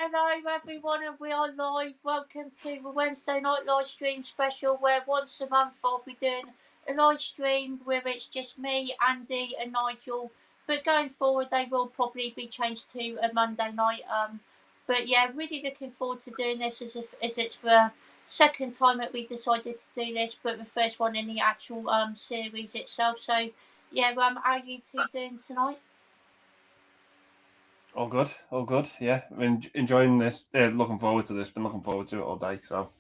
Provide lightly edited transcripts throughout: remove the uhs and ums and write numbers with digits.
Hello everyone and we are live. Welcome to the Wednesday night live stream special where once a month I'll be doing a live stream where it's just me, Andy and Nigel. But going forward they will probably be changed to a Monday night. But yeah, really looking forward to doing this as it's the second time that we decided to do this, but the first one in the actual series itself. So yeah, how are you two doing tonight? All good. Yeah, I'm enjoying this. Looking forward to this. Been looking forward to it all day. So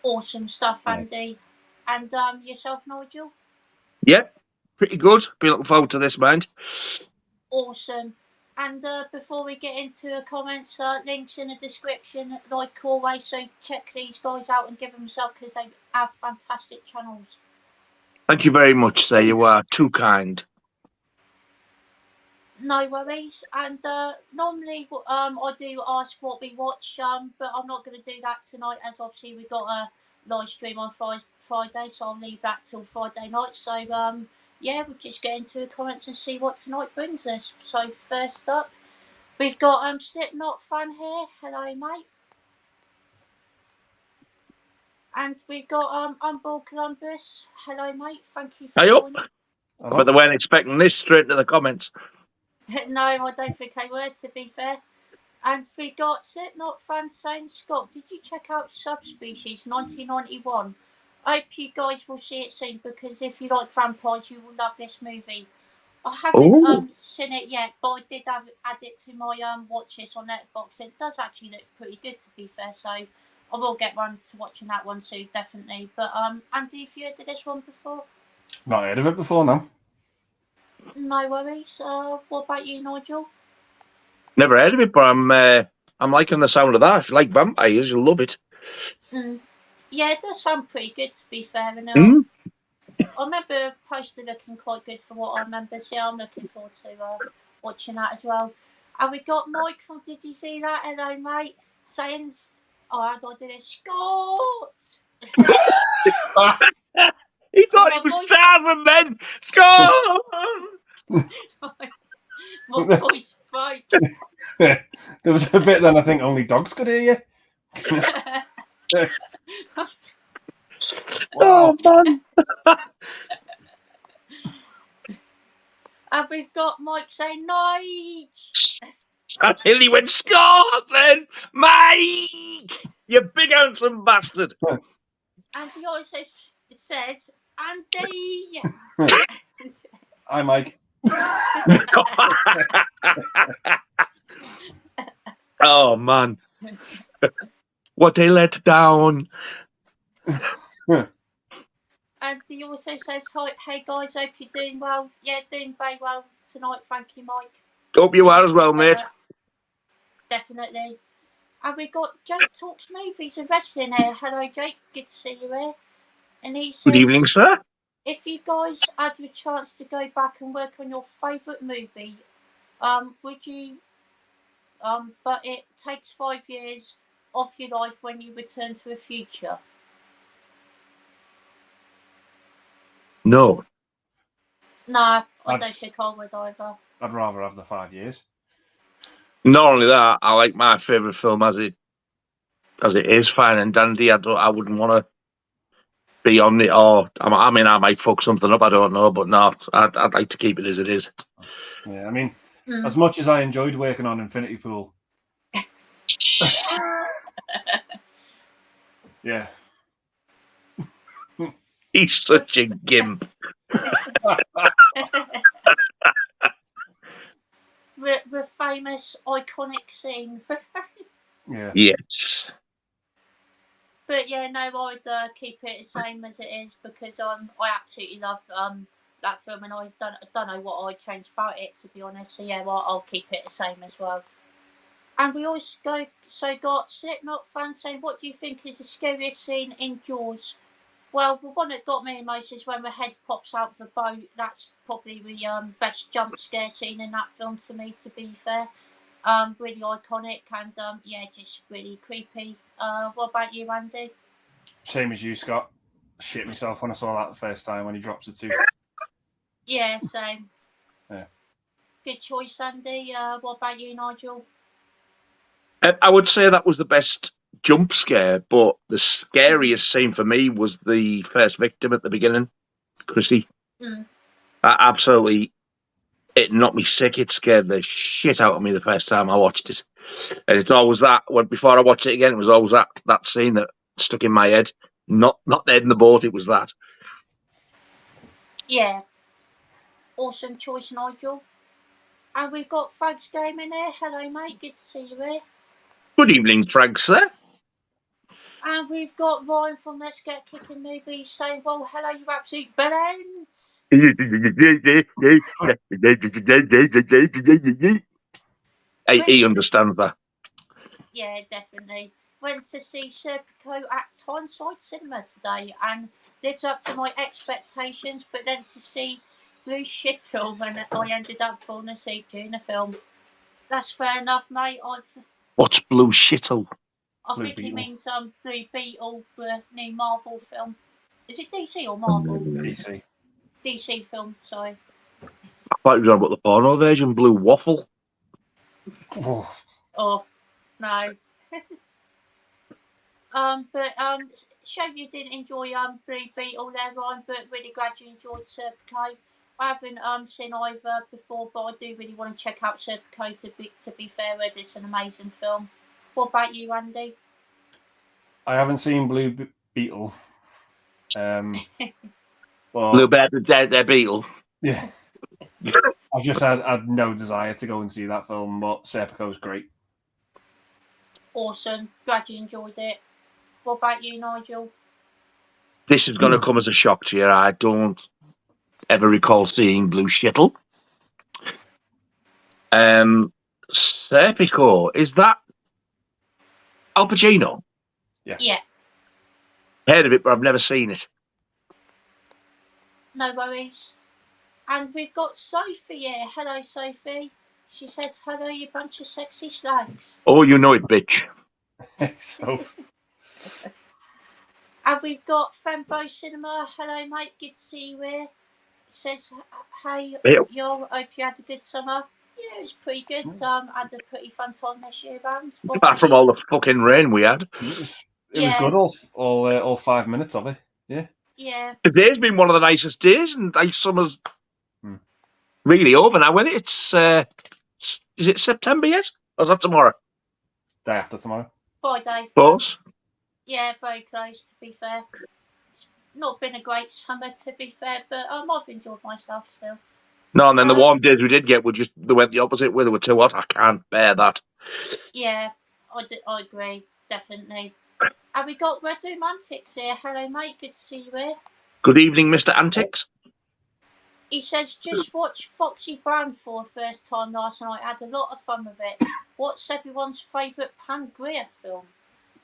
Awesome stuff, Andy. Yeah. And yourself, Nigel? Yeah, pretty good. Be looking forward to this, mind. Awesome. And before we get into the comments, links in the description, like always. So check these guys out and give them a sub because they have fantastic channels. Thank you very much, sir. You are too kind. No worries. And normally I do ask what we watch, but I'm not going to do that tonight as obviously we've got a live stream on Friday, so I'll leave that till Friday night. So yeah, we'll just get into the comments and see what tonight brings us. So first up, we've got Slipknot fan here. Hello, mate. And we've got Unball Columbus. Hello, mate. Thank you for joining. But they weren't expecting this straight to the comments. No, I don't think they were, to be fair. And we got Slipknot fan saying, Scott, did you check out Subspecies 1991? I hope you guys will see it soon because if you like vampires, you will love this movie. I haven't seen it yet, but I did add it to my watch list on Letterboxd. It does actually look pretty good, to be fair, so I will get round to watching that one soon, definitely. But Andy, have you heard of this one before? Not heard of it before, no. No worries. What about you, Nigel? Never heard of it, but I'm liking the sound of that. If you like vampires, you'll love it. Yeah, it does sound pretty good, to be fair. And I remember the poster looking quite good for what I remember. So yeah, I'm looking forward to watching that as well. And we got Mike from Did You See That? Hello, mate. Saying, how do I do this? Scott! He thought he was starving, then. Scott! My voice broke. There was a bit then I think only dogs could hear you. Wow. Oh, man. And we've got Mike saying, Nige! I nearly went, Scott, then! Mike! You big handsome bastard! And he also says, Andy! Hi, Mike. Oh, man. What they let down. And he also says, hey guys, hope you're doing well. Yeah, doing very well tonight. Thank you, Mike. Hope you are as well, mate. Definitely. And we got Jake Talks Movies and Wrestling here. Hello, Jake. Good to see you here. And he says, good evening, sir. If you guys had the chance to go back and work on your favourite movie, would you? But it takes 5 years off your life when you return to the future. No. Nah, I don't think I would either. I'd rather have the 5 years. Not only that, I like my favourite film as it is, fine and dandy. I wouldn't want to be on it, or I mean, I might fuck something up. I don't know, but no, I'd like to keep it as it is. Yeah, I mean, as much as I enjoyed working on Infinity Pool, yeah. He's such a gimp. the famous iconic scene. Yeah. Yes. But yeah, no, I'd keep it the same as it is because I absolutely love that film and I don't know what I'd change about it, to be honest. So yeah, well, I'll keep it the same as well. And we also got Slipknot fans saying, what do you think is the scariest scene in Jaws? Well, the one that got me most is when the head pops out of the boat. That's probably the best jump scare scene in that film to me, to be fair. Really iconic and yeah, just really creepy. What about you, Andy? Same as you, Scott. Shit myself when I saw that the first time when he drops the tooth. Yeah, same. Yeah. Good choice, Andy. What about you, Nigel? I would say that was the best jump scare, but the scariest scene for me was the first victim at the beginning, Chrissy. Mm. Absolutely, it knocked me sick. It scared the shit out of me the first time I watched it. And it's always that, before I watched it again, it was always that scene that stuck in my head. Not Ed in the boat, it was that. Yeah. Awesome choice, Nigel. And we've got Frags Gaming here. Hello, mate. Good to see you here. Good evening, Frank, sir. And we've got Ryan from Let's Get Kicking Movies saying, well, hello, you absolute bellends. He understands that. Yeah, definitely. Went to see Serpico at Tyneside Cinema today and lived up to my expectations, but then to see Blue Shittle when I ended up falling asleep during the film. That's fair enough, mate. What's Blue Shittle? I Blue think he Beetle. means Blue Beetle for a new Marvel film. Is it DC or Marvel? DC. DC film, sorry. I thought you were about the porno version, Blue Waffle. Oh, Oh, no. But shame you didn't enjoy Blue Beetle there, Ryan, but really glad you enjoyed Serpico. I haven't seen either before, but I do really want to check out Serpico to be fair, it's an amazing film. What about you, Andy? I haven't seen Blue Beetle. Blue Bear Beetle. Yeah. I've just had no desire to go and see that film, but Serpico's great. Awesome. Glad you enjoyed it. What about you, Nigel? This is going to come as a shock to you. I don't ever recall seeing Blue Shittle. Serpico, is that Al Pacino? Yeah. Heard of it, but I've never seen it. No worries. And we've got Sophie here. Hello, Sophie. She says, hello, you bunch of sexy slags. Oh, you know it, bitch. So, And we've got Fembo Cinema. Hello, mate. Good to see you here. It says, hey, y'all, hope you had a good summer. Yeah, it was pretty good. Had a pretty fun time this year, man. Apart from all the fucking rain we had. it was good, all 5 minutes of it. Yeah. Yeah. Today's been one of the nicest days, and summer's really over now, isn't it? It's is it September yet? Or is that tomorrow? Day after tomorrow. Friday. Close. Yeah, very close, to be fair. It's not been a great summer, to be fair, but I've enjoyed myself still. No, and then the warm days we did get they went the opposite way. They were too hot. I can't bear that. Yeah, I agree, definitely. And we got Red Romantics here. Hello, mate. Good to see you here. Good evening, Mr. Antics. He says, just watch Foxy Brown for the first time last night. Had a lot of fun with it. What's everyone's favourite Pangria film?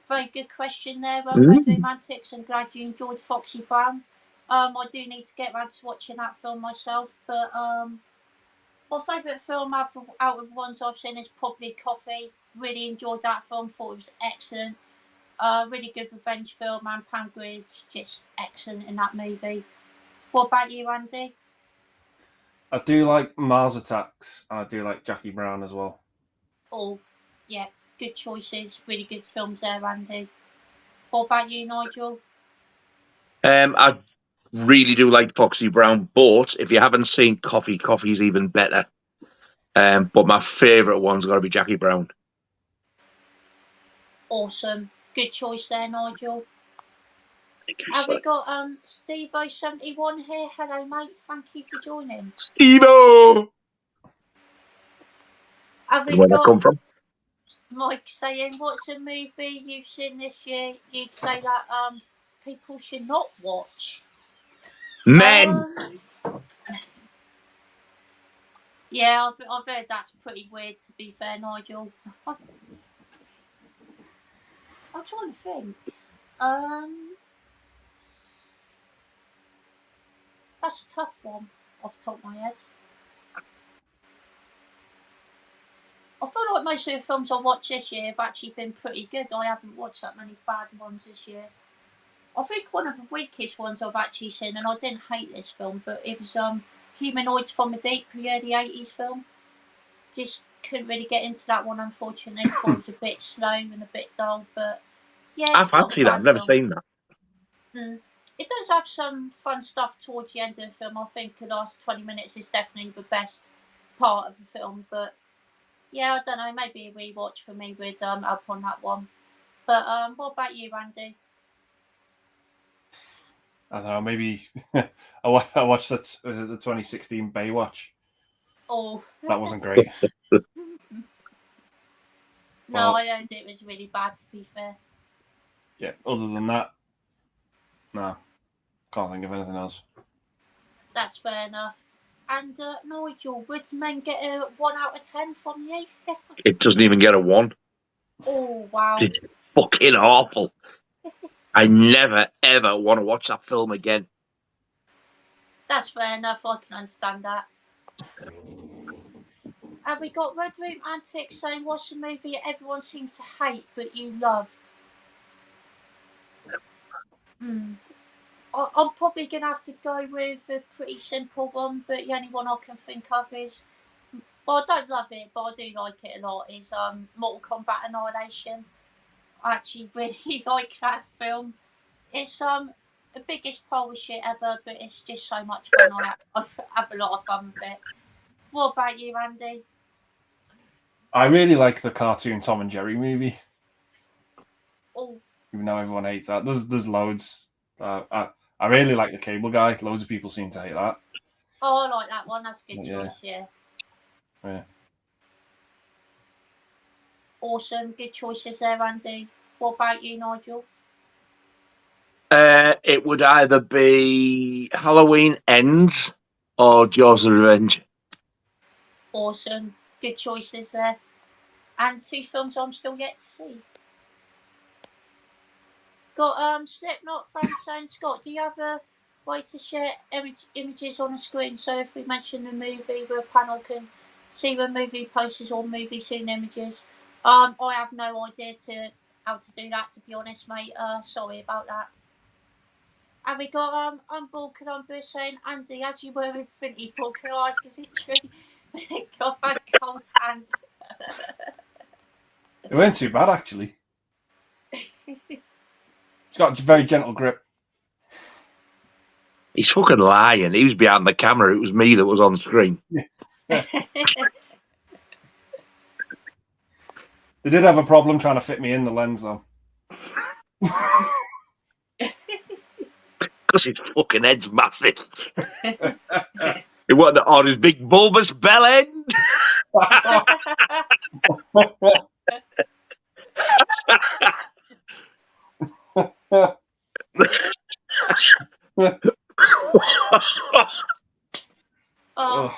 Very good question there, Red Romantics. I'm glad you enjoyed Foxy Brown. I do need to get around to watching that film myself, but my favourite film out of the ones I've seen is probably Coffee. Really enjoyed that film. Thought it was excellent. Really good revenge film, and Pangria is just excellent in that movie. What about you, Andy? I do like Mars Attacks, and I do like Jackie Brown as well. Oh, yeah, good choices. Really good films there, Andy. What about you, Nigel? I really do like Foxy Brown, but if you haven't seen Coffee's even better. But my favourite one's got to be Jackie Brown. Awesome. Good choice there, Nigel. Have we got Steve071 here? Hello, mate. Thank you for joining. Steve-O! Have we Where'd that come got from? Mike saying, what's a movie you've seen this year you'd say that people should not watch? Men! Yeah, I've heard that's pretty weird, to be fair, Nigel. I'm trying to think. That's a tough one off the top of my head. I feel like most of the films I watched this year have actually been pretty good. I haven't watched that many bad ones this year. I think one of the weakest ones I've actually seen, and I didn't hate this film, but it was Humanoids from the Deep, the early 80s film. Just couldn't really get into that one, unfortunately. It was a bit slow and a bit dull, but yeah, I not a fancy that. bad I've never film. seen that. It does have some fun stuff towards the end of the film. I think the last 20 minutes is definitely the best part of the film, but yeah, I don't know, maybe a rewatch for me with up on that one. But what about you, Andy? I don't know. Maybe I watched that. Was it the 2016 Baywatch? Oh, That wasn't great. no, Well- I heard it was really bad, to be fair. Yeah. Other than that, no, can't think of anything else. That's fair enough. And Nigel, would men get a 1 out of 10 from you? It doesn't even get a 1. Oh, wow. It's fucking awful. I never, ever want to watch that film again. That's fair enough, I can understand that. And we got Red Room Antics saying, what's a movie everyone seems to hate but you love? I'm probably going to have to go with a pretty simple one, but the only one I can think of is, well, I don't love it, but I do like it a lot, is Mortal Kombat Annihilation. I actually really like that film. It's the biggest pile of shit ever, but it's just so much fun. I have a lot of fun with it. What about you, Andy? I really like the cartoon Tom and Jerry movie, Oh, even though everyone hates that. There's loads. I really like the Cable Guy. Loads of people seem to hate that. I like that one. That's a good Yeah. choice, yeah. Yeah. Awesome. Good choices there, Andy. What about you, Nigel? It would either be Halloween Ends or Jaws of Revenge. Awesome. Good choices there. And 2 films I'm still yet to see. Got Slipknot fan saying, Scott, do you have a way to share images on the screen? So if we mention the movie, the panel can see the movie posters or movie scene images. I have no idea how to do that, to be honest, mate. Sorry about that. And we got Unbroken saying, Andy, as you were Infinity Pool, can I ask, is it true? Got that cold hands. It weren't too bad actually. It's got a very gentle grip. He's fucking lying. He was behind the camera. It was me that was on screen. They did have a problem trying to fit me in the lens though. Because his fucking head's massive. He wanted on his big bulbous bell end. Oh.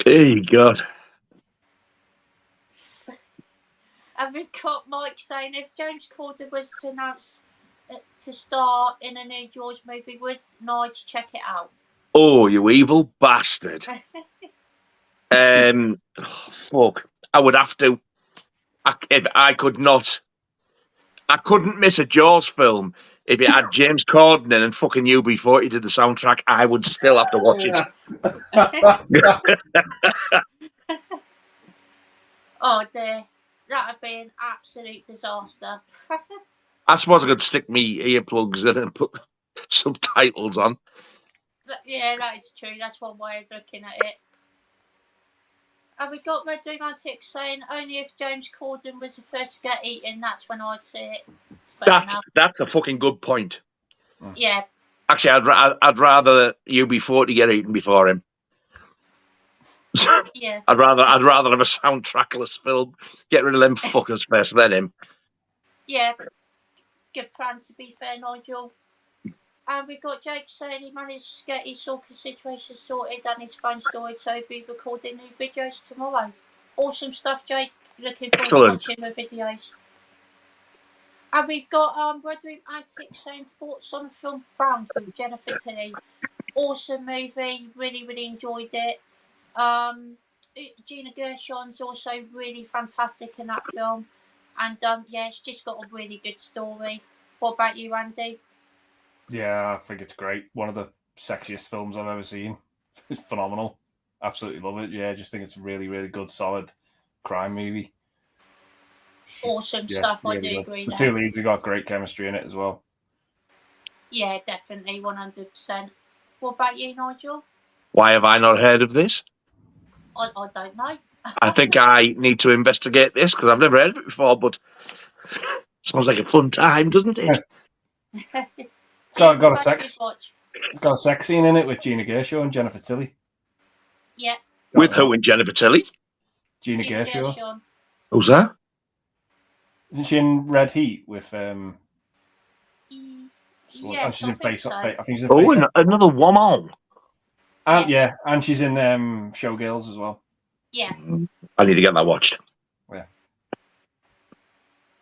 Hey, God. And we've got Mike saying, if James Corden was to announce to star in a new George movie, would Nigel check it out? Oh, you evil bastard. Fuck. I would have to. I couldn't miss a Jaws film if it had James Corden in and fucking UB40 did the soundtrack. I would still have to watch it. Oh dear, that would be an absolute disaster. I suppose I could stick me earplugs in and put subtitles on. Yeah, that is true. That's one way of looking at it. And we got Red Romantic saying, only if James Corden was the first to get eaten, that's when I'd see it. Fair enough. That's a fucking good point. Yeah. Actually, I'd rather UB40 get eaten before him. Yeah. I'd rather have a soundtrackless film. Get rid of them fuckers first, then him. Yeah. Good plan, to be fair, Nigel. And we got Jake saying he managed to get his soccer situation sorted and his phone storage, so he'll be recording new videos tomorrow. Awesome stuff, Jake. Looking forward to watching the videos. And we've got Red Room Antics saying thoughts on the film Bound with Jennifer Tilly. Awesome movie. Really, really enjoyed it. Gina Gershon's also really fantastic in that film. And yeah, it's just got a really good story. What about you, Andy? Yeah, I think it's great. One of the sexiest films I've ever seen. It's phenomenal. Absolutely love it. Yeah, I just think it's a really, really good, solid crime movie. Awesome Yeah, stuff. I really do good. agree The there. two leads have got great chemistry in it as well. Yeah, definitely, 100%. What about you, Nigel? Why have I not heard of this? I don't know. I think I need to investigate this because I've never heard of it before, but sounds like a fun time, doesn't it? It's got It's a a very sex. good watch. It's got a sex scene in it with Gina Gershon and Jennifer Tilly. Yeah, With who and Jennifer Tilly? Gina Gina Gershon. Gershon. Who's that? Isn't she in Red Heat with and Yes, she's I in think Face so. Off. I think she's in Oh, Face Off. another woman. And Yes. and she's in Showgirls as well. Yeah. I need to get that watched. Yeah.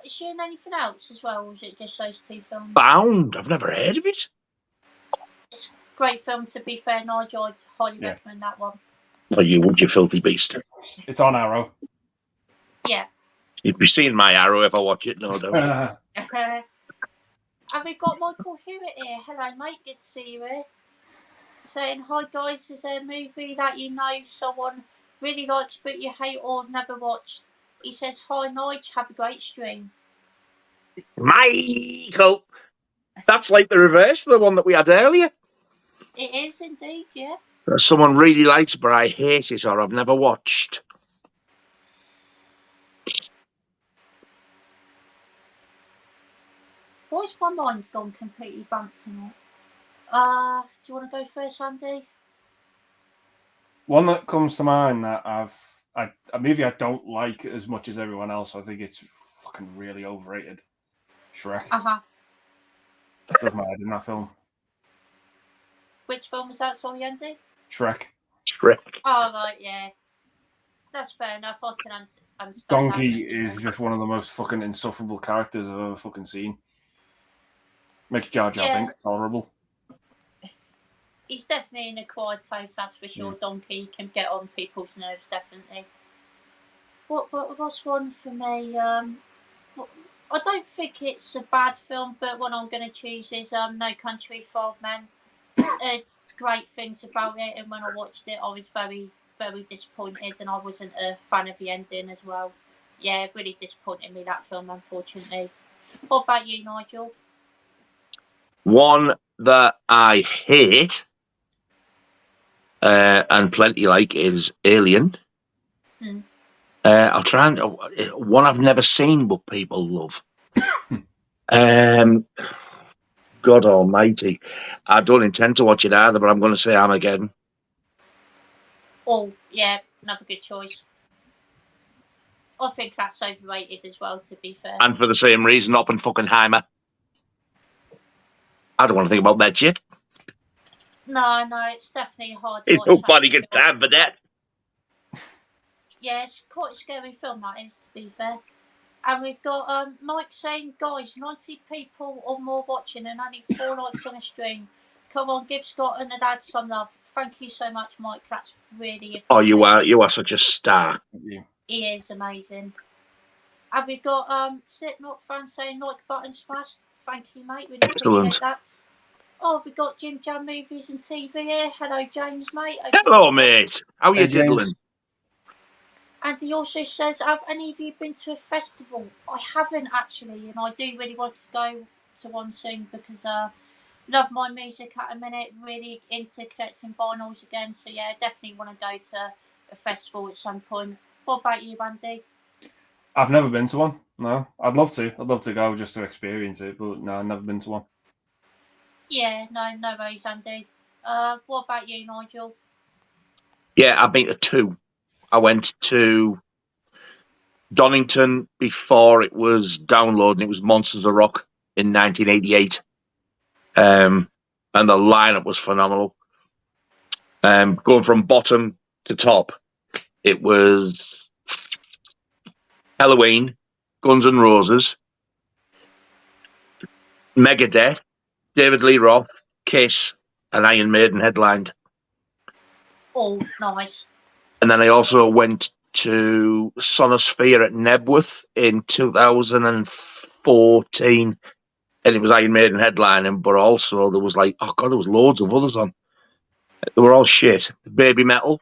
Is she in anything else as well, or is it just those two films? Bound. I've never heard of it. It's a great film, to be fair, Nigel. I'd highly recommend that one. Oh, you would, you filthy beast. It's on Arrow. Yeah. You'd be seeing my Arrow if I watch it, no doubt. And we've got Michael Hewitt here. Hello, mate. Good to see you here. Saying, hi, guys. Is there a movie that you know someone really likes but you hate or have never watched? He says, hi, Nige. Have a great stream. Michael! That's like the reverse of the one that we had earlier. It is indeed, yeah. That someone really likes but I hate it or I've never watched. Why's my mind's gone completely blank tonight? Do you want to go first, Andy? One that comes to mind that a movie I don't like as much as everyone else. I think it's fucking really overrated. Shrek. Does my head in that film. Which film was that, sorry, Andy? Shrek. Oh, right, yeah. That's fair enough. I can understand. Donkey is just one of the most fucking insufferable characters I've ever fucking seen. Makes Jar Jar Binks tolerable. He's definitely an acquired taste, that's for sure. Donkey can get on people's nerves, definitely. What's one for me? I don't think it's a bad film, but one I'm going to choose is No Country for Old Men. It's great things about it, and when I watched it, I was very, very disappointed, and I wasn't a fan of the ending as well. Yeah, it really disappointed me, that film, unfortunately. What about you, Nigel? One that I hate and plenty like is Alien. I'll try and one I've never seen but people love. God Almighty, I don't intend to watch it either, but I'm going to say Armageddon. Oh yeah, another good choice. I think that's overrated as well, to be fair. And for the same reason, Oppenheimer. I don't want to think about that shit. No, it's definitely hard to watch. Nobody got time for that. Yeah, it's quite a scary film, that is, to be fair. And we've got Mike saying, guys, 90 people or more watching and only 4 likes on a stream. Come on, give Scott and the dad some love. Thank you so much, Mike. That's really appreciated. Oh, you are such a star. He is amazing. And we've got Slipknot fans saying, like button smash. Thank you, mate. Really appreciate that. Oh, we've got Jim Jam Movies and TV here. Hello, James, mate. Hello, mate. How are you diddling? And he also says, have any of you been to a festival? I haven't, actually, and I do really want to go to one soon because love my music at a minute, really into collecting vinyls again. So, yeah, definitely want to go to a festival at some point. What about you, Andy? I've never been to one, no. I'd love to. I'd love to go just to experience it, but no, I've never been to one. Yeah, no worries, Andy. What about you, Nigel? Yeah, I've been to 2. I went to Donington before it was downloading. It was Monsters of Rock in 1988. And the lineup was phenomenal. Going from bottom to top, it was Halloween, Guns N' Roses, Megadeth, David Lee Roth, Kiss, and Iron Maiden headlined. Oh, nice. And then I also went to Sonosphere at Nebworth in 2014, and it was Iron Maiden headlining, but also there was there was loads of others on. They were all shit. Baby Metal,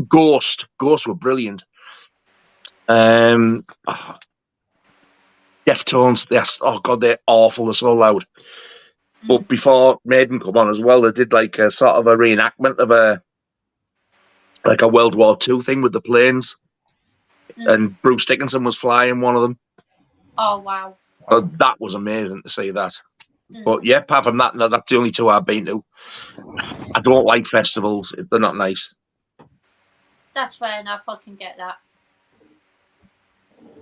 Ghost were brilliant. Deftones, they're awful. They're so loud. But before Maiden come on as well, they did like a sort of a reenactment of a World War II thing with the planes, and Bruce Dickinson was flying one of them. Oh wow! So that was amazing to see that. But yeah, apart from that, no, that's the only two I've been to. I don't like festivals; they're not nice. That's fair enough. I can get that.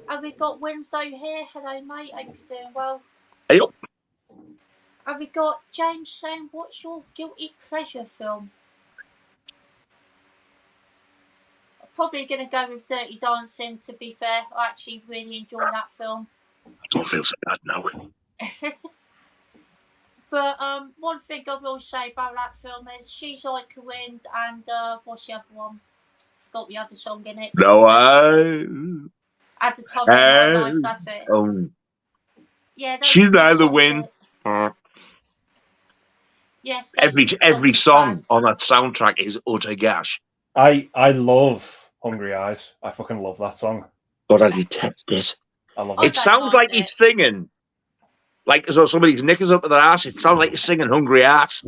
Have we got Winslow here? Hello, mate. Hope you're doing well. Hey up. Have we got James saying, "What's your guilty pleasure film?" I'm probably going to go with Dirty Dancing. To be fair, I actually really enjoy that film. I don't feel so bad now. But one thing I will say about that film is She's Like a Wind and what's the other one? Forgot the other song in it. No, At the Top of My Life, that's it. Yeah, She's Like the Wind. Yes, every song on that soundtrack is utter gash. I love Hungry Eyes. I fucking love that song. But I detest it. I love it. It sounds like he's singing. Like as though somebody's knickers up to their ass. It sounds like he's singing Hungry Ass.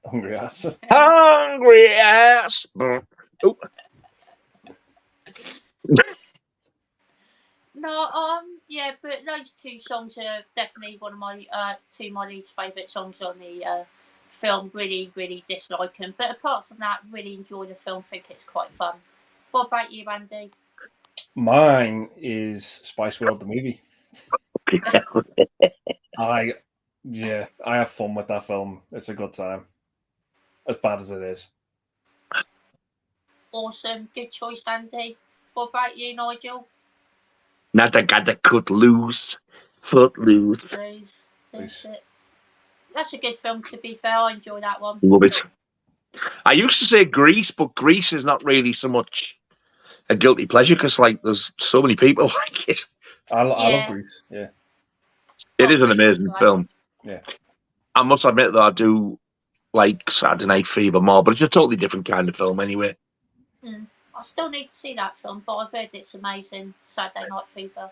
Hungry Ass. Hungry Ass. No, yeah, but those two songs are definitely one of my two of my least favourite songs on the film. Really, really dislike them. But apart from that, really enjoy the film. Think it's quite fun. What about you, Andy? Mine is Spice World the movie. I have fun with that film. It's a good time, as bad as it is. Awesome, good choice, Andy. What about you, Nigel? Not a got to cut loose, foot loose. That's a good film. To be fair, I enjoy that one. Love it. I used to say Grease, but Grease is not really so much a guilty pleasure because, like, there's so many people like it. I love Grease. Yeah, it is an amazing film. Yeah, I must admit that I do like Saturday Night Fever more, but it's a totally different kind of film anyway. I still need to see that film, but I've heard it's amazing. Saturday Night Fever.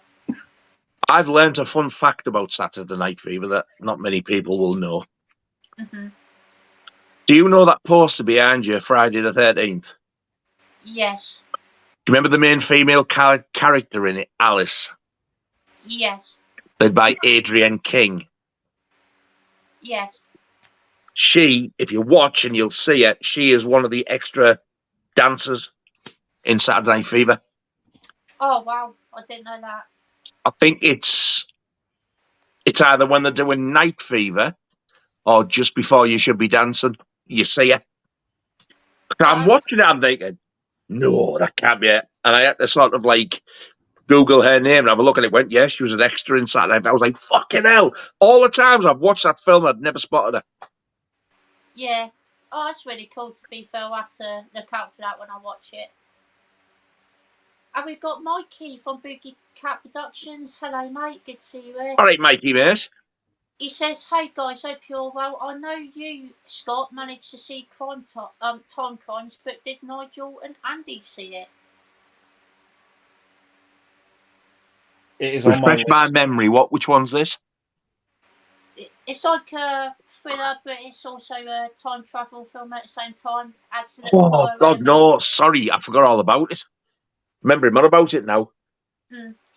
I've learned a fun fact about Saturday Night Fever that not many people will know. Do you know that poster behind you, Friday the 13th? Yes. Do you remember the main female character in it, Alice? Yes. Played by Adrienne King. Yes. She, if you watch and you'll see it, she is one of the extra dancers in Saturday Night Fever. Oh, wow. I didn't know that. I think it's either when they're doing Night Fever or just before You Should Be Dancing. You see it. I'm watching it, I'm thinking, no, that can't be it. And I had to sort of like Google her name and have a look, and it went, yes, she was an extra in Saturday Night. I was like, fucking hell. All the times I've watched that film, I'd never spotted her. Yeah. Oh, that's really cool, to be fair. I'll have to look out for that when I watch it. And we've got Mikey from Boogie Cat Productions. Hello, mate. Good to see you here. All right, Mikey, mate. He says, hey, guys, hope you're well. I know you, Scott, managed to see Time Crimes, but did Nigel and Andy see it? It is Refresh my memory. Which one's this? It's like a thriller, but it's also a time travel film at the same time. Oh, God, no. Sorry, I forgot all about it. Remembering more about it now.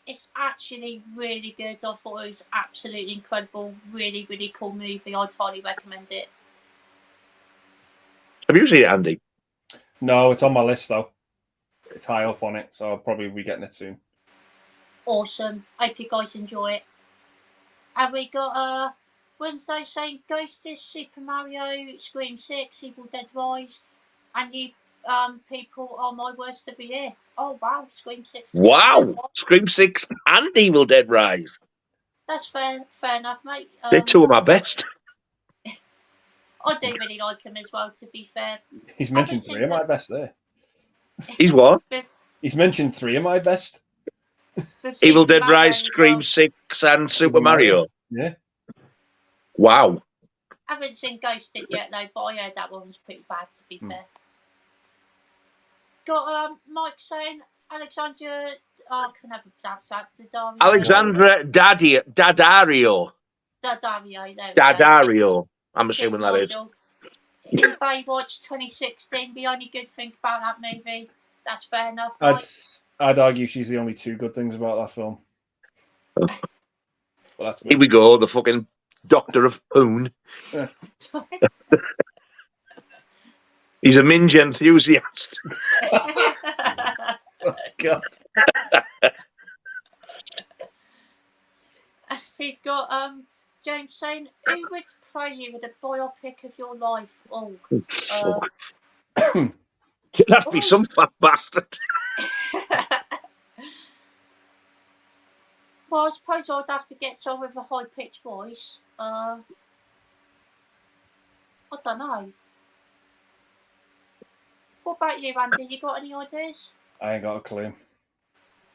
It's actually really good. I thought it was absolutely incredible. Really, really cool movie. I'd highly recommend it. Have you seen it, Andy? No, it's on my list, though. It's high up on it, so I'll probably be getting it soon. Awesome. Hope you guys enjoy it. And we got Wednesday saying Ghosties, Super Mario, Scream 6, Evil Dead Rise, and you people are my worst of the year. Oh, wow. Scream 6. Wow. Scream 6 and Evil Dead Rise. That's fair enough, mate. They're two of my best. I do really like them as well, to be fair. He's mentioned three of my best there. He's what? He's mentioned three of my best. Evil Dead Rise, Scream 6 and Super Mario. Yeah. Wow. I haven't seen Ghosted yet, though, but I heard that one was pretty bad, to be fair. got Mike saying Alexandra. I can never pronounce that. Alexandra Daddario. Daddario. There we go. Daddario. I'm Cheers, assuming that is. Nigel. In Baywatch 2016, the only good thing about that movie. That's fair enough, Mike. I'd argue she's the only two good things about that film. Well, that's Here we go, the fucking Doctor of Poon. He's a Minge enthusiast. Oh, God. We've got James saying, who would play you with a biopic of your life? Oh, That'd be some fat bastard. Well, I suppose I'd have to get someone with a high-pitched voice. I don't know. What about you, Andy? You got any ideas? I ain't got a clue.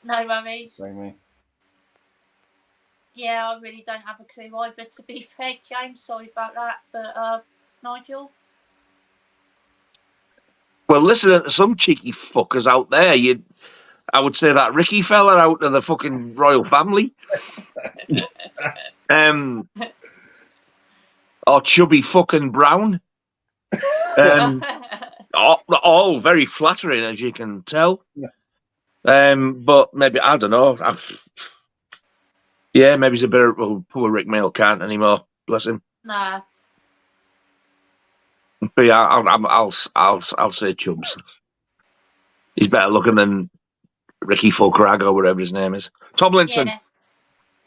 No worries. Same me. Yeah, I really don't have a clue either, to be fair, James. Sorry about that. But, Nigel? Well, listen to some cheeky fuckers out there. I would say that Ricky fella out of the fucking royal family. Or Chubby fucking Brown. All very flattering, as you can tell. Yeah. But maybe, I don't know. Yeah, maybe he's a bit of, well, poor Rick Mail can't anymore. Bless him. Nah. But yeah, I'll say Chubbs. He's better looking than Ricky Fulcrag or whatever his name is. Tomlinson. Yeah.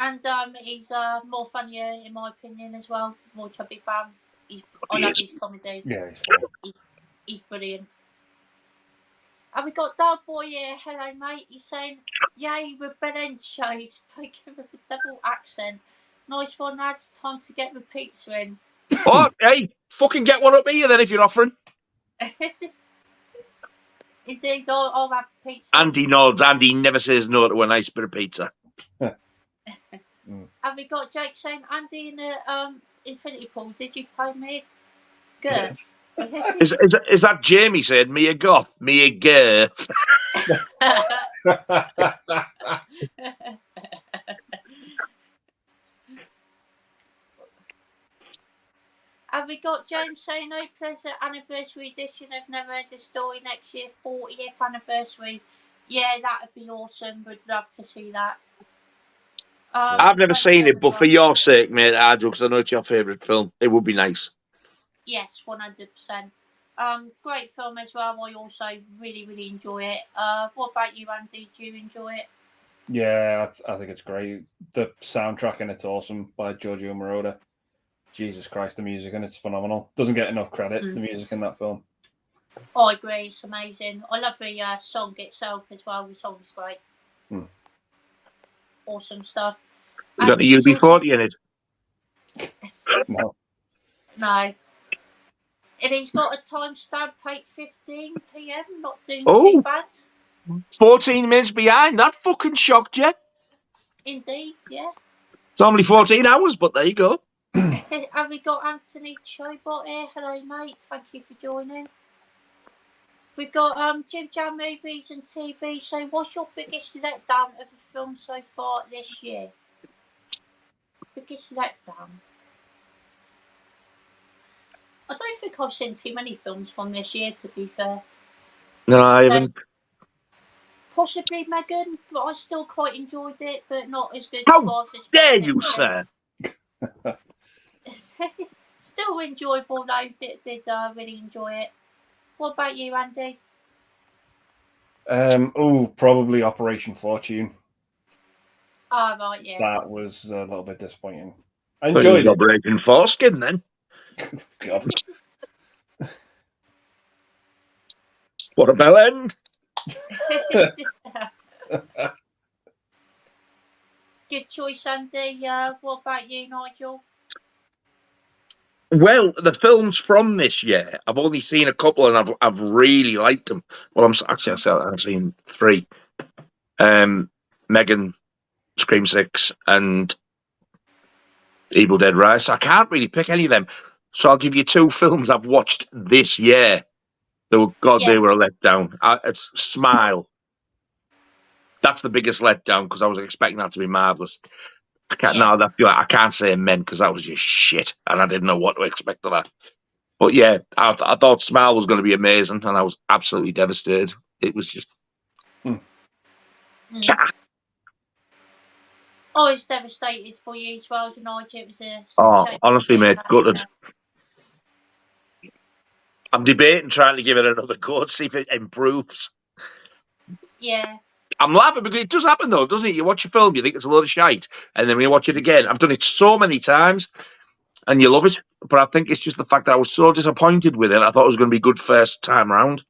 And he's more funnier, in my opinion, as well. More chubby Bam. I love his comedy. Yeah, he's funny. He's brilliant. And we got Dog Boy here. Hello, mate. He's saying, yay, with Belencho. He's speaking with a double accent. Nice one, lads. Time to get the pizza in. Oh, hey, fucking get one up here then if you're offering. Indeed, I'll have pizza. Andy nods. Andy never says no to a nice bit of pizza. Have we got Jake saying, Andy in the Infinity Pool, did you play me a girth? Is that Jamie saying me a goth, me a girth? Have we got James saying, no pleasure anniversary edition of Never Ending Story next year, 40th anniversary? Yeah, that would be awesome. We'd love to see that. I've never seen it, but for your sake, mate, Adriel, because I know it's your favourite film, it would be nice. Yes, 100%. Great film as well. I also really, really enjoy it. What about you, Andy? Do you enjoy it? Yeah, I think it's great. The soundtrack in it's awesome by Giorgio Moroder. Jesus Christ, the music in it's phenomenal. Doesn't get enough credit, the music in that film. Oh, I agree, it's amazing. I love the song itself as well. The song's great. Awesome stuff. You got the UB40 in it? No. No. And he's got a timestamp, 8:15 PM, not doing too bad. 14 minutes behind, that fucking shocked you. Indeed, yeah. It's only 14 hours, but there you go. Have we got Anthony Chobot here? Hello, mate. Thank you for joining. We've got Jim Jam Movies and TV. So, what's your biggest letdown of a film so far this year? Biggest letdown? I don't think I've seen too many films from this year, to be fair. No, I haven't. Possibly Megan, but I still quite enjoyed it, but not as good How as I was expecting. dare you, sir? Still enjoyable though. Did really enjoy it. What about you, Andy? Probably Operation Fortune. Oh, right, yeah. That was a little bit disappointing. I enjoyed it. Operation Foreskin then. God. What a bell end. Good choice, Andy. What about you, Nigel? Well, the films from this year, I've only seen a couple and I've really liked them. Well, I've seen 3. Megan, Scream 6 and Evil Dead Rise. I can't really pick any of them. So I'll give you 2 films I've watched this year. They were a letdown. It's Smile. That's the biggest letdown because I was expecting that to be marvelous. I can't say Amen because that was just shit, and I didn't know what to expect of that. But yeah, I thought Smile was going to be amazing, and I was absolutely devastated. It was just. I was devastated for you as well, Nigel. It was a shame. Honestly, mate, gutted. I'm debating trying to give it another go, see if it improves. Yeah. I'm laughing because it does happen though, doesn't it? You watch a film, you think it's a load of shite, and then when you watch it again, I've done it so many times, and you love it. But I think it's just the fact that I was so disappointed with it. I thought it was going to be good first time round.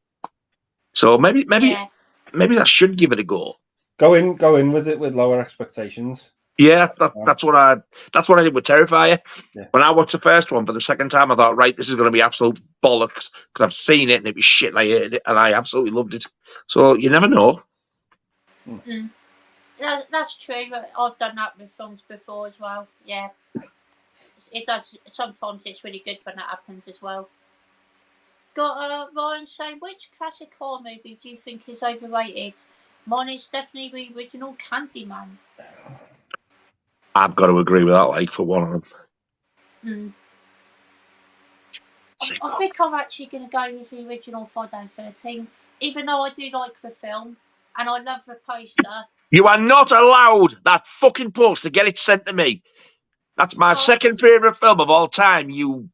So maybe I should give it a go. Go in with it with lower expectations. Yeah, that's what I did with Terrifier. Yeah. When I watched the first one for the second time, I thought, right, this is going to be absolute bollocks because I've seen it and it was shit and I hated it and I absolutely loved it. So you never know. That's true. I've done that with films before as well. Yeah, it does. Sometimes it's really good when that happens as well. Got Ryan saying, which classic horror movie do you think is overrated? Mine is definitely the original Candyman. I've got to agree with that, like, for one of them. I think I'm actually going to go with the original Friday the 13th, even though I do like the film and I love the poster. You are not allowed that fucking poster. Get it sent to me. That's my second favourite film of all time. You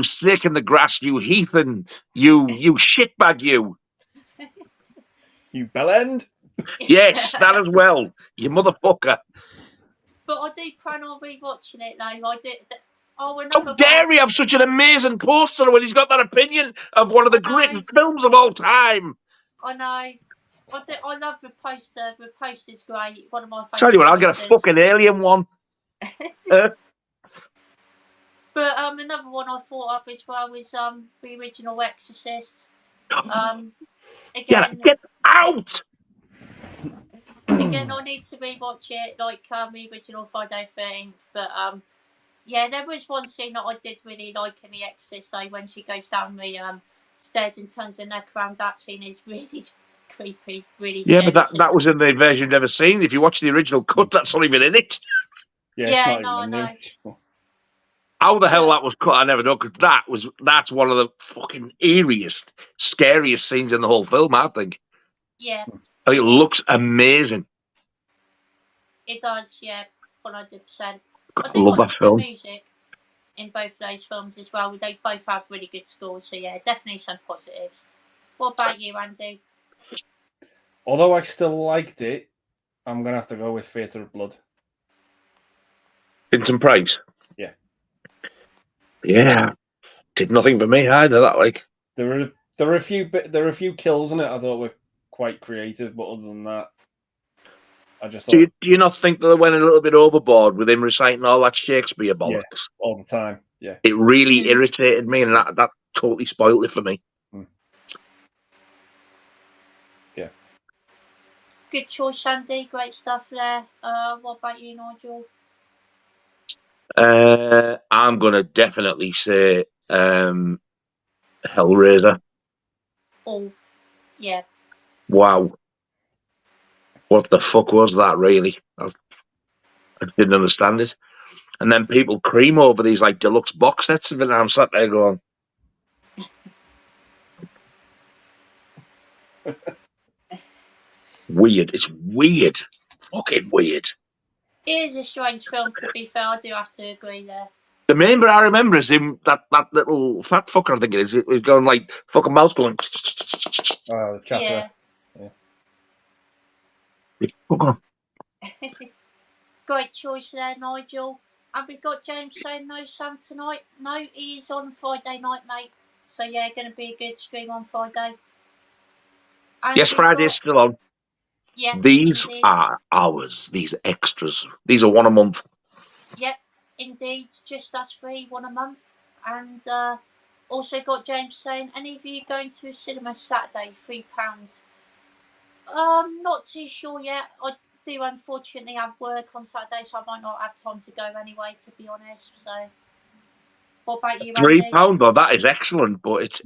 snake in the grass, you heathen, you shitbag, you. You bellend? Yes, that as well. You motherfucker. But I do plan on rewatching it though. I did. How dare he have such an amazing poster when he's got that opinion of one of the greatest films of all time? I know. I love the poster. The poster's great. One of my favourite. Tell you what, I'll get a fucking alien one. But another one I thought of as well was the original Exorcist. Again, get out. Again, I need to rewatch it, like the original Friday 13th. But yeah, there was one scene that I did really like in The Exorcist, though, when she goes down the stairs and turns her neck around. That scene is really creepy, really scary. Yeah, but that was in the version you've never seen. If you watch the original cut, that's not even in it. Yeah, no, I know. How the hell that was cut, I never know, because that's one of the fucking eeriest, scariest scenes in the whole film, I think. Yeah. It looks amazing. It does, yeah, 100%. I love that film. The music in both those films as well. They both have really good scores, so yeah, definitely some positives. What about you, Andy? Although I still liked it, I'm going to have to go with Theatre of Blood. Vincent Price? Yeah. Yeah. Did nothing for me either, that like. There are a few kills in it I thought were quite creative, but other than that, I just thought... Do you not think that they went a little bit overboard with him reciting all that Shakespeare bollocks? Yeah, all the time, yeah. It really irritated me, and that totally spoiled it for me. Yeah. Good choice, Andy. Great stuff there. What about you, Nigel? I'm going to definitely say Hellraiser. Oh, yeah. Wow. What the fuck was that, really? I didn't understand it. And then people cream over these like deluxe box sets of it, and I'm sat there going... Weird. It's weird. Fucking weird. It is a strange film, to be fair. I do have to agree there. The main bit I remember is him, that little fat fucker, I think it is. It was going like fucking mouth going... Oh, the chatter. Yeah. Great choice there, Nigel. Have we got James saying no, Sam, tonight? No, he is on Friday night, mate. So, yeah, going to be a good stream on Friday. And yes, Friday's still on. Yeah. These indeed. are ours, these extras. These are one a month. Yep, indeed. Just us three, one a month. And also got James saying, any of you going to a cinema Saturday, £3? Not too sure yet. I do unfortunately have work on Saturday, so I might not have time to go anyway, to be honest. So What about you, Andy? £3 though, that is excellent, but it's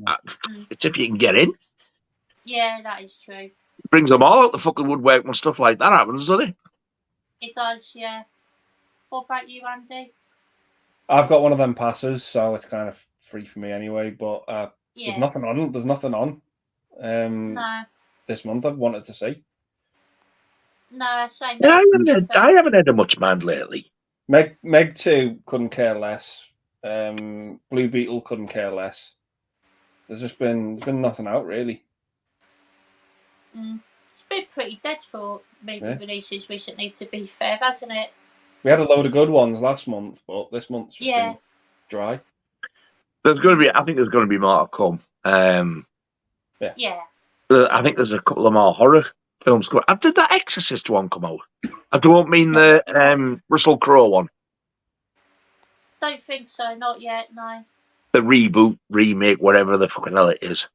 if you can get in. Yeah, that is true. It brings them all out the fucking woodwork when stuff like that happens, doesn't it? It does, yeah. What about you, Andy? I've got one of them passes, so it's kind of free for me anyway. But Yeah. there's nothing on. There's nothing on. No. This month I've wanted to see. No, same. I haven't had a much man lately. Meg 2 couldn't care less. Blue Beetle couldn't care less. There's been nothing out really. It's been pretty dead for movie releases recently, to be fair, hasn't it? We had a load of good ones last month, but this month's just been dry. I think there's going to be more to come. Yeah. I think there's a couple of more horror films coming. Did that Exorcist one come out? I don't mean the Russell Crowe one. Don't think so, not yet, no. The reboot, remake, whatever the fucking hell it is.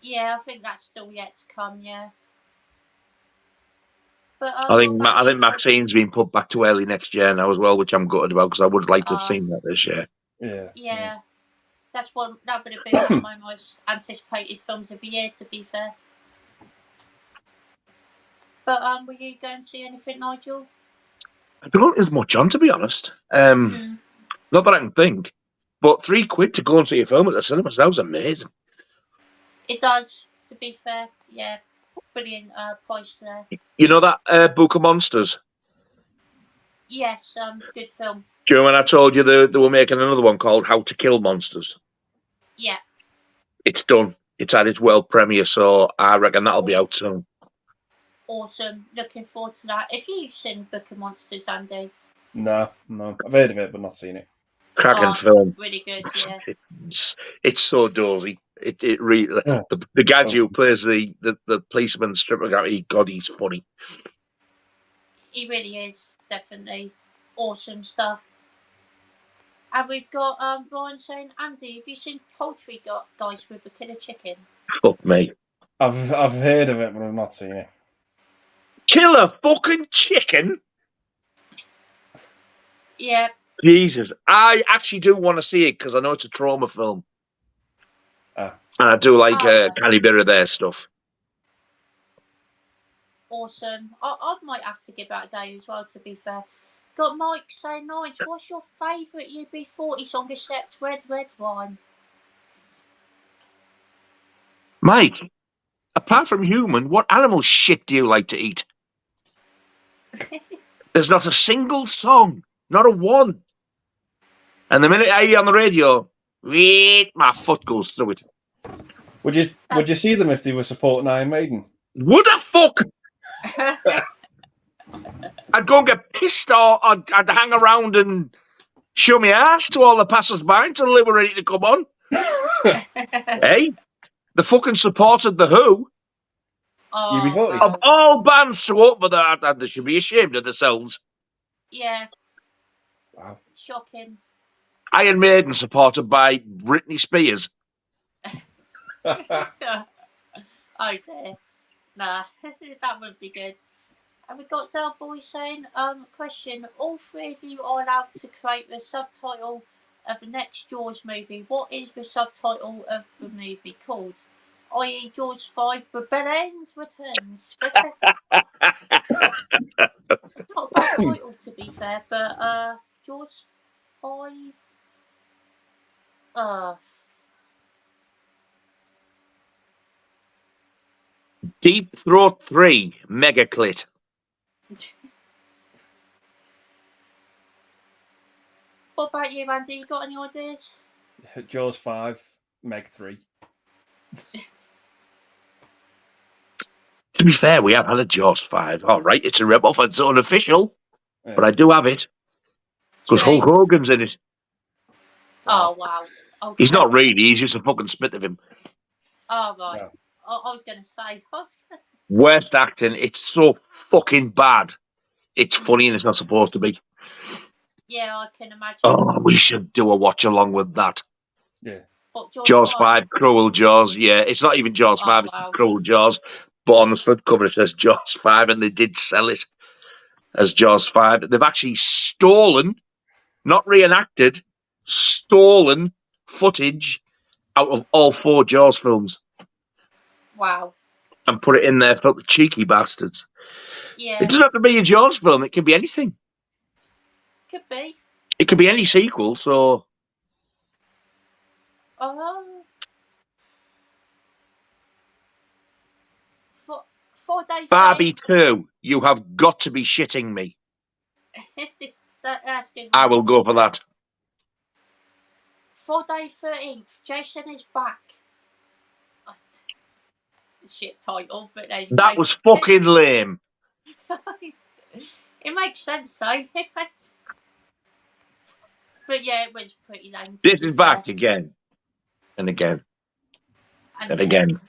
Yeah, I think that's still yet to come, yeah. But I think Maxine's been put back to early next year now as well, which I'm gutted about because I would like to have seen that this year. Yeah. That would have been one of my most anticipated films of the year, to be fair. But were you going to see anything, Nigel? I don't think there's much on, to be honest. Not that I can think. But £3 to go and see a film at the cinema sounds amazing. It does, to be fair. Yeah, brilliant price there. You know that Book of Monsters? Yes, good film. Do you know when I told you they were making another one called How to Kill Monsters? Yeah. It's done. It's had its world premiere, so I reckon that'll be out soon. Awesome. Looking forward to that. Have you seen Book of Monsters, Andy? No. I've heard of it, but not seen it. Cracking film. Really good, yeah. It's so dozy. It really the guy who plays the policeman stripper guy. God, he's funny. He really is, definitely. Awesome stuff. And we've got Brian saying, Andy, have you seen Poultry Guys with the Killer Chicken? Fuck me. I've heard of it, but I've not seen it. Killer fucking chicken? Yeah. Jesus. I actually do want to see it because I know it's a trauma film. And I do like Cali Bit of their stuff. Awesome. I might have to give that a go as well, to be fair. Got Mike saying, Nigel, what's your favourite UB40 song except Red Wine? Mike, apart from human, what animal shit do you like to eat? There's not a single song. Not a one. And the minute I hear on the radio, my foot goes through it. Would you see them if they were supporting Iron Maiden? Would I fuck? I'd go and get pissed, or I'd hang around and show my ass to all the passers-by until they were ready to come on. Hey? They fucking supported The Who. Of all bands to open that, they should be ashamed of themselves. Yeah. Wow. Shocking. Iron Maiden supported by Britney Spears. Oh dear. Nah, that would be good. And we've got Del Boy saying, question, all three of you are allowed to create the subtitle of the next Jaws movie. What is the subtitle of the movie called? I.e. Jaws 5, The Bell End Returns. It's not a bad title, to be fair, but Jaws 5... Deep Throat 3, Mega Clit. What about you, Andy? You got any ideas? Jaws 5, Meg 3. To be fair, we have had a Jaws 5. All right, it's a rip-off. It's unofficial, but I do have it. Because Hulk Hogan's in it. Oh, wow. Okay. He's not really. He's just a fucking spit of him. Oh, right. Yeah. I was going to say. Worst acting. It's so fucking bad. It's funny and it's not supposed to be. Yeah, I can imagine. Oh, we should do a watch-along with that. Yeah. What, Jaws 5, Cruel Jaws. Yeah, it's not even Jaws 5, it's Cruel Jaws. But on the front cover it says Jaws 5, and they did sell it as Jaws 5. They've actually stolen, not reenacted, stolen footage out of all 4 Jaws films. Wow. And put it in there for the cheeky bastards. Yeah. It doesn't have to be a Jaws film. It can be anything. Could be. It could be any sequel, so... Four-day Barbie 2, you have got to be shitting me. That's good. I will go for that. Friday 13th, Jason is back. Shit title, but there you go. That was fucking lame. It makes sense though. But yeah, it was pretty lame. This is back again. And again. And again.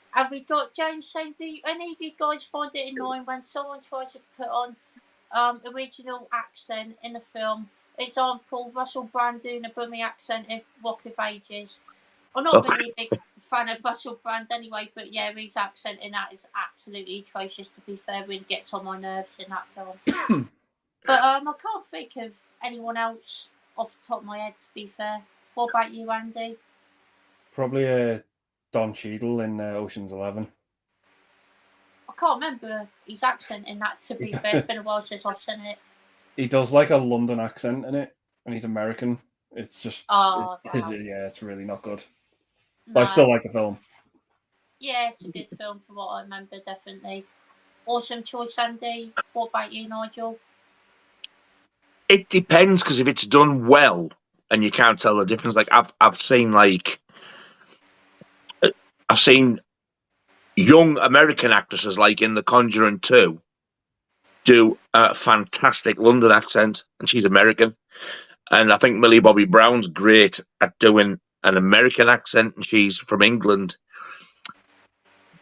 Have we got James saying, do any of you guys find it annoying when someone tries to put on original accent in a film? Example, Russell Brand doing a Brummie accent in Rock of Ages. I'm not really a big fan of Russell Brand anyway, but yeah, his accent in that is absolutely atrocious, to be fair. Really gets on my nerves in that film. But I can't think of anyone else off the top of my head, to be fair. What about you, Andy? Probably Don Cheadle in Ocean's 11. I can't remember his accent in that, to be fair. It's been a while since I've seen it. He does like a London accent in it, and he's American. It's just, it's really not good. No. But I still like the film. Yeah, it's a good film for what I remember, definitely. Awesome choice, Andy. What about you, Nigel? It depends, because if it's done well and you can't tell the difference, like I've seen young American actresses, like in The Conjuring 2, do a fantastic London accent, and she's American. And I think Millie Bobby Brown's great at doing an American accent, and she's from England.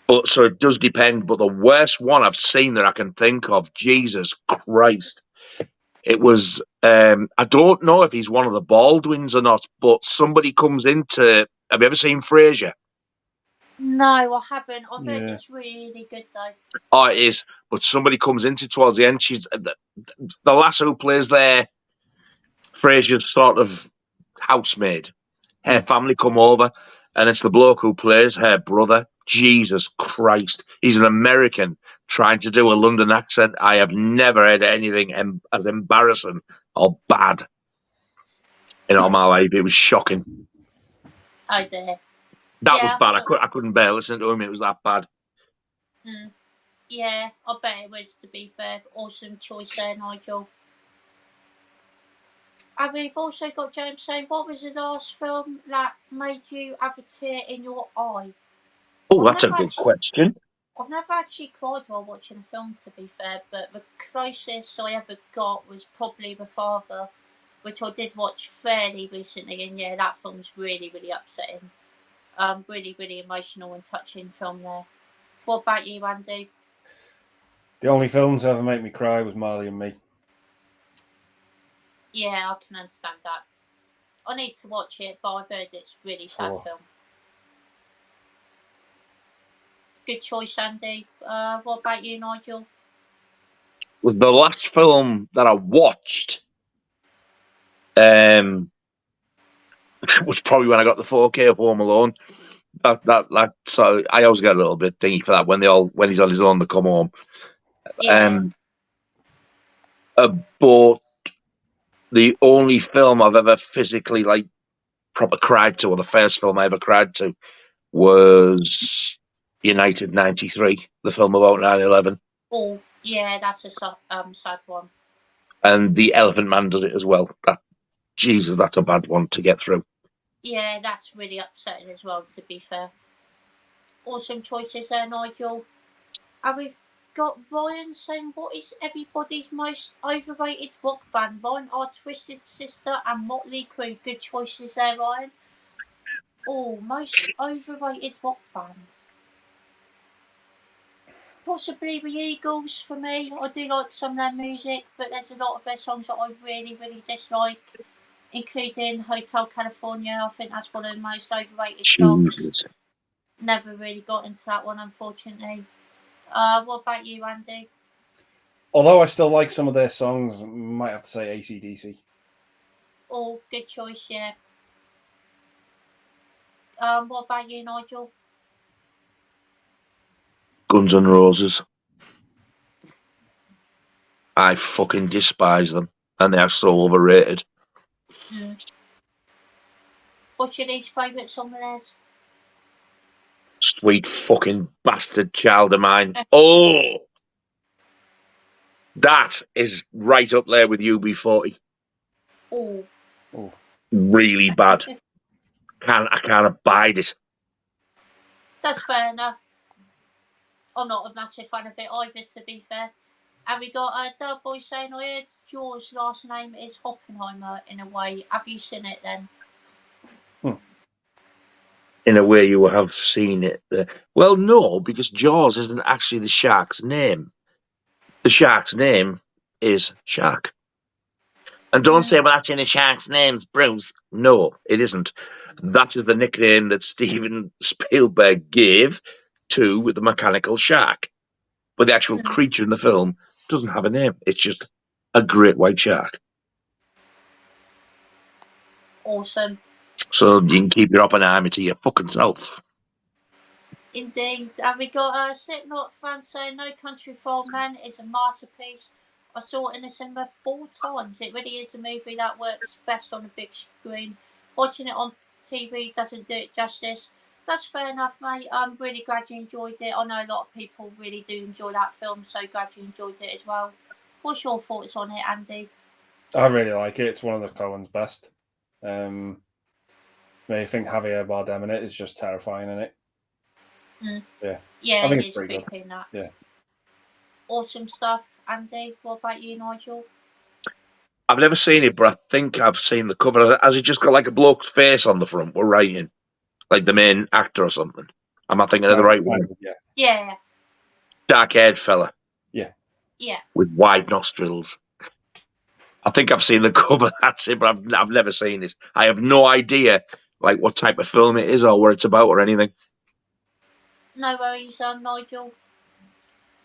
But so it does depend. But the worst one I've seen that I can think of, Jesus Christ, it was, I don't know if he's one of the Baldwins or not, but somebody comes into, have you ever seen Frasier? No, I haven't. I've heard it's really good though. Oh, it is. But somebody comes into towards the end. She's the lass who plays there, Frasier's sort of housemaid. Her family come over, and it's the bloke who plays her brother. Jesus Christ. He's an American trying to do a London accent. I have never heard anything as embarrassing or bad in all my life. It was shocking. Oh dear. That was bad. I couldn't bear listening to him. It was that bad. Yeah, I bet it was, to be fair. Awesome choice there, Nigel. And we've also got James saying, what was the last film that made you have a tear in your eye? Oh, that's a good question. I've never actually cried while watching a film, to be fair, but the closest I ever got was probably The Father, which I did watch fairly recently, and yeah, that film's really, really upsetting. Really, really emotional and touching film there. What about you, Andy? The only films that ever make me cry was Marley and Me. Yeah, I can understand that. I need to watch it, but I've heard it's a really sad film. Good choice, Andy. What about you, Nigel? The last film that I watched was probably when I got the 4K of Home Alone. So I always get a little bit thingy for that when he's on his own, they come home. Yeah. But the only film I've ever physically proper cried to, or the first film I ever cried to, was United 93, the film about 9/11. Oh, yeah, that's a sad one. And The Elephant Man does it as well. Jesus, that's a bad one to get through. Yeah, that's really upsetting as well, to be fair. Awesome choices there, Nigel. And we've got Ryan saying, what is everybody's most overrated rock band? Mine are Twisted Sister and Motley Crue. Good choices there, Ryan. Oh, most overrated rock band. Possibly the Eagles for me. I do like some of their music, but there's a lot of their songs that I really, really dislike, including Hotel California. I think that's one of the most overrated songs. Never really got into that one, unfortunately. What about you, Andy? Although I still like some of their songs, I might have to say AC/DC. Oh, good choice, yeah. What about you, Nigel? Guns N' Roses. I fucking despise them, and they are so overrated. What's your least favourite song of theirs? Sweet fucking bastard child of mine. Oh, that is right up there with UB40. Oh. Really bad. I can't abide it. That's fair enough. I'm not a massive fan of it either, to be fair. Have we got a Dub Boy saying, I heard George's last name is Oppenheimer in a way. Have you seen it then? In a way, you have seen it. Well, no, because Jaws isn't actually the shark's name. The shark's name is Shark. And don't say, well, actually, the shark's name's Bruce. No, it isn't. That is the nickname that Steven Spielberg gave to the mechanical shark. But the actual creature in the film doesn't have a name. It's just a great white shark. Awesome. So you can keep your Oppenheimer to your fucking self. Indeed. Have we got a Slipknot fan saying No Country for Old Men is a masterpiece. I saw it in the cinema 4 times. It really is a movie that works best on a big screen. Watching it on TV doesn't do it justice. That's fair enough, mate. I'm really glad you enjoyed it. I know a lot of people really do enjoy that film, so glad you enjoyed it as well. What's your thoughts on it, Andy? I really like it. It's one of the Coen's best. I think Javier Bardem in it is just terrifying in it. Yeah, I think it it's is pretty creepy in that. Yeah. Awesome stuff, Andy. What about you, Nigel? I've never seen it, but I think I've seen the cover. Has it just got like a bloke's face on the front? We're writing like the main actor or something. Am I thinking of the right one? Yeah. Dark-haired fella. Yeah. With wide nostrils. I think I've seen the cover. That's it, but I've never seen it. I have no idea like what type of film it is or what it's about or anything. No worries, Nigel.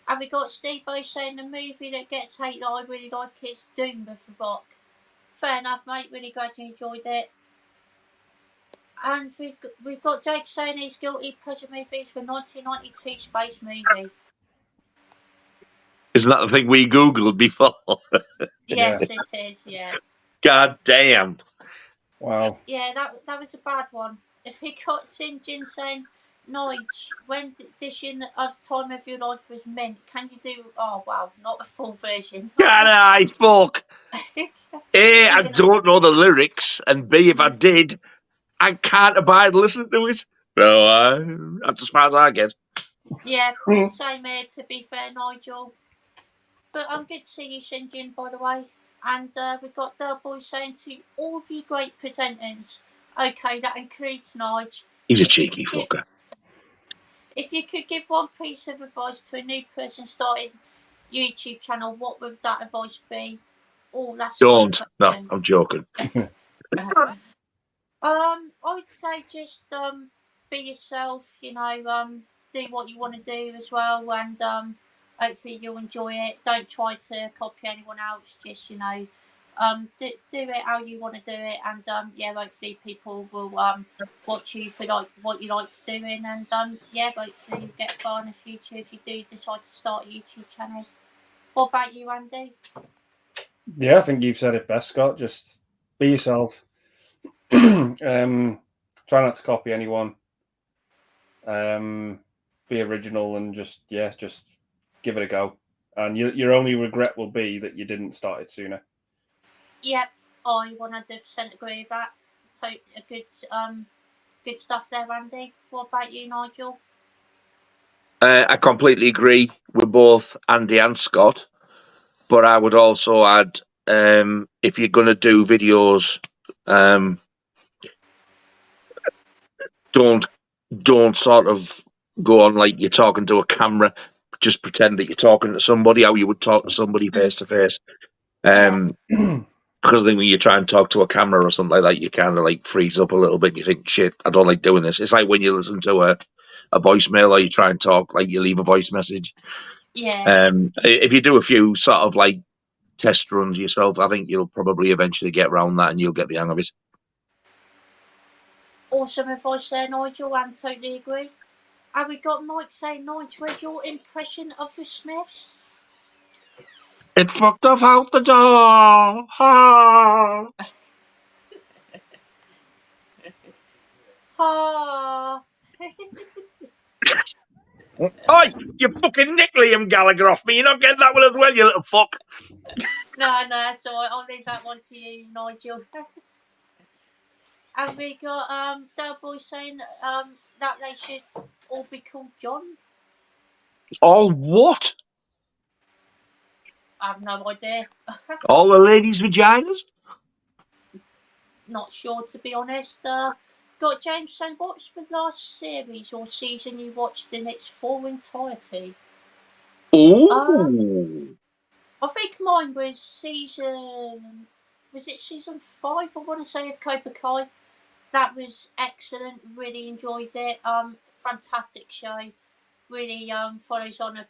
Have we got Steve O saying the movie that gets hate that I really like is Doom with The Rock? Fair enough, mate. Really glad you enjoyed it. And we've got Jake saying his guilty pleasure movies for 1992 space movie. Isn't that the thing we Googled before? Yes, it is, yeah. God damn. Wow. Yeah, that was a bad one. If we got Sinjin saying, Nige, when dishing of Time of Your Life was meant, can you do... Oh, wow, not a full version. Can I, fuck? A, I don't know the lyrics, and B, if I did, I can't abide listening to it. So that's as far as I get. Yeah, same here, to be fair, Nigel. But I'm good to see you, Sinjin, by the way. And we've got Del Boy saying to all of you great presenters, okay, that includes Nige. He's a cheeky fucker. If you could give one piece of advice to a new person starting YouTube channel, what would that advice be? Oh, that's don't. No, I'm joking. I'd say just be yourself. You know, do what you want to do as well, and hopefully you'll enjoy it. Don't try to copy anyone else. Just do it how you want to do it, and hopefully people will watch you for like what you like doing, and hopefully you get far in the future if you do decide to start a YouTube channel. What about you, Andy? Yeah, I think you've said it best, Scott. Just be yourself. Try not to copy anyone. Be original and just give it a go. And your only regret will be that you didn't start it sooner. Yep, I 100% agree with that. So good stuff there, Andy. What about you, Nigel? I completely agree with both Andy and Scott, but I would also add, if you're going to do videos, don't sort of go on like you're talking to a camera. Just pretend that you're talking to somebody, how you would talk to somebody face to face. Because I think when you try and talk to a camera or something like that, you kind of like freeze up a little bit. You think, shit, I don't like doing this. It's like when you listen to a voicemail or you try and talk, like you leave a voice message. Yeah. If you do a few sort of like test runs yourself, I think you'll probably eventually get around that and you'll get the hang of it. Awesome advice there, Nigel, and totally agree. And we got Mike saying, Nigel, where's your impression of the Smiths? It fucked off out the door. Ha! Ha! Oi, you fucking nick Liam Gallagher off me. You're not getting that one as well, you little fuck. No, that's all right. I'll leave that one to you, Nigel. And we got Del Boy saying that they should all be called John. All what? I have no idea. All the ladies' vaginas? Not sure, to be honest. Got James saying, what's the last series or season you watched in its full entirety? Oh. I think mine was season... Was it season 5, I want to say, of Cobra Kai? That was excellent. Really enjoyed it. Fantastic show. Really follows on a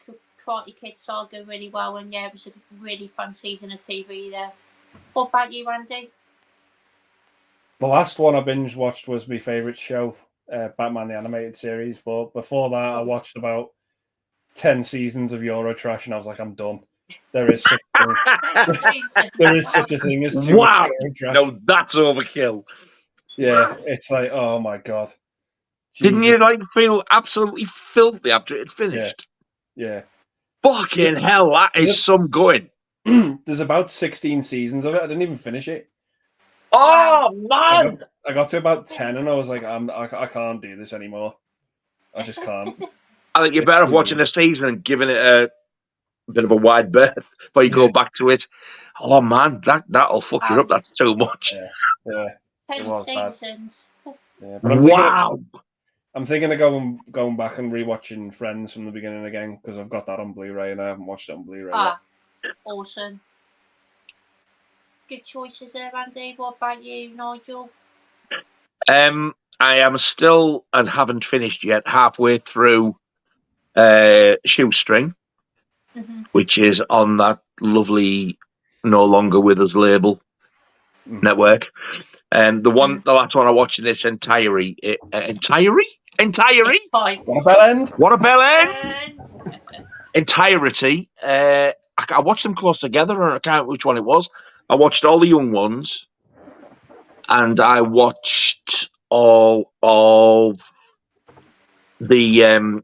Karate Kid saga really well. And yeah, it was a really fun season of TV there. What about you, Andy? The last one I binge watched was my favourite show, Batman the Animated Series. But before that, I watched about 10 seasons of Eurotrash, and I was like, I'm done. There is such a thing as too much Eurotrash. No, that's overkill. Yeah, it's like, oh my god. Didn't you feel absolutely filthy after it had finished? Yeah. Fucking hell, that is some going. There's about 16 seasons of it. I didn't even finish it. Oh man! I got to about 10 and I was like, I can't do this anymore. I just can't. I think you're better off watching a season and giving it a bit of a wide berth before you go back to it. Oh man, that'll fuck you up. That's too much. Yeah. 10 seasons. Yeah, but I'm thinking of going back and rewatching Friends from the beginning again because I've got that on Blu-ray and I haven't watched it on Blu-ray yet. Awesome. Good choices there, Andy. What about you, Nigel? I am still and haven't finished yet. Halfway through Shoestring, which is on that lovely No Longer With Us label network. And the last one I watched in its entirety. What a bell end! Entirety. I watched them close together, and I can't remember which one it was. I watched all the young ones, and I watched all of the Hammer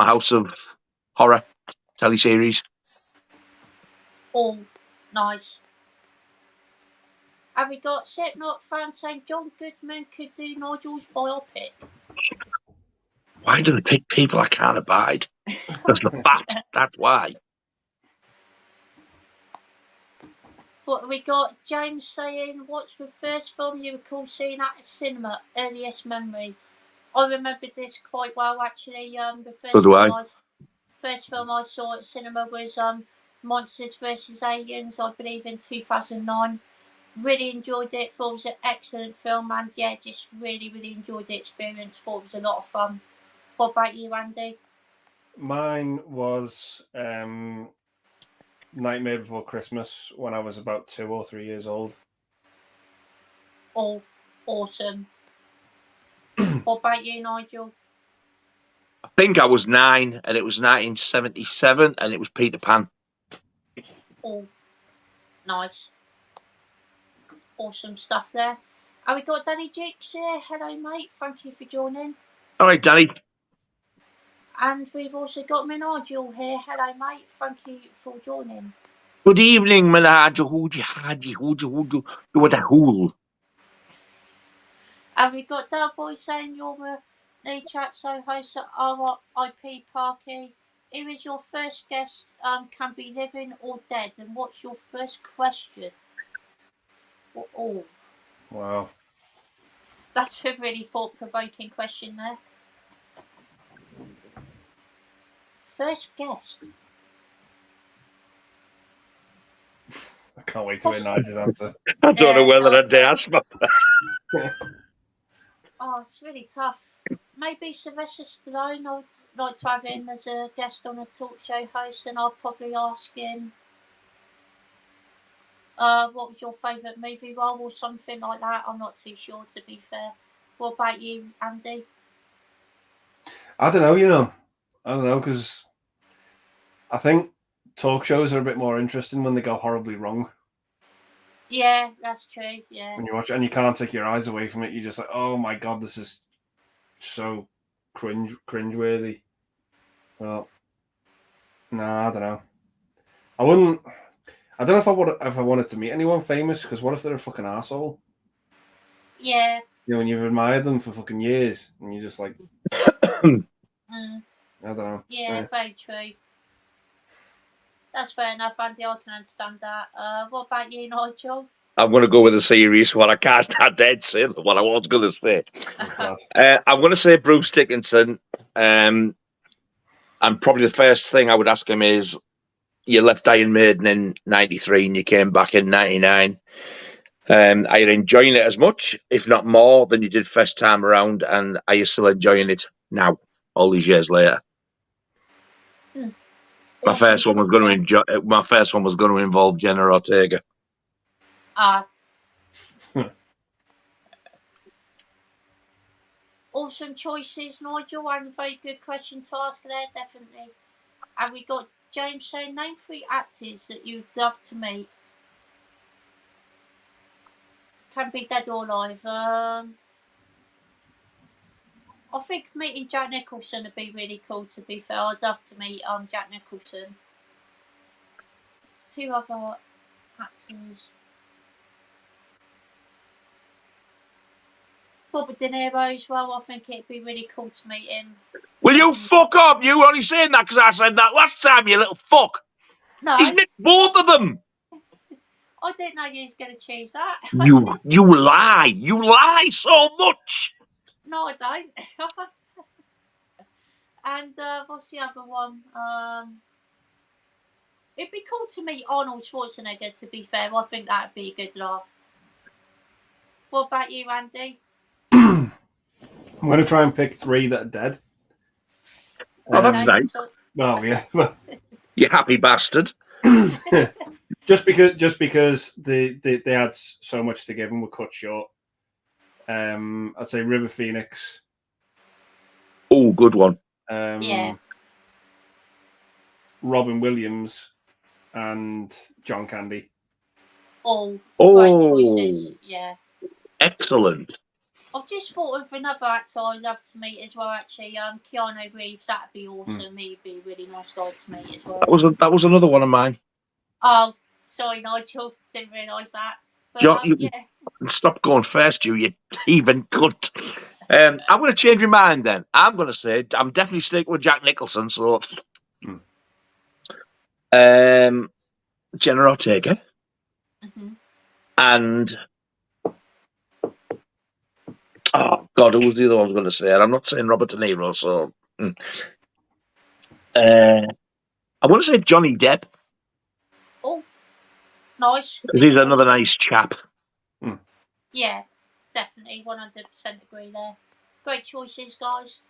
House of Horror teleseries. Oh, nice. Have we got Slipknot fans saying John Goodman could do Nigel's biopic? Why do they pick people I can't abide? That's the fact. That's why. But we got James saying, what's the first film you recall seeing at a cinema? Earliest memory. I remember this quite well, actually. The first film I saw at cinema was Monsters vs. Aliens, I believe in 2009. Really enjoyed it. Thought it was an excellent film, and yeah, just really, really enjoyed the experience. Thought it was a lot of fun. What about you, Andy? Mine was Nightmare Before Christmas when I was about 2 or 3 years old. Oh, awesome. What about you, Nigel? I think I was 9, and it was 1977, and it was Peter Pan. Oh, nice. Awesome stuff there. And we got Danny Jicks here. Hello, mate. Thank you for joining. All right, Danny. And we've also got Nigel here. Hello, mate. Thank you for joining. Good evening, Nigel. Who what a hool. And we've got Del Boy saying you're the chat show host at RIP Parky. Who is your first guest? Can be living or dead? And what's your first question? Oh. Wow. That's a really thought-provoking question there. First guest. I can't wait to hear Nigel's answer. I don't know whether I dare ask my... Oh, it's really tough. Maybe Sylvester Stallone. I'd like to have him as a guest on a talk show host, and I'll probably ask him What was your favourite movie role or something like that? I'm not too sure, to be fair. What about you, Andy? I don't know, I don't know, because I think talk shows are a bit more interesting when they go horribly wrong. Yeah, that's true, yeah. When you watch it and you can't take your eyes away from it, you're just like, oh my god, this is so cringeworthy. Well, no, I don't know. I don't know if I wanted to meet anyone famous, because what if they're a fucking asshole? Yeah. You know, when you've admired them for fucking years, and you're just like, I don't know. Yeah, very true. That's fair enough, Andy. I can understand that. What about you, Nigel? I'm going to go with a serious one. I can't. I did say what I was going to say. I'm going to say Bruce Dickinson. And probably the first thing I would ask him is, you left Iron Maiden in '93 and you came back in '99. Are you enjoying it as much, if not more, than you did first time around? And are you still enjoying it now, all these years later? My first one was going to involve Jenna Ortega. Awesome choices, Nigel, and a very good question to ask there, definitely. And we got James saying, name 3 actors that you'd love to meet. Can be dead or alive. I think meeting Jack Nicholson would be really cool, to be fair. I'd love to meet Jack Nicholson. 2 other actors. Robert De Niro as well. I think it'd be really cool to meet him. Will you fuck up? You only saying that because I said that last time, you little fuck. No. He's nicked both of them. I didn't know you was going to choose that. You lie. You lie so much. No, I don't. And what's the other one? It'd be cool to meet Arnold Schwarzenegger, to be fair. I think that'd be a good laugh. What about you, Andy? I'm going to try and pick 3 that are dead. Oh, that's nice. Oh, yeah. You happy bastard. just because they had so much to give and were cut short. I'd say River Phoenix. Oh, good one. Yeah. Robin Williams and John Candy. Oh, great choices. Yeah. Excellent. I've just thought of another actor I'd love to meet as well, actually. Keanu Reeves, that'd be awesome. He'd be a really nice guy to meet as well. That was another one of mine. Oh, sorry, Nigel. Didn't realise that. But, John, stop going first, you even cunt. I'm going to change my mind then. I'm going to say I'm definitely sticking with Jack Nicholson. So, Jenna Ortega, and oh god, who was the other one I was going to say? And I'm not saying Robert De Niro. So, I want to say Johnny Depp. Oh, nice. Because he's another nice chap. Yeah, definitely, 100% agree there. Great choices, guys.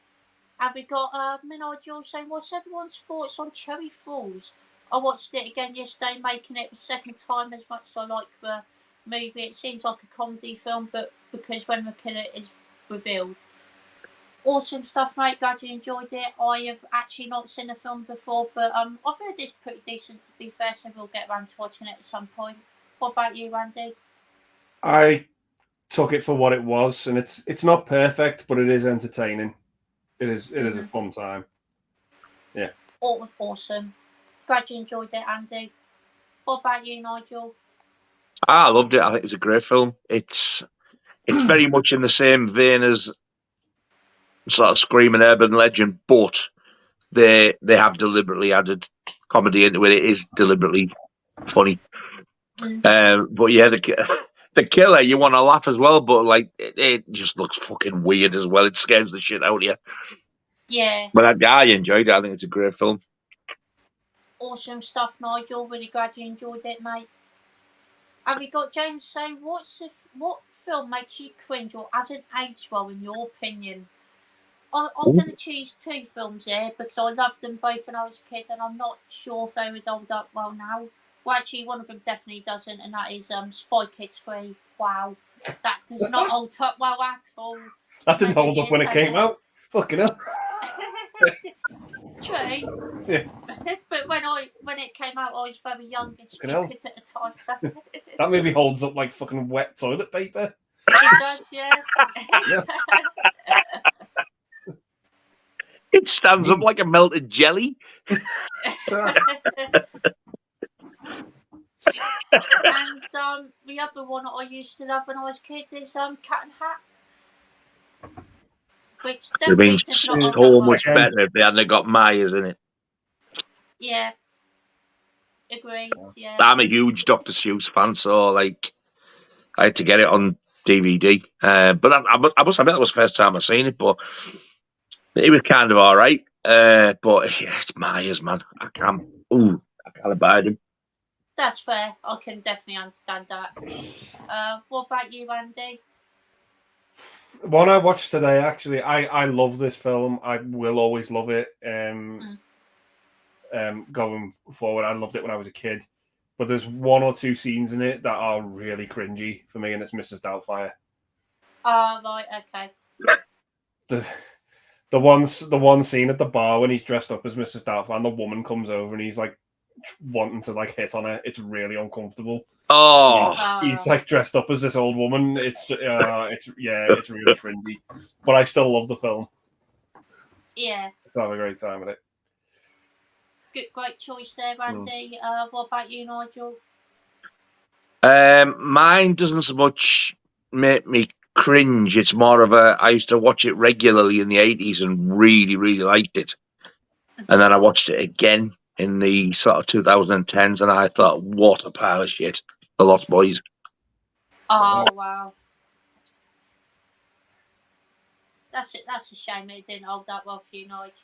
And we got Nigel saying, what's everyone's thoughts on Cherry Falls? I watched it again yesterday, making it the second time as much as I like the movie. It seems like a comedy film, but because when the killer is revealed. Awesome stuff, mate. Glad you enjoyed it. I have actually not seen the film before, but I've heard it's pretty decent, to be fair, so we'll get around to watching it at some point. What about you, Randy? I took it for what it was, and it's not perfect, but it is entertaining. It is a fun time. Yeah. Awesome. Glad you enjoyed it, Andy. What about you, Nigel? I loved it. I think it's a great film. It's very much in the same vein as sort of Screaming Urban Legend, but they have deliberately added comedy into it. It is deliberately funny. But yeah, the killer, you want to laugh as well, but like it just looks fucking weird as well. It scares the shit out of you. Yeah. But I enjoyed it. I think it's a great film. Awesome stuff, Nigel. Really glad you enjoyed it, mate. And we got James saying, what film makes you cringe or hasn't aged well in your opinion? I'm going to choose 2 films here because I loved them both when I was a kid, and I'm not sure if they would hold up well now. Well, actually, one of them definitely doesn't, and that is Spy Kids 3. Wow. That does not hold up well at all. That didn't hold up when it came out. Fucking hell. True. Yeah. But when it came out, I was very young and stupid at the time. So that movie holds up like fucking wet toilet paper. It does, yeah. It stands up like a melted jelly. And the other one that I used to love when I was a kid is Cat and Hat. Which definitely does not hold so up much better if they hadn't got Myers in it. Yeah. Agreed, yeah. I'm a huge Dr. Seuss fan, so like I had to get it on DVD. But I must admit that was the first time I seen it, but it was kind of all right. But yeah, it's Myers, man. I can't abide him. That's fair. I can definitely understand that. What about you, Andy? One I watched today, actually, I love this film. I will always love it. Going forward, I loved it when I was a kid. But there's one or two scenes in it that are really cringy for me, and it's Mrs. Doubtfire. Right, okay. The one scene at the bar when he's dressed up as Mrs. Doubtfire, and the woman comes over and he's like wanting to like hit on her. It's really uncomfortable. He's like dressed up as this old woman. It's really cringy. But I still love the film. Yeah. Let's have a great time with it. Good, great choice there, Andy. What about you, Nigel? Mine doesn't so much make me cringe. It's more of I used to watch it regularly in the 80s and really, really liked it. And then I watched it again in the sort of 2010s and I thought, what a pile of shit. The Lost Boys. Oh, wow. That's a shame it didn't hold that well for you, Nigel.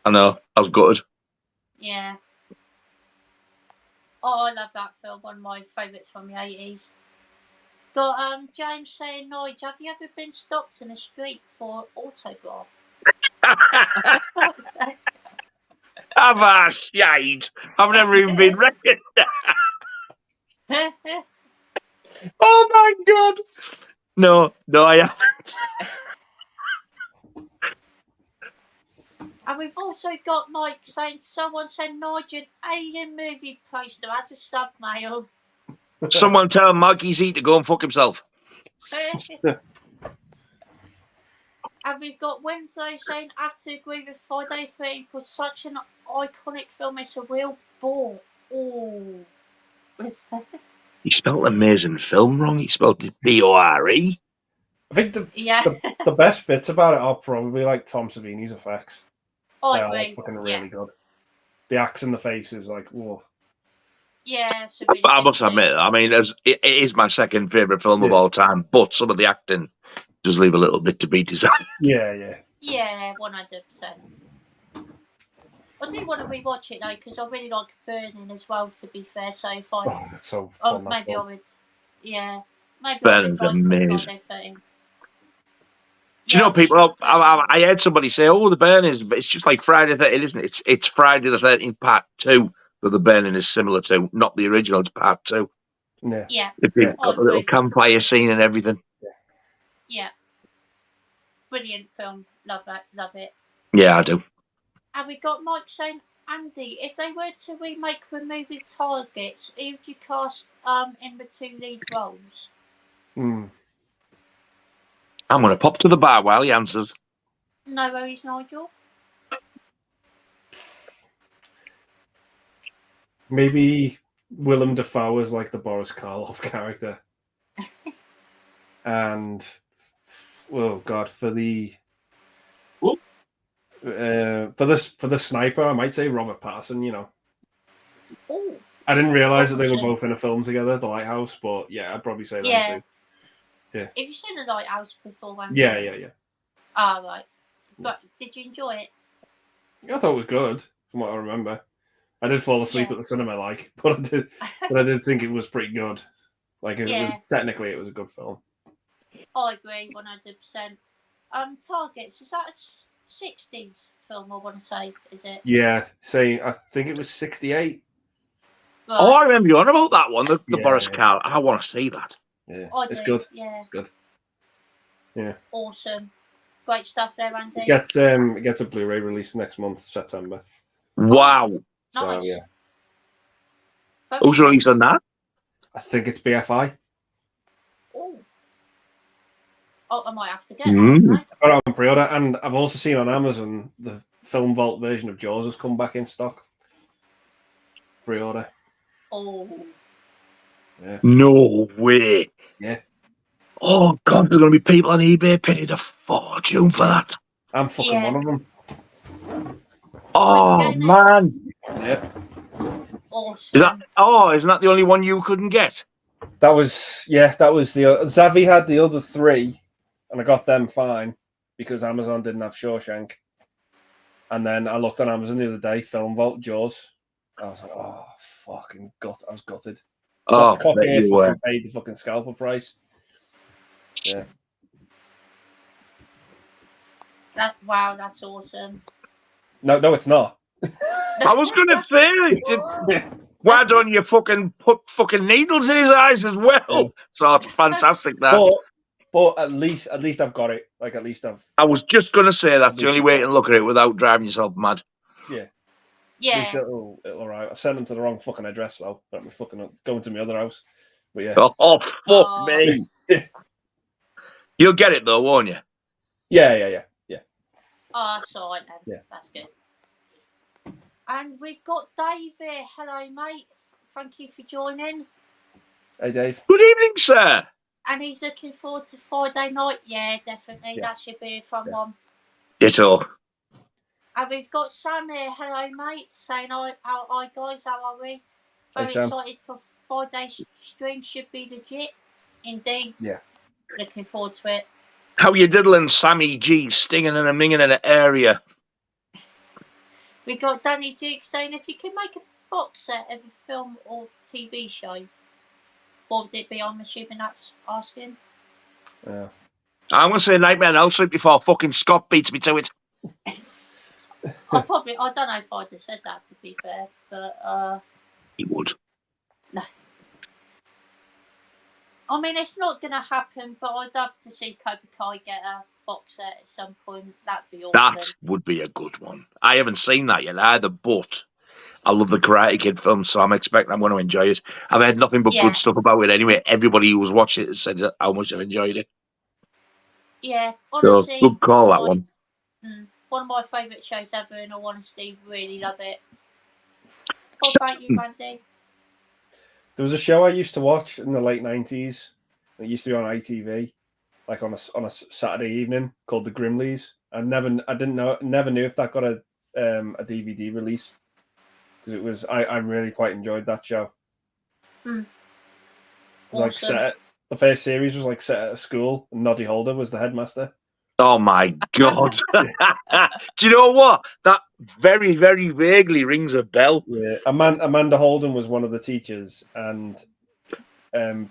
I know. I was gutted. Yeah. Oh, I love that film. One of my favourites from the 80s. Got James saying, Nigel, have you ever been stopped in the street for autograph? Have a shite. I've never even been reckoned. Oh my God. No, I haven't. And we've also got Mike saying, someone sent Nigel an alien movie poster as a sub mail. Someone tell Mikey Z to go and fuck himself. And we've got Wednesday saying, I have to agree with Friday 13 for such an iconic film. It's a real bore. Oh. He spelled amazing film wrong. He spelled it B-O-R-E. I think the best bits about it are probably like Tom Savini's effects. I They're agree. like fucking really good. The axe in the face is like, whoa. Yeah, it's a really I must admit, I mean, it is my second favourite film of all time, but some of the acting does leave a little bit to be desired. Yeah, 100%. I do want to rewatch it though because I really like Burning as well. To be fair, so if I, that's so fun, maybe I would, maybe Burning's I would amazing. Friday 13. Do you know, people? I heard somebody say, "Oh, the Burning it's just like Friday the 13th, isn't it? It's Friday the 13th Part 2 that the Burning is similar to, not the original. It's Part 2. Yeah. It's got a little campfire scene and everything. Yeah. Brilliant film. Love that. Love it. Yeah, I do. And we got Mike saying, Andy, if they were to remake the movie Targets, who would you cast in the two lead roles? I'm going to pop to the bar while he answers. No worries, Nigel. Maybe Willem Dafoe is like the Boris Karloff character. And, oh God, for the sniper, I might say Robert Pattinson, you know. Ooh. I didn't realise that they were both in a film together, The Lighthouse, but yeah, I'd probably say that too. Yeah. Have you seen The Lighthouse before, Andy? Yeah. Ah, right. But did you enjoy it? Yeah, I thought it was good, from what I remember. I did fall asleep at the cinema, but I did think it was pretty good. Like, it was technically, it was a good film. I agree, 100%. Targets, is that a 60s film, I want to say, is it? Yeah, I think it was 68. Right. Oh, I remember you on about that one, the Yeah, Boris yeah. Karloff. I want to see that. Yeah, I it's do, good. yeah. It's good. Yeah. Awesome. Great stuff there, Andy. It gets a Blu-ray release next month, September. Wow. So Nice. yeah, Who's releasing that? I think it's BFI. Oh, I might have to get that, mate. I got it on pre-order, and I've also seen on Amazon the Film Vault version of Jaws has come back in stock. Pre-order. Oh. Yeah. No way. Yeah. Oh God, there's going to be people on eBay paid a fortune for that. I'm fucking one of them. Oh man. Yeah. Awesome. Isn't that the only one you couldn't get? That was the Zavi had the other three, and I got them fine because Amazon didn't have Shawshank. And then I looked on Amazon the other day, Film Vault Jaws. I was like, oh fucking I was gutted. Soft copy if you paid the fucking scalper price. Yeah. Wow, that's awesome. No, it's not. I was gonna say, why don't you fucking put fucking needles in his eyes as well? Yeah. So it's fantastic that. But at least I've got it. Like at least I've. I was just gonna say that's the only way to look at it without driving yourself mad. Yeah. Yeah. At least it'll arrive. I sent them to the wrong fucking address though. But I'm fucking going to my other house. But yeah. Oh fuck me. You'll get it though, won't you? Yeah. Oh, that's all right then. Yeah. That's good. And we've got Dave here. Hello, mate. Thank you for joining. Hey, Dave. Good evening, sir. And he's looking forward to Friday night. Yeah, definitely. Yeah. That should be a fun one. Yes, all. And we've got Sam here. Hello, mate. Saying hi, guys. How are we? Very excited for Friday's stream. Should be legit. Indeed. Yeah. Looking forward to it. How you diddling, Sammy G, stinging and a minging in the area? We got Danny Duke saying if you can make a box set of a film or TV show, what would it be? I'm assuming that's asking. Yeah. I'm going to say Nightmare on Elm Street before fucking Scott beats me to it. I don't know if I'd have said that, to be fair, but he would. No. I mean, it's not going to happen, but I'd love to see Cobra Kai get a box set at some point. That'd be awesome. That would be a good one. I haven't seen that yet either, but I love the Karate Kid film, so I'm expecting I'm going to enjoy it. I've heard nothing but good stuff about it anyway. Everybody who's watched it has said how much they've enjoyed it. Yeah, honestly. So, good call, that one. One of my favourite shows ever, in all honesty. Really love it. What about you, Randy? There was a show I used to watch in the late 90s. It used to be on ITV, like on a Saturday evening, called The Grimleys. I never knew if that got a DVD release, because it was I really quite enjoyed that show. Awesome. Like the first series was like set at a school, and Noddy Holder was the headmaster. Oh my God. Do you know what? That very, very vaguely rings a bell. Yeah. Amanda Holden was one of the teachers, and Brian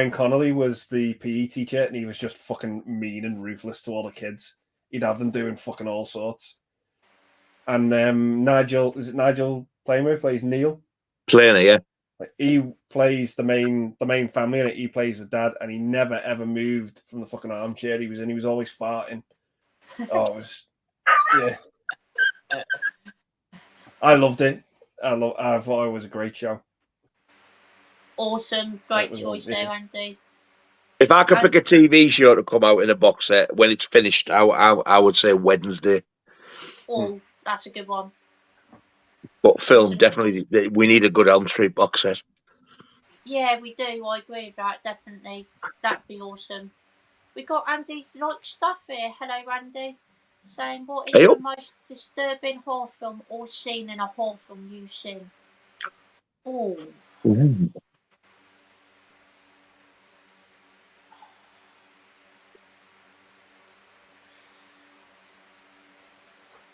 Connolly was the PE teacher, and he was just fucking mean and ruthless to all the kids. He'd have them doing fucking all sorts. And Nigel Plamer who plays Neil? Planer, yeah. He plays the main family, and he plays the dad, and he never ever moved from the fucking armchair he was in. He was always farting. Oh, it was, yeah. I loved it. I thought it was a great show. Awesome, great choice there, Andy. If I could pick a TV show to come out in a box set when it's finished, I would say Wednesday. Oh, that's a good one. But film, definitely, we need a good Elm Street box set. Yeah, we do. I agree with that, definitely. That'd be awesome. We got Andy's like stuff here. Hello, Randy. Saying, what is the most disturbing horror film or scene in a horror film you've seen? Oh.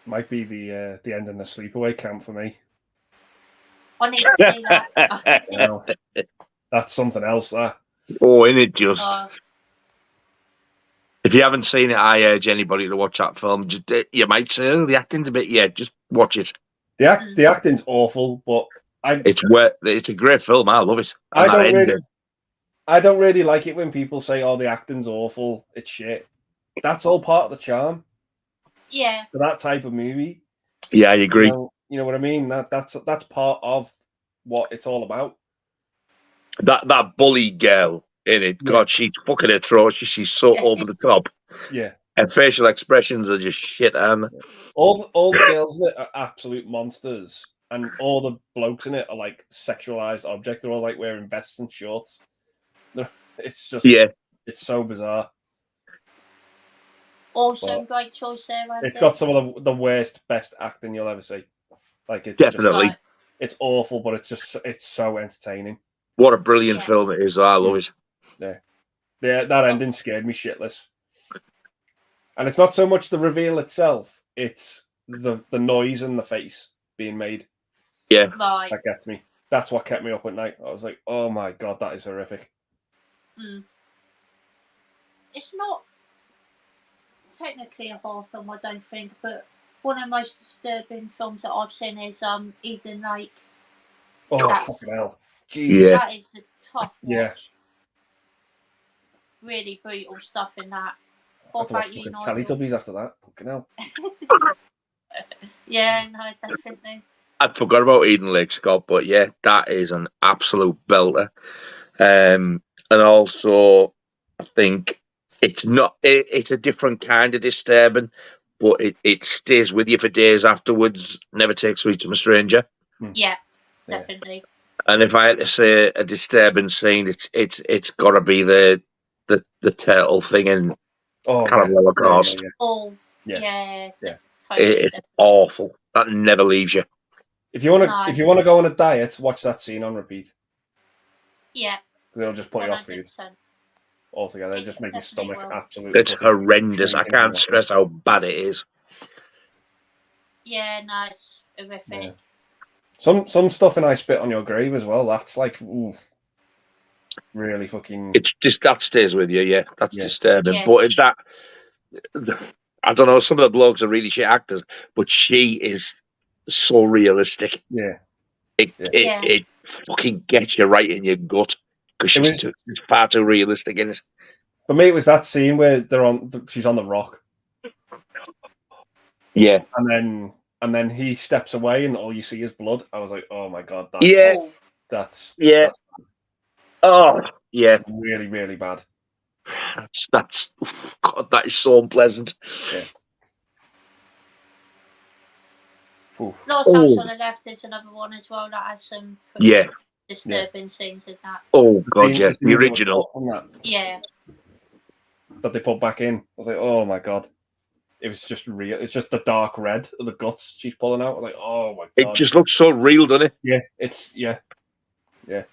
Might be the end of the sleepaway camp for me. I need to see that. That's something else, that. Oh, isn't it just? If you haven't seen it, I urge anybody to watch that film. Just, you might say, oh, the acting's a bit... Yeah, just watch it. The acting's awful, but It's a great film. I love it. And I don't really like it when people say, "Oh, the acting's awful. It's shit." That's all part of the charm. Yeah. For that type of movie. Yeah, I agree. You know what I mean? That's part of what it's all about. That bully girl in it, God, she's fucking atrocious. She's so over the top. Yeah. And facial expressions are just shit, and all the girls in it are absolute monsters, and all the blokes in it are like sexualized objects. They're all like wearing vests and shorts. It's just it's so bizarre. Awesome, great choice there, Andy. It's got some of the worst, best acting you'll ever see. Like it's definitely, it's awful, but it's so entertaining. What a brilliant film it is! I love it. Yeah, that ending scared me shitless. And it's not so much the reveal itself; it's the noise and the face being made. Yeah, right. That gets me. That's what kept me up at night. I was like, "Oh my god, that is horrific." It's not technically a horror film, I don't think, but one of the most disturbing films that I've seen is Eden Lake. Oh, fucking hell. Jesus. Yeah. That is a tough watch. Yeah. Really brutal stuff in that. What about you, Nigel? Teletubbies after that. Fucking hell. Yeah, no, definitely. I'd forgot about Eden Lake, Scott, but yeah, that is an absolute belter. And also, I think it's not. It's a different kind of disturbing, but it stays with you for days afterwards. Never takes sweet from a stranger. Yeah, definitely. And if I had to say a disturbing scene, it's got to be the turtle thing in Cannibal Holocaust. Yeah. It's awful. That never leaves you. If you want to go on a diet, watch that scene on repeat. Yeah. It'll just put 100%. You off food altogether. It just makes your stomach absolutely. It's horrendous. I can't stress how bad it is. Yeah, no, it's horrific. Yeah. Some stuff in I Spit on Your Grave as well. That's like really fucking. It's just that stays with you. Yeah, that's disturbing. Yeah. But it's that. I don't know. Some of the blokes are really shit actors, but she is so realistic. Yeah. It fucking gets you right in your gut because she's far too realistic in it. For me, it was that scene where she's on the rock. Yeah. And then he steps away and all you see is blood. I was like, oh my god, that's oh yeah, really, really bad. That's God, that is so unpleasant. Yeah. Lost House on the Left is another one as well that has some pretty disturbing scenes in that. Oh god, yeah, the original. Yeah. That they put back in. I was like, oh my god. It was just real. It's just the dark red of the guts she's pulling out. I'm like, oh my god. It just looks so real, doesn't it? Yeah, yeah.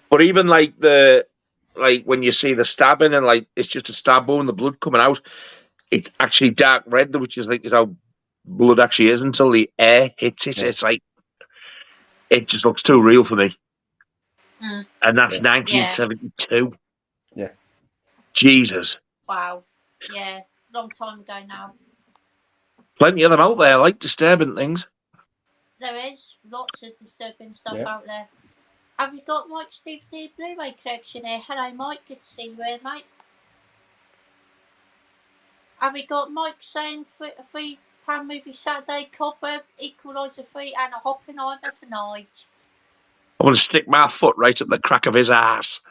But even like when you see the stabbing and like it's just a stab wound, the blood coming out, it's actually dark red, which is how blood actually is until the air hits it. It's like it just looks too real for me. And that's 1972. Yeah. Jesus. Wow. Yeah. Long time ago now. Plenty of them out there, like disturbing things. There is lots of disturbing stuff out there. Have you got Mike Steve D Blu-ray collection here? Hello, Mike. Good to see you here, mate. Have we got Mike saying £3 movie Saturday, Cobweb, Equalizer 3, and a Oppenheimer for Nigel? I want to stick my foot right up the crack of his ass.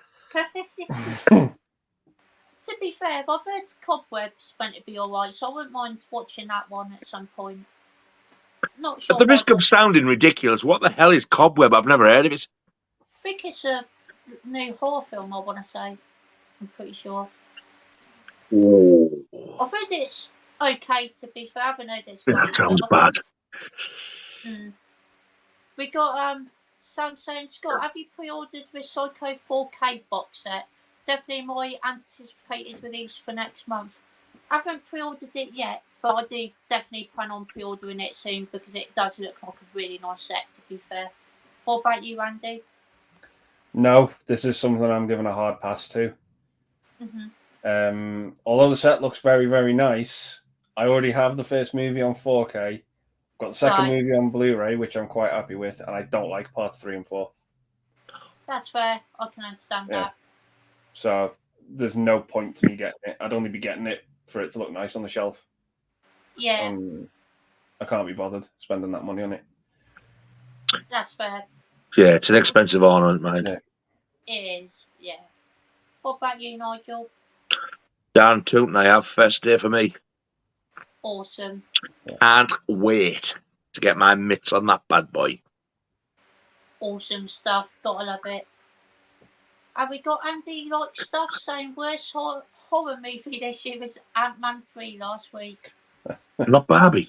To be fair, I've heard Cobweb's meant to be alright, so I wouldn't mind watching that one at some point. Not sure. At the risk of sounding ridiculous, what the hell is Cobweb? I've never heard of it. I think it's a new horror film, I want to say. I'm pretty sure. Ooh. I've heard it's okay, to be fair. I haven't heard it's great. That sounds bad. We got Sam saying, Scott, have you pre-ordered the Psycho 4K box set? Definitely my anticipated release for next month. I haven't pre-ordered it yet, but I do definitely plan on pre-ordering it soon because it does look like a really nice set, to be fair. What about you, Andy? No, this is something I'm giving a hard pass to. Mm-hmm. Although the set looks very, very nice, I already have the first movie on 4K, Got the second Right. movie on Blu-ray, which I'm quite happy with, and I don't like parts 3 and 4. That's fair. I can understand that. So there's no point to me getting it. I'd only be getting it for it to look nice on the shelf. Yeah. I can't be bothered spending that money on it. That's fair. Yeah, it's an expensive ornament, mate. Yeah. It is, yeah. What about you, Nigel? Darn tootin' I have. First day for me. Awesome. Can't wait to get my mitts on that bad boy. Awesome stuff. Gotta love it. Have we got Andy like stuff saying worst horror movie this year was Ant-Man 3 last week? Not Barbie.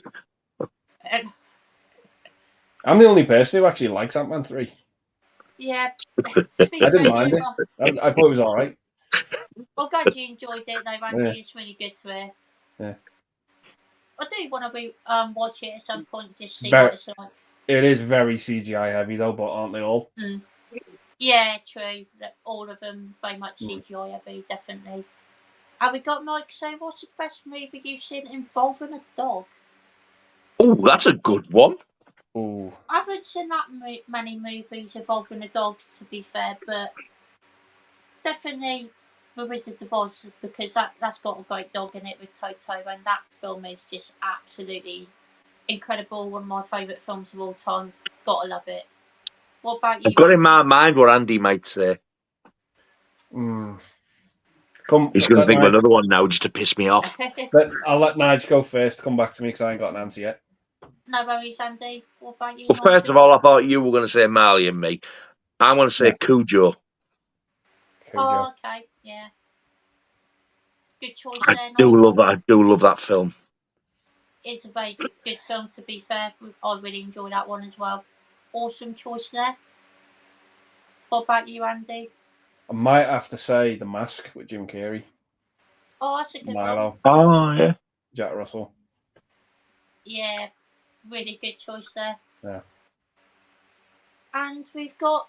I'm the only person who actually likes Ant-Man 3. Yeah, to be I fair, didn't mind it. I thought it was all right. I'm glad you enjoyed it, though, Andy. Yeah. It's really good to hear. Yeah. I do want to watch it at some point, just see Very- what it's like. It is very CGI heavy, though, but aren't they all? Yeah, true. All of them very much CGI heavy, definitely. Have we got Mike saying, what's the best movie you've seen involving a dog? Oh, that's a good one. Ooh. I haven't seen that many movies involving a dog, to be fair, but definitely The Wizard of Oz, because that's got a great dog in it with Toto, and that film is just absolutely incredible. One of my favourite films of all time. Gotta love it. What about you? I've got in my mind what Andy might say. Come, He's going to think of another one now just to piss me off. I'll let Nigel go first. Come back to me because I ain't got an answer yet. No worries, Andy. What about you? Well, first of all, I thought you were going to say Marley and Me. I'm going to say Cujo. Oh, okay, yeah. Good choice there. I do love that film. It's a very good film, to be fair. I really enjoy that one as well. Awesome choice there. What about you, Andy? I might have to say The Mask with Jim Carrey. Oh, that's a good Milo. one. Oh, yeah. Jack Russell. Yeah, really good choice there. Yeah. And we've got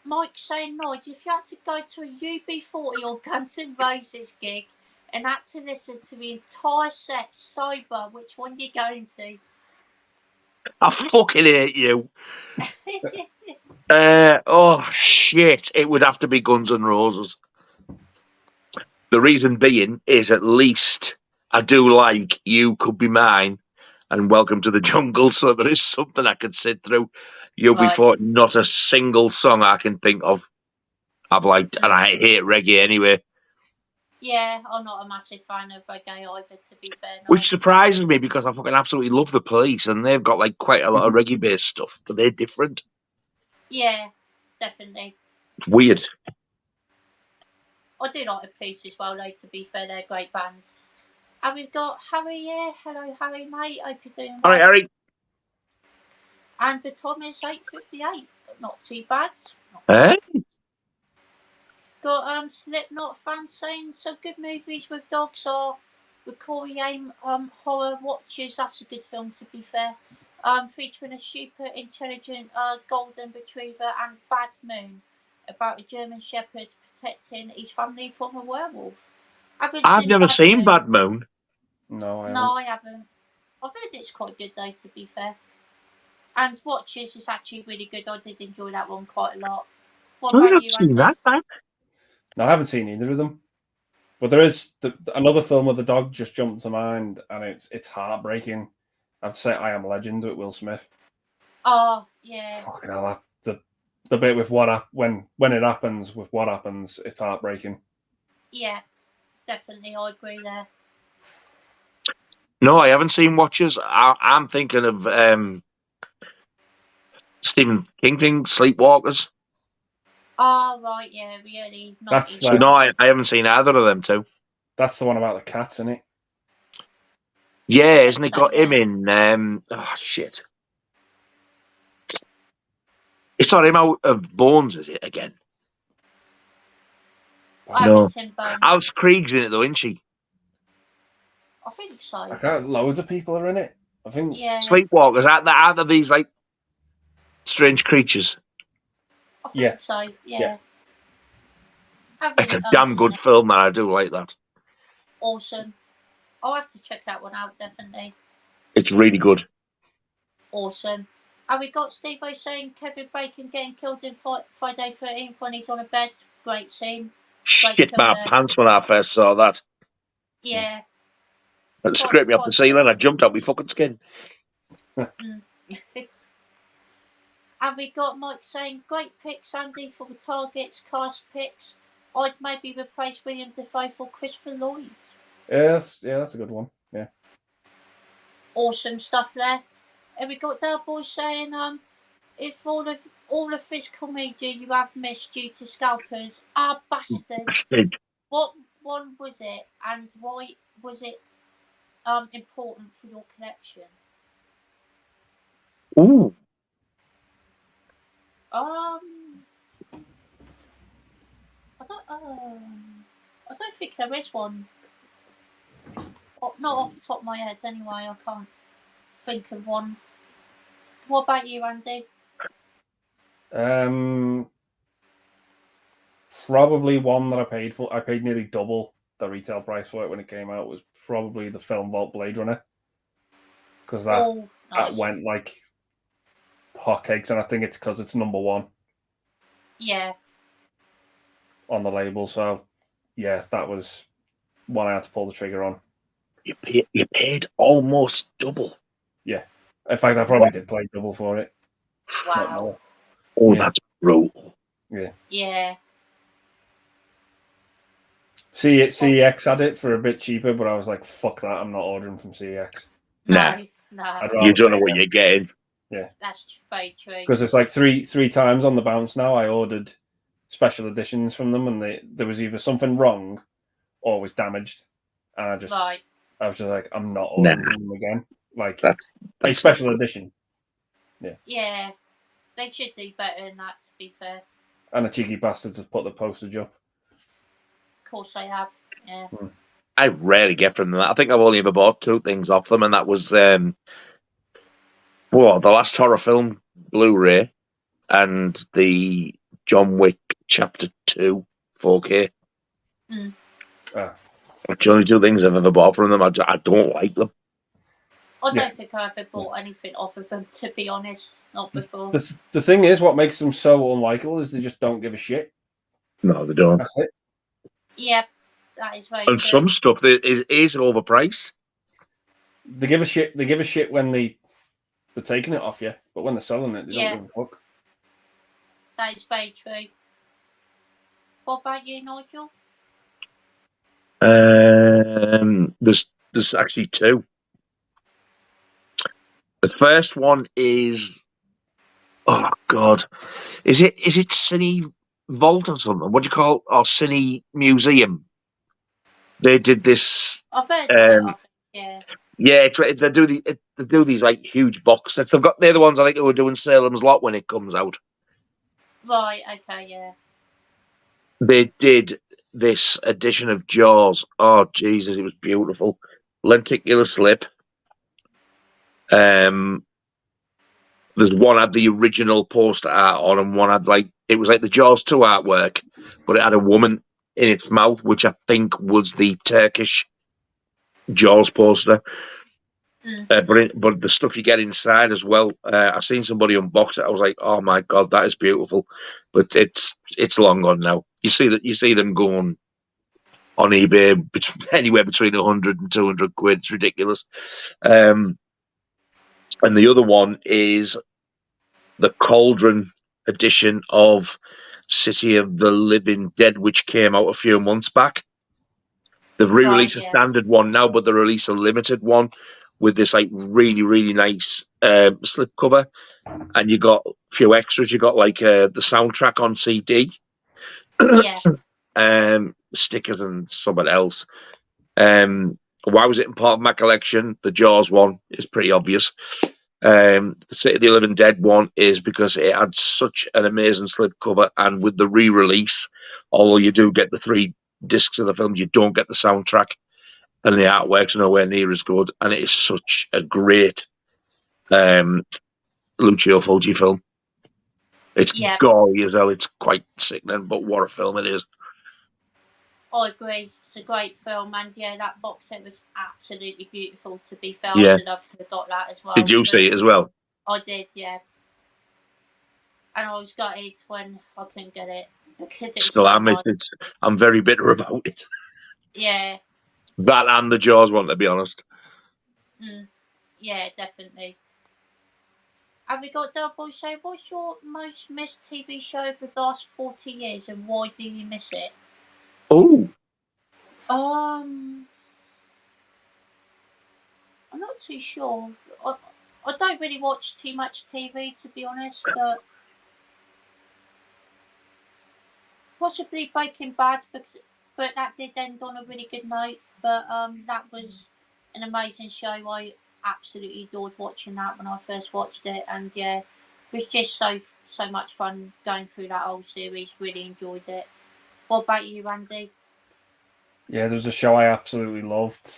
Mike saying, Nigel, if you had to go to a UB40 or Guns N' Roses gig and had to listen to the entire set sober, which one are you going to? I fucking hate you. Oh, shit. It would have to be Guns N' Roses. The reason being is at least I do like You Could Be Mine and Welcome to the Jungle, so there is something I could sit through. UB40, not a single song I can think of I've liked, and I hate reggae anyway. Yeah, I'm not a massive fan of reggae either, to be fair. Which surprises me because I fucking absolutely love The Police, and they've got like quite a lot of reggae-based stuff, but they're different. Yeah, definitely. It's weird. I do like The Police as well, though, to be fair. They're great bands. And we've got Harry here. Hello, Harry, mate. Hope you're doing well. All right, Harry. And the time is 8:58. Not too bad. Hey? Got Slipknot fans saying some good movies with dogs are the Corey Aim Horror Watchers. That's a good film, to be fair. Featuring a super intelligent golden retriever and Bad Moon, about a German shepherd protecting his family from a werewolf. I've never seen Bad Moon. No, I haven't. I've heard it's quite good, though, to be fair. And Watchers is actually really good. I did enjoy that one quite a lot. What about you, Andy? That, man. No, I haven't seen either of them. But there is another film where the dog just jumped to mind, and it's heartbreaking. I'd say I Am Legend with Will Smith. Oh, yeah. Fucking hell, the bit with when it happens, with what happens, it's heartbreaking. Yeah, definitely, I agree there. No, I haven't seen Watchers. I'm thinking of Stephen King thing, Sleepwalkers. Oh, right, yeah, really. So no, I haven't seen either of them two. That's the one about the cats, isn't it? Yeah, isn't it got him in? Oh, shit. It's not him out of Bones, is it, again? I haven't seen Bones. Alice Krieg's in it, though, isn't she? I think so. Loads of people are in it. I think. Yeah. Sleepwalkers, aren't there these, like, strange creatures? I think so, yeah. It's a damn good film, and I do like that. Awesome. I'll have to check that one out, definitely. It's really good. Awesome. And we got Steve O saying Kevin Bacon getting killed in Friday 13th when he's on a bed. Great scene. Shit my pants when I first saw that. Yeah. It scraped me off the ceiling. I jumped out my fucking skin. And we got Mike saying, great picks, Andy, for the targets, cast picks. I'd maybe replace William Dafoe for Christopher Lloyd. That's a good one. Yeah. Awesome stuff there. And we got Del Boy saying, if all of physical media you have missed due to scalpers are bastards. What one was it, and why was it important for your collection? Ooh. I don't think there is one. Not off the top of my head, anyway. I can't think of one. What about you, Andy? Probably one that I paid for. I paid nearly double the retail price for it when it came out. Was probably the Film Vault Blade Runner, because that went like hotcakes, and I think it's because it's number one. Yeah. On the label, so yeah, that was one I had to pull the trigger on. You paid almost double. Yeah, in fact, I probably did pay double for it. Wow. Oh, yeah. That's brutal. Yeah. Yeah. CEX had it for a bit cheaper, but I was like, fuck that, I'm not ordering from CEX. Nah. You don't know what you're getting. Yeah. That's very true. Because it's like three times on the bounce now. I ordered special editions from them, and there was either something wrong or it was damaged. And I was just like, I'm not ordering from them again. Like, that's a special edition. Yeah. Yeah. They should do better than that, to be fair. And the cheeky bastards have put the postage up. Of course they have, yeah. I rarely get from them. I think I've only ever bought two things off them, and that was the last horror film Blu-ray and the John Wick Chapter 2 4K. That's the only two things I've ever bought from them. I don't like them. I don't think I ever bought anything off of them, to be honest. Not before. The thing is, what makes them so unlikable is they just don't give a shit. No, they don't. That's it. Yeah, that is very and true. Some stuff is overpriced. They give a shit. They give a shit when they're taking it off you, but when they're selling it, they don't give a fuck. That is very true. What about you, Nigel? There's actually two. The first one is, oh God, is it Cine Vault or something? What do you call it? Or Cine Museum? They did this. I've heard of it, yeah. Yeah, they do these like huge box sets. They're the ones I think who are doing Salem's Lot when it comes out. Right. Okay. Yeah. They did this edition of Jaws. Oh Jesus, it was beautiful. Lenticular slip. There's one had the original poster art on, and one had it was like the Jaws 2 artwork, but it had a woman in its mouth, which I think was the Turkish Jaws poster. But the stuff you get inside as well. I seen somebody unbox it. I was like, oh my God, that is beautiful. But it's long gone now. You see them going on eBay anywhere between 100 and 200 quid. It's ridiculous. And the other one is the Cauldron edition of City of the Living Dead, which came out a few months back. They've re-released a standard one now, but they released a limited one with this really, really nice slip cover. And you got a few extras. You got the soundtrack on CD. Yes. Stickers and something else. Why was it in part of my collection? The Jaws one is pretty obvious. The City of the Living Dead one is because it had such an amazing slipcover, and with the re-release, although you do get the 3 discs of the film, you don't get the soundtrack, and the artwork's nowhere near as good, and it is such a great Lucio Fulci film. It's gory as hell. It's quite sickening, but what a film it is. I agree. It's a great film, and that box set was absolutely beautiful. To be fair, I'd love to have got that as well. Did you see it as well? I did, yeah. And I was gutted when I couldn't get it because it was Still, so hard. I'm very bitter about it. Yeah. That and the Jaws one, to be honest. Yeah, definitely. Have we got Double? So, what's your most missed TV show for the last 40 years and why do you miss it? Oh. I'm not too sure. I don't really watch too much TV, to be honest, but possibly Breaking Bad, but that did end on a really good note. But that was an amazing show. I absolutely adored watching that when I first watched it, and yeah, it was just so much fun going through that whole series. Really enjoyed it. What about you, Andy? Yeah, there's a show I absolutely loved.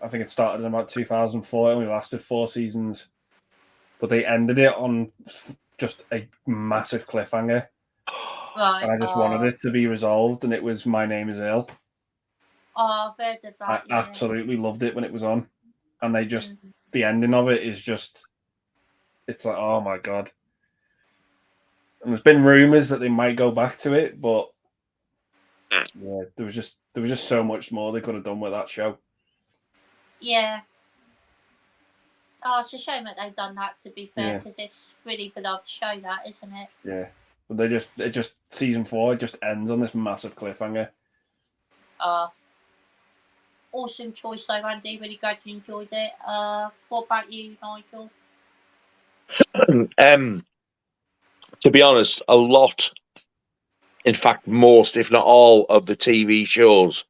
I think it started in about 2004. It only lasted 4 seasons, but they ended it on just a massive cliffhanger. Right. And I just wanted it to be resolved, and it was My Name Is Earl. Oh, I've heard of that. I absolutely loved it when it was on, and they just Mm-hmm. the ending of it is just, it's like, oh my god. And there's been rumors that they might go back to it, but yeah, there was just so much more they could have done with that show. Yeah. Oh, it's a shame that they've done that, to be fair, because it's really beloved show, that, isn't it? Yeah. But it just season 4, it just ends on this massive cliffhanger. Awesome choice though, Andy. Really glad you enjoyed it. What about you, Nigel? To be honest, a lot, in fact, most, if not all, of the TV shows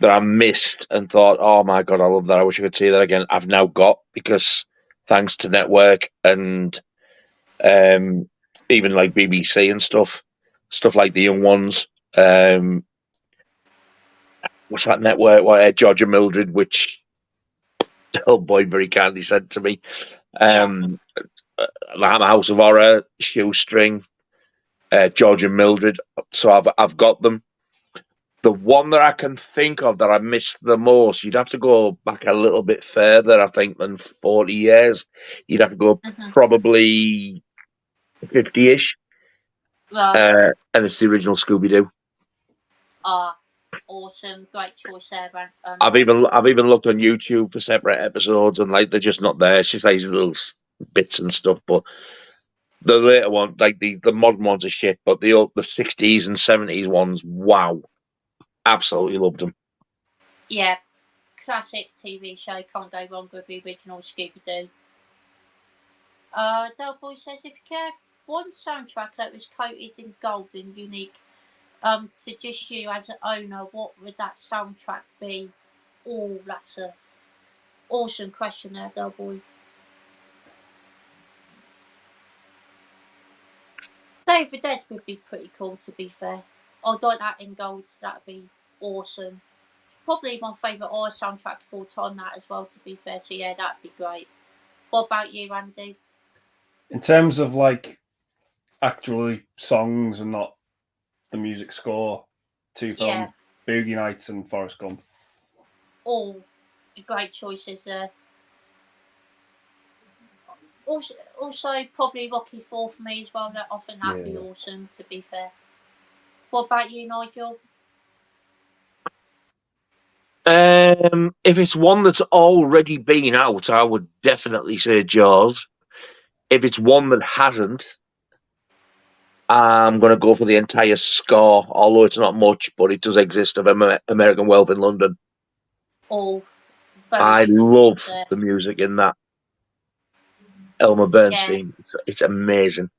that I missed and thought, oh my god, I love that, I wish I could see that again, I've now got, because thanks to network and even like BBC and stuff like The Young Ones. What's that network? George and Mildred, which old boy very kindly said to me. The House of Horror, Shoestring, George and Mildred. So I've got them. The one that I can think of that I missed the most, you'd have to go back a little bit further, I think, than 40 years. You'd have to go probably 50-ish. Right. And it's the original Scooby-Doo. Awesome. Great choice there, I've even looked on YouTube for separate episodes, and like they're just not there. It's just like these little bits and stuff. But the later one, like the modern ones, are shit. But the 60s and 70s ones, wow, absolutely loved them. Yeah, classic TV show. Can't go wrong with the original Scooby-Doo. Delboy says, if you could have one soundtrack that was coated in gold and unique, to just you as an owner, what would that soundtrack be? Oh, that's a awesome question there, Delboy. Day of the Dead would be pretty cool, to be fair. I'd like that in gold. That'd be awesome. Probably my favourite horror soundtrack of all time, that as well, to be fair. So yeah, that'd be great. What about you, Andy? In terms of like actually songs and not the music score, 2 films, Boogie Nights and Forrest Gump. All great choices there. Also probably Rocky IV for me as well. I think that'd be awesome, to be fair. What about you, Nigel? If it's one that's already been out, I would definitely say Jaws. If it's one that hasn't, I'm going to go for the entire score, although it's not much, but it does exist, of American Wealth in London. Oh, I love the music in that. Elmer Bernstein, it's amazing.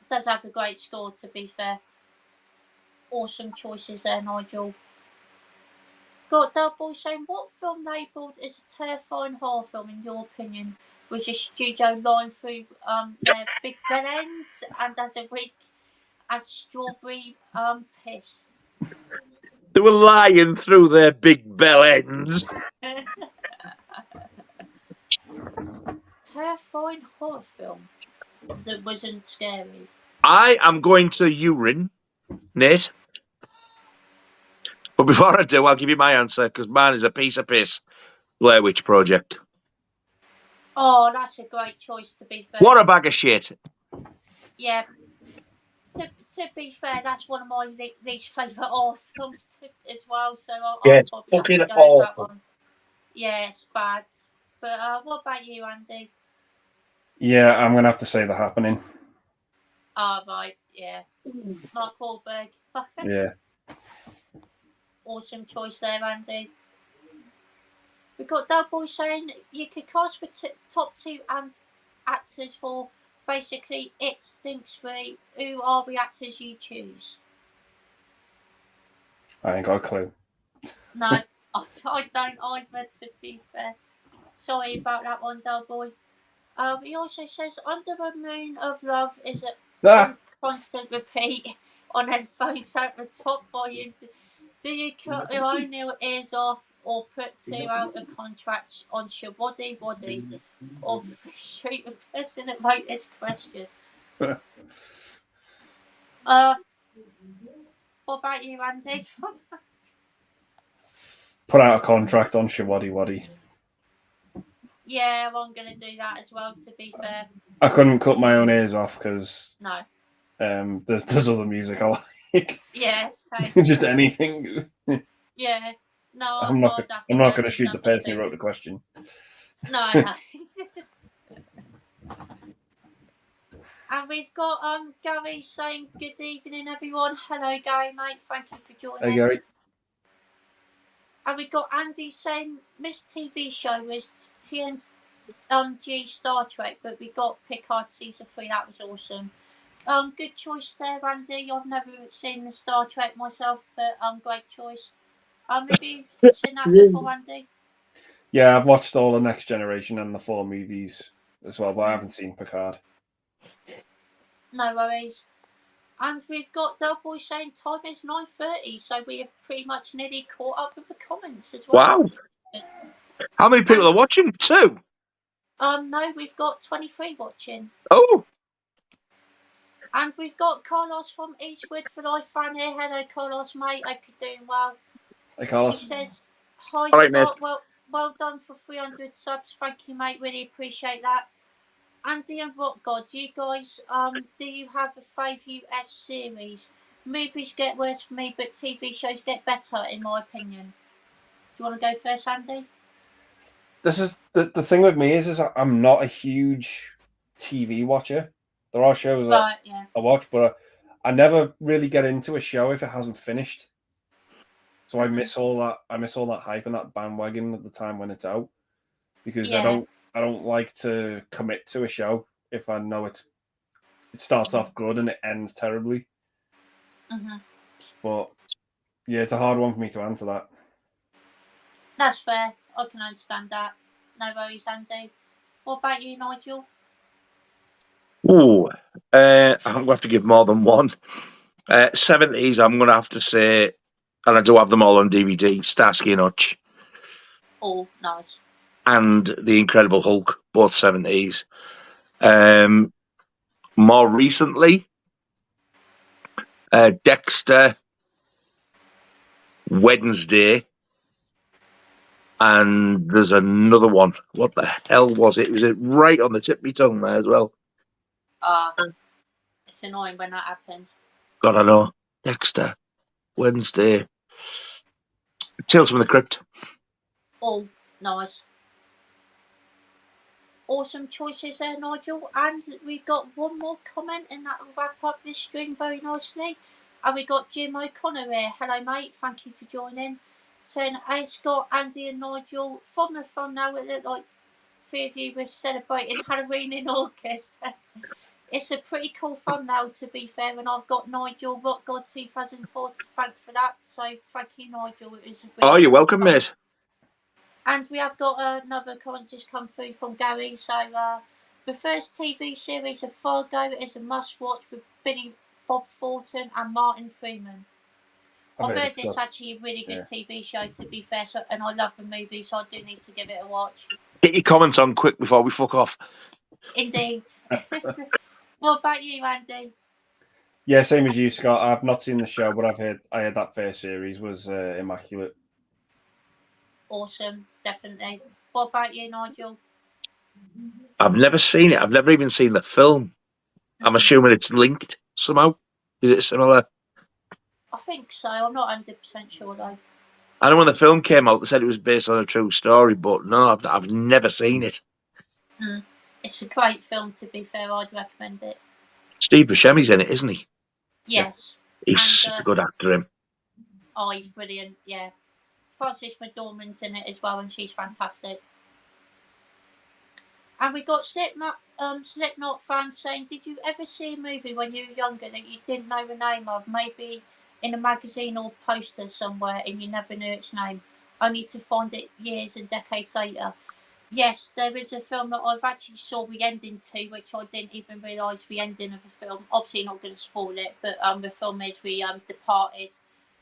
It does have a great score, to be fair. Awesome choices there, Nigel. Got Delboy saying, what film labelled as a terrifying horror film, in your opinion, was a studio line through their big bell ends and as weak as strawberry piss? They were lying through their big bell ends. Terrifying horror film that wasn't scary. I am going to urine, Nate. But before I do, I'll give you my answer, because mine is a piece of piss. Blair Witch Project. Oh, that's a great choice, to be fair. What a bag of shit. Yeah. To be fair, that's one of my least favourite horror films as well, so I'll Yes, probably have to fucking go with that awful. one. Yeah, it's bad. But what about you, Andy? Yeah, I'm going to have to say The Happening. Oh, right, yeah. Mark Wahlberg. Yeah. Awesome choice there, Andy. We've got Doughboy saying you could cast for top two actors for basically It Stinks 3. Who are the actors you choose? I ain't got a clue. No, I don't either, to be fair. Sorry about that one, Doughboy. He also says Under the Moon of Love is on constant repeat on headphones at the top volume. Do you cut your own little ears off or put 2 out of contracts on your body or shoot the person that wrote this question? What about you, Andy? Put out a contract on Shawaddy Waddy. Yeah, I'm going to do that as well, to be fair. I couldn't cut my own ears off because No. There's other music I like. Yes. Just anything. Yeah. No, I'm not going to shoot the person who wrote the question. No. And we've got Gary saying good evening, everyone. Hello, Gary, mate. Thank you for joining. Hey, Gary. And we've got Andy saying Miss TV show was TNG Star Trek, but we got Picard season 3. That was awesome. Good choice there, Andy. I've never seen the Star Trek myself, but great choice. Have you seen that before, Andy? Yeah, I've watched all the Next Generation and the 4 movies as well, but I haven't seen Picard. No worries. And we've got Doughboy saying time is 9:30, so we have pretty much nearly caught up with the comments as well. Wow. How many people are watching? 2? No, we've got 23 watching. Oh. And we've got Carlos from Eastwood for Life fan here. Hello, Carlos, mate. Hope you're doing well. Hey, Carlos. He says, hi, right, Scott. Well done for 300 subs. Thank you, mate. Really appreciate that. Andy and Rockgod, you guys, do you have a favourite US series? Movies get worse for me, but TV shows get better, in my opinion. Do you want to go first, Andy? This is the thing with me is I'm not a huge TV watcher. There are shows that I watch, but I never really get into a show if it hasn't finished. So I miss all that. I miss all that hype and that bandwagon at the time when it's out, because I don't like to commit to a show if I know it starts off good and it ends terribly. Mm-hmm. But yeah, it's a hard one for me to answer that. That's fair. I can understand that. No worries, Andy. What about you, Nigel? Ooh, I'm going to have to give more than one. 70s, I'm going to have to say, and I do have them all on DVD, Starsky and Hutch. Oh, nice. And The Incredible Hulk, both 70s. More recently, Dexter, Wednesday, and there's another one. What the hell was it? Was it right on the tip of my tongue there as well? It's annoying when that happens. God, I know. Dexter, Wednesday, Tales from the Crypt. Oh, nice. Awesome choices there, Nigel. And we've got one more comment, and that will wrap up this stream very nicely. And we got Jim O'Connor here. Hello, mate. Thank you for joining. Saying, hey, Scott, Andy, and Nigel. From the thumbnail, it looked like 3 of you were celebrating Halloween in August. It's a pretty cool thumbnail, to be fair, and I've got Nigel Rockgod 2004 to thank for that. So thank you, Nigel. It was a really you're welcome, mate. And we have got another comment just come through from Gary. So the first TV series of Fargo is a must-watch with Bob Thornton and Martin Freeman. I've heard it's actually a really good TV show, to be fair, and I love the movie, so I do need to give it a watch. Get your comments on quick before we fuck off. Indeed. What about you, Andy? Yeah, same as you, Scott. I've not seen the show, but I heard that first series was immaculate. Awesome, definitely. What about you, Nigel? I've never seen it. I've never even seen the film. I'm assuming it's linked somehow. Is it similar? I think so. I'm not 100% sure though. I know when the film came out, they said it was based on a true story, but no, I've never seen it. It's a great film, to be fair. I'd recommend it. Steve Buscemi's in it, isn't he? Yes. He's such a good actor, him. Oh, he's brilliant, yeah. Frances McDormand's in it as well, and she's fantastic. And we got Slipknot fans saying, did you ever see a movie when you were younger that you didn't know the name of? Maybe in a magazine or poster somewhere and you never knew its name, only to find it years and decades later. Yes, there is a film that I've actually saw the ending to, which I didn't even realise the ending of the film. Obviously not going to spoil it, but the film is we Departed.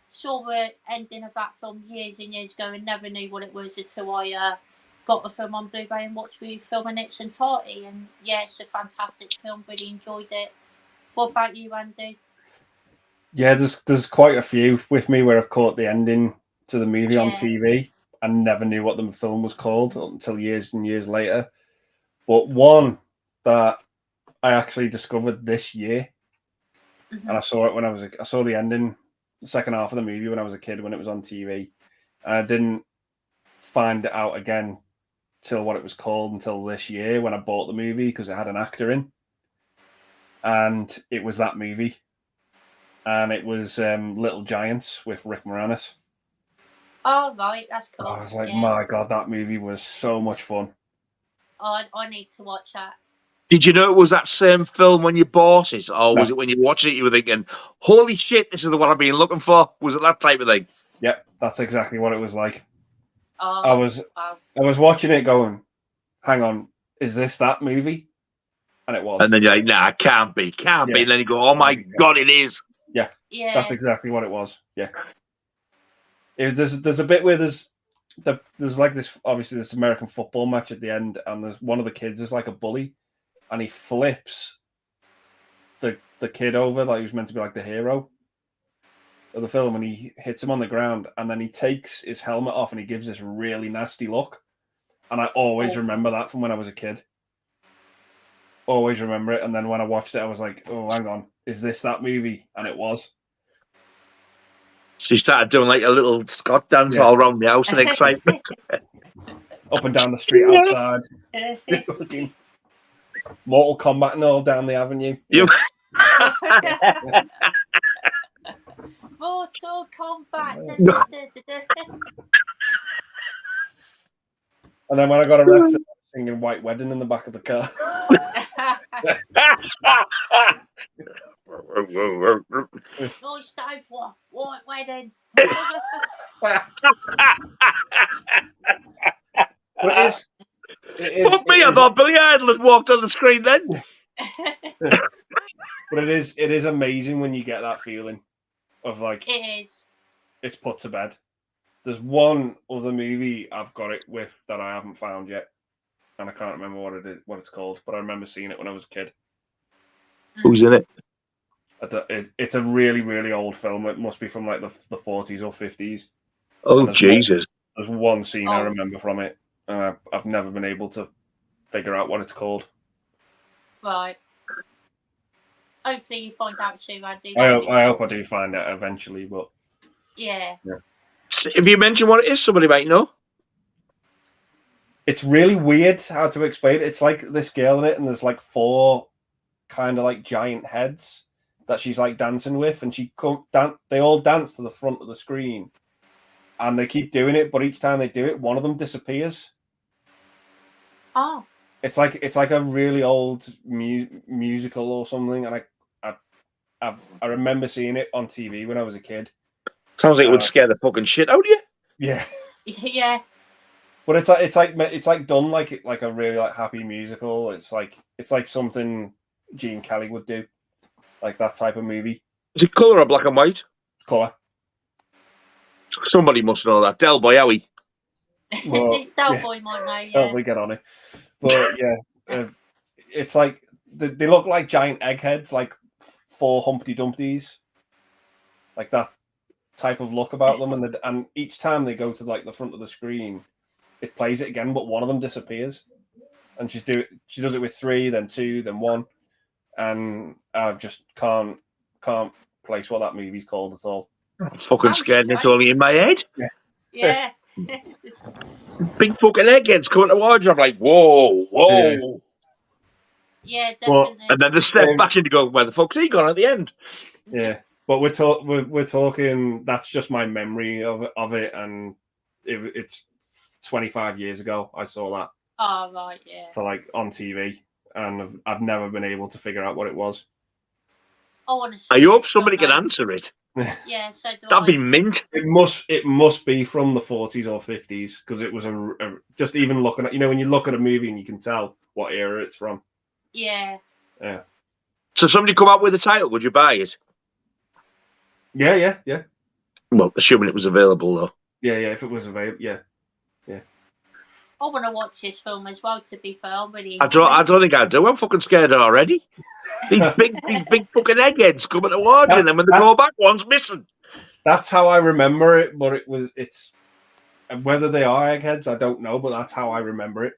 Saw the ending of that film years and years ago and never knew what it was until I got the film on Blu-ray and watched the film in its entirety. And yeah, it's a fantastic film. Really enjoyed it. What about you, Andy? Yeah, there's quite a few with me where I've caught the ending to the movie on TV and never knew what the film was called until years and years later. But one that I actually discovered this year, and I saw it when I saw the ending, the second half of the movie when I was a kid when it was on TV, and I didn't find it out again till what it was called until this year when I bought the movie because it had an actor in, and it was that movie, and it was Little Giants with Rick Moranis. Oh right, that's cool. I was like, my God, that movie was so much fun. I need to watch that. Did you know it was that same film when you bought it, or was it when you watched it you were thinking, holy shit, this is the one I've been looking for? Was it that type of thing? Yep, that's exactly what it was like. Oh, I was watching it going, hang on, is this that movie? And it was. And then you're like, nah, can't be. And then you go, oh my God, it is. Yeah, that's exactly what it was. Yeah. There's a bit where there's like this, obviously this American football match at the end, and there's one of the kids is like a bully, and he flips the kid over, like he was meant to be like the hero of the film, and he hits him on the ground, and then he takes his helmet off and he gives this really nasty look. And I always remember that from when I was a kid. Always remember it. And then when I watched it, I was like, oh, hang on, is this that movie? And it was. So you started doing like a little Scott dance all around the house in excitement. Up and down the street outside. Mortal Kombat and all down the avenue. Yeah. Mortal Kombat. And then when I got arrested, I was singing White Wedding in the back of the car. Nice day for White Wedding. But Fuck me, I thought Billy Idol had walked on the screen then. But it is amazing when you get that feeling of like it's put to bed. There's one other movie I've got it with that I haven't found yet, and I can't remember what it's called, but I remember seeing it when I was a kid. Who's in it? It's a really, really old film. It must be from like the 40s or 50s. Oh, Jesus. There's one scene I remember from it, and I've never been able to figure out what it's called. Right. Hopefully you find out soon, Andy. I hope I do find out eventually, but... Yeah. If you mention what it is, somebody might know. It's really weird how to explain it. It's like this girl in it, and there's like 4 kind of like giant heads that she's like dancing with, and they all dance to the front of the screen, and they keep doing it, but each time they do it, one of them disappears. Oh. It's like a really old musical or something, and I remember seeing it on TV when I was a kid. Sounds like it would scare the fucking shit out of you. Yeah. Yeah. But it's like done like a really like happy musical. It's like something Gene Kelly would do, like that type of movie. Is it colour or black and white? It's colour. Somebody must know that. Del Boy, Howie. Well, Del Boy might know. Yeah. Totally get on it. But yeah, it's like they look like giant eggheads, like 4 Humpty Dumptys, like that type of look about them. And each time they go to like the front of the screen, it plays it again, but one of them disappears. and she does it with 3, then 2, then 1, and I just can't place what that movie's called at all. I'm fucking scared, and it's only in my head. Yeah. Big fucking eggheads coming towards you. I'm like, whoa. Yeah, definitely. And then they step back and you go, where the fuck's he gone at the end? Yeah, but we're talking. That's just my memory of it, and it's 25 years ago. I saw that. Oh right, yeah. For like on TV, and I've never been able to figure out what it was. I want to see. I hope somebody can answer it. Yeah, so do That'd be mint. It must be from the 40s or 50s because it was just even looking at when you look at a movie and you can tell what era it's from. Yeah. Yeah. So somebody come up with a title, would you buy it? Yeah. Well, assuming it was available though. Yeah. If it was available, yeah. I want to watch this film as well. To be fair, I'm really. I don't think I do. I'm fucking scared already. These big fucking eggheads coming towards you, and then when they go back, one's missing. That's how I remember it, but it's whether they are eggheads, I don't know, but that's how I remember it.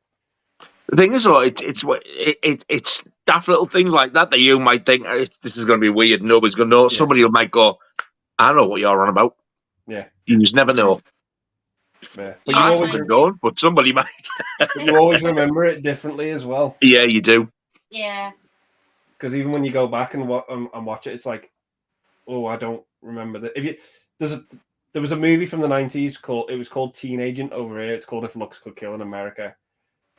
The thing is, though, it's daft little things like that you might think this is going to be weird. Nobody's going to know. Yeah. Somebody might go, I know what you're on about. Yeah, you just never know. Yeah, but you always don't. But somebody might. But you always remember it differently as well. Yeah, you do. Yeah. Because even when you go back and watch it, it's like, oh, I don't remember that. There was a movie from the 90s called Teen Agent over here. It's called If Looks Could Kill in America.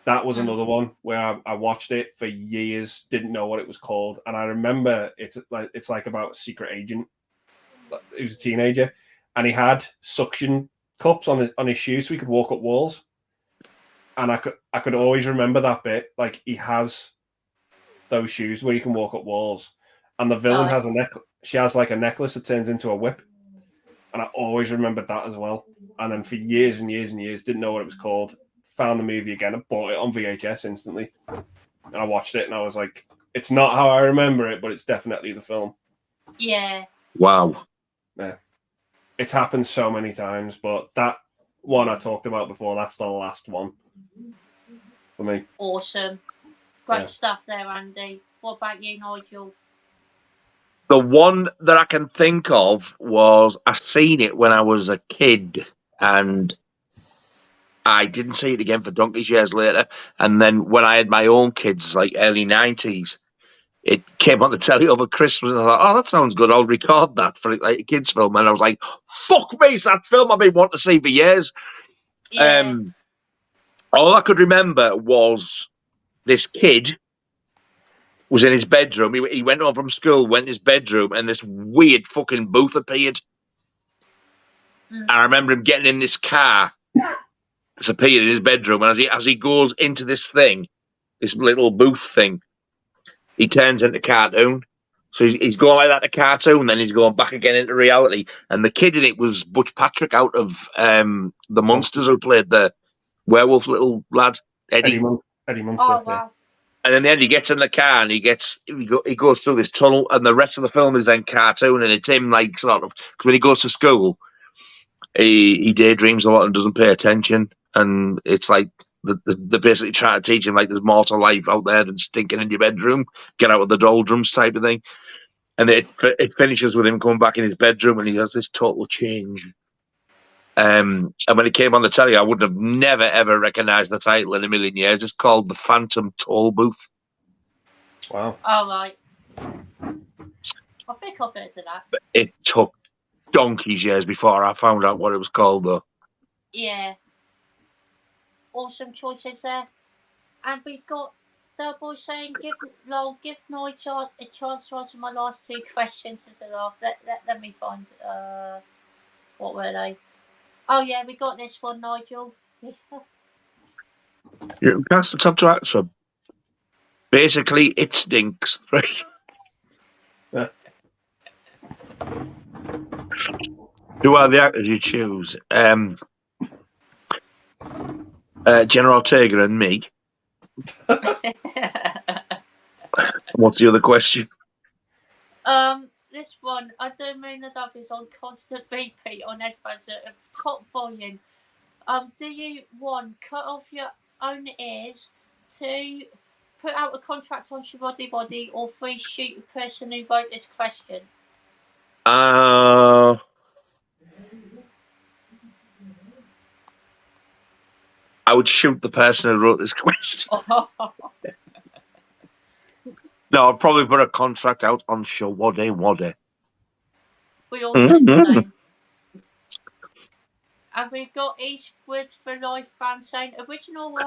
That was another one where I watched it for years, didn't know what it was called, and I remember it's like about a secret agent. He was a teenager, and he had suction cups on his shoes so he could walk up walls. And I could always remember that bit. Like, he has those shoes where you can walk up walls, and the villain has a necklace. She has like a necklace that turns into a whip, and I always remembered that as well. And then for years and years and years, didn't know what it was called. Found the movie again and bought it on VHS instantly, and I watched it, and I was like, "It's not how I remember it, but it's definitely the film." Yeah. Wow. Yeah. It's happened so many times, but that one I talked about before, that's the last one for me. Awesome. Great stuff there, Andy. What about you, Nigel? The one that I can think of was I seen it when I was a kid, and I didn't see it again for donkey's years later. And then when I had my own kids, like early 90s, it came on the telly over Christmas. And I thought, oh, that sounds good. I'll record that for like a kids' film. And I was like, fuck me, it's that film I've been wanting to see for years. Yeah. All I could remember was this kid was in his bedroom. He went home from school, went in his bedroom, and this weird fucking booth appeared. And I remember him getting in this car. It's appeared in his bedroom, and as he goes into this thing, this little booth thing, he turns into cartoon. So he's going like that to cartoon, then he's going back again into reality. And the kid in it was Butch Patrick out of the Monsters, who played the werewolf little lad, Eddie Munster. Oh wow! And in the end, he gets in the car and he goes through this tunnel, and the rest of the film is then cartoon, and it's him like sort of, because when he goes to school, he daydreams a lot and doesn't pay attention. And it's like they're basically trying to teach him like there's more to life out there than stinking in your bedroom. Get out of the doldrums type of thing. And it finishes with him coming back in his bedroom and he has this total change. And when it came on the telly, I would have never ever recognised the title in a million years. It's called The Phantom Toll Booth. Wow! All right. I think I've heard of that. But it took donkey's years before I found out what it was called, though. Yeah. Awesome choices there. And we've got the boy saying, give Nigel a chance to answer my last two questions as a laugh. Let me find, what were they? Oh yeah, we got this one, Nigel. That's the top to answer. Basically, it stinks. Yeah. Who are the actors you choose? Jenna Ortega and me. What's the other question? This one, I don't mean the love is on constant repeat on headphones at top volume. Do you, one, cut off your own ears, 2, put out a contract on Shabody Body, or 3, shoot the person who wrote this question? I would shoot the person who wrote this question. No, I'd probably put a contract out on Shabody. We all said the same. And we've got Eastwood for Life fan saying original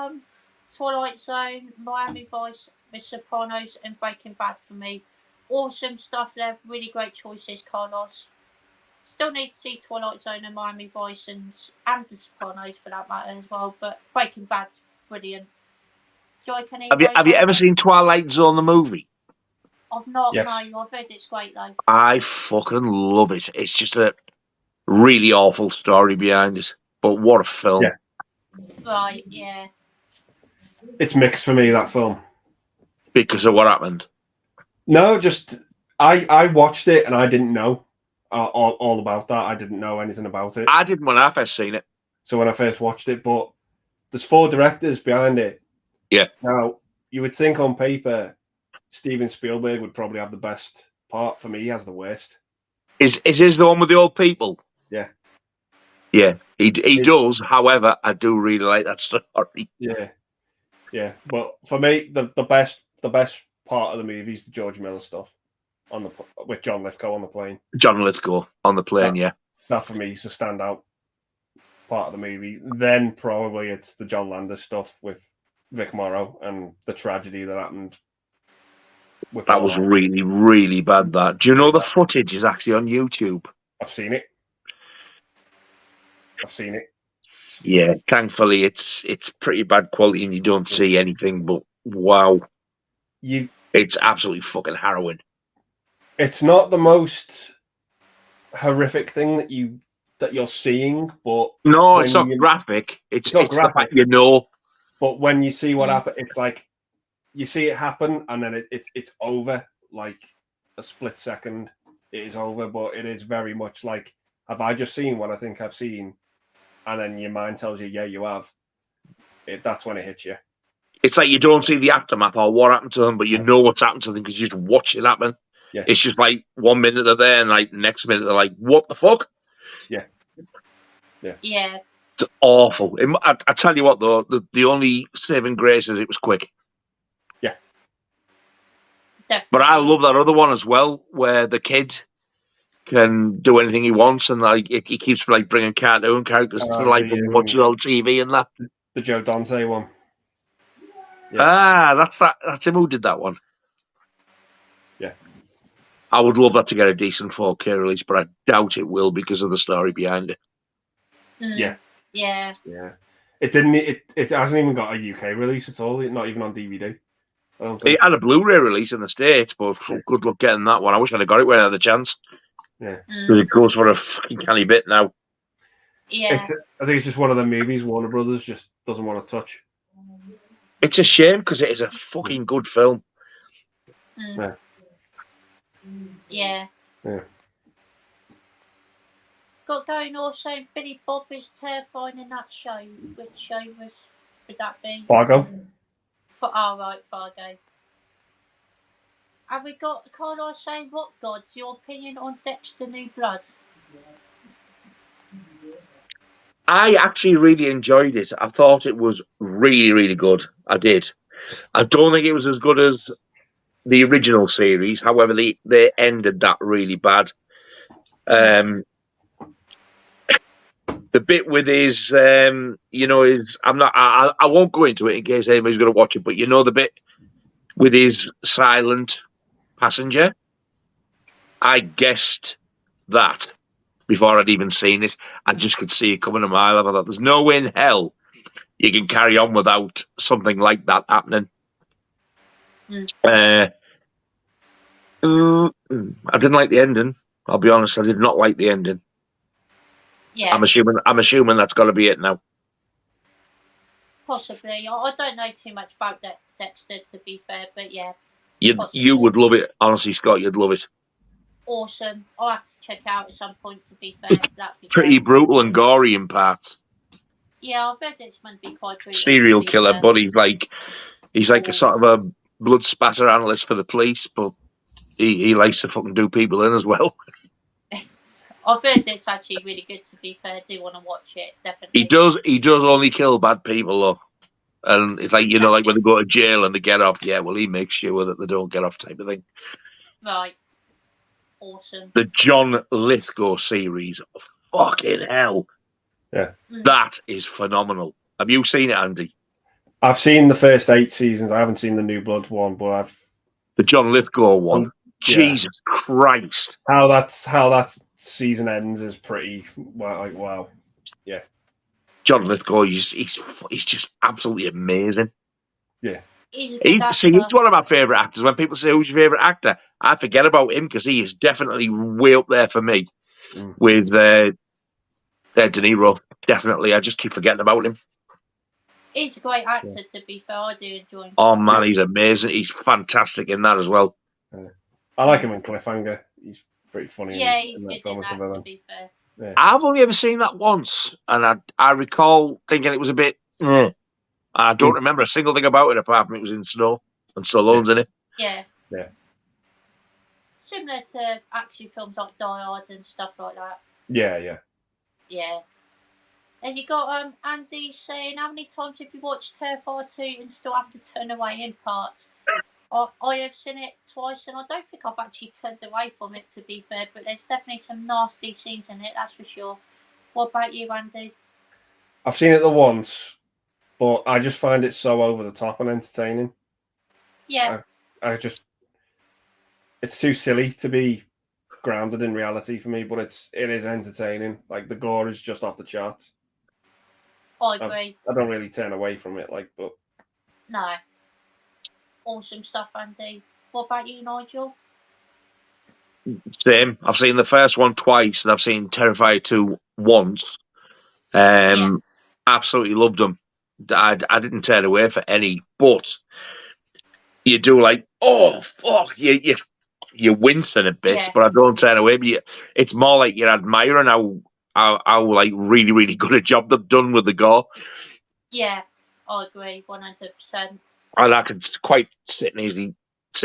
Twilight Zone, Miami Vice, The Sopranos, and Breaking Bad for me. Awesome stuff there. Really great choices, Carlos. Still need to see Twilight Zone and Miami Vice and The Sopranos for that matter as well. But Breaking Bad's brilliant. Joy, can Have you ever seen Twilight Zone the movie? I've not. Yes. No, I've heard it's great though. I fucking love it. It's just a really awful story behind it, but what a film! Yeah. Right, yeah. It's mixed for me, that film. Because of what happened. No, just I watched it and I didn't know all about that. I didn't know anything about it. I didn't when I first seen it. So when I first watched it, but there's 4 directors behind it. Yeah. Now you would think on paper, Steven Spielberg would probably have the best part. For me, he has the worst. Is his the one with the old people? Yeah. Yeah, he does. However, I do really like that story. Yeah. But for me, the best part of the movie is the George Miller stuff with John Lithgow on the plane. John Lithgow on the plane, yeah. That for me is a standout part of the movie. Then probably it's the John Landis stuff with Vic Morrow and the tragedy that happened. That was really, really bad. That. Do you know the footage is actually on YouTube? I've seen it. Yeah, thankfully it's pretty bad quality and you don't see anything. But wow, it's absolutely fucking harrowing. It's not the most horrific thing that you're seeing, but no, it's not graphic. It's not graphic. The fact you know. But when you see what happened, it's like you see it happen and then it's over like a split second. It is over, but it is very much like, have I just seen what I think I've seen? And then your mind tells you, yeah, you have. That's when it hits you. It's like you don't see the aftermath or what happened to them, but you know what's happened to them because you just watch it happen. Yeah. It's just like 1 minute they're there and like the next minute they're like, what the fuck? Yeah. It's awful. I tell you what, though, the only saving grace is it was quick. Yeah. Definitely. But I love that other one as well, where the kid can do anything he wants, and like he keeps like bringing cartoon characters to life and watching old TV and that. The Joe Dante one. Yeah. That's him who did that one. Yeah. I would love that to get a decent 4K release, but I doubt it will because of the story behind it. Yeah. It didn't. It hasn't even got a UK release at all. Not even on DVD. It had a Blu-ray release in the States, but good luck getting that one. I wish I'd have got it when I had the chance. Yeah. It goes for a fucking canny bit now. Yeah. I think it's just one of the movies Warner Brothers just doesn't want to touch. It's a shame because it is a fucking good film. Yeah. Got going also, Billy Bob is terrifying in that show. Which show would that be? Fargo. Fargo. Have we got Carlos saying Rockgod? Your opinion on Dexter New Blood? I actually really enjoyed it. I thought it was really, really good. I did. I don't think it was as good as the original series. However, they ended that really bad. The bit with his, I won't go into it in case anybody's going to watch it, but the bit with his silent passenger, I guessed that before I'd even seen it. I just could see it coming a mile. I thought, there's no way in hell you can carry on without something like that happening. I didn't like the ending. I'll be honest, I did not like the ending. Yeah. I'm assuming that's got to be it now. Possibly. I don't know too much about Dexter, to be fair, but yeah. You would love it. Honestly, Scott, you'd love it. Awesome. I'll have to check it out at some point, to be fair. It's pretty brutal and gory in parts. Yeah, I've heard it's meant to be quite brutal. Serial killer, but He's like a sort of a blood spatter analyst for the police, but he likes to fucking do people in as well. I've heard it's actually really good, to be fair. I do want to watch it, definitely. He does only kill bad people, though. And it's like, like when they go to jail and they get off, yeah, well, he makes sure that they don't get off type of thing. Right. Awesome. The John Lithgow series, fucking hell. Yeah. That is phenomenal. Have you seen it, Andy? I've seen the first 8 seasons. I haven't seen the New Blood one, but the John Lithgow one. Yeah. Jesus Christ! How that season ends is pretty wow. Yeah. John Lithgow, he's just absolutely amazing. Yeah. He's one of my favourite actors. When people say who's your favourite actor, I forget about him because he is definitely way up there for me with De Niro. Definitely, I just keep forgetting about him. He's a great actor, to be fair. I do enjoy him. Oh man, he's amazing. He's fantastic in that as well. I like him in Cliffhanger. He's pretty funny. Yeah, he's good in that, to be fair. Yeah. I've only ever seen that once, and I recall thinking it was a bit. I don't remember a single thing about it apart from it was in snow and Stallone's in it. Yeah. Yeah. Similar to action films like Die Hard and stuff like that. Yeah. Yeah. And you got Andy saying, how many times have you watched Terrifier 2 and still have to turn away in parts? I have seen it twice and I don't think I've actually turned away from it, to be fair, but there's definitely some nasty scenes in it, that's for sure. What about you, Andy? I've seen it the once, but I just find it so over the top and entertaining. Yeah. It's too silly to be grounded in reality for me, but it is entertaining. Like, the gore is just off the charts. I agree. I don't really turn away from it, but no. Awesome stuff, Andy. What about you, Nigel? Same. I've seen the first one twice, and I've seen Terrifier 2 once. Absolutely loved them. I didn't turn away for any, but you do like, oh fuck, you're wincing a bit, but I don't turn away. But it's more like you're admiring how like really, really good a job they've done with the gore. Yeah, I agree, 100%. And I could quite sit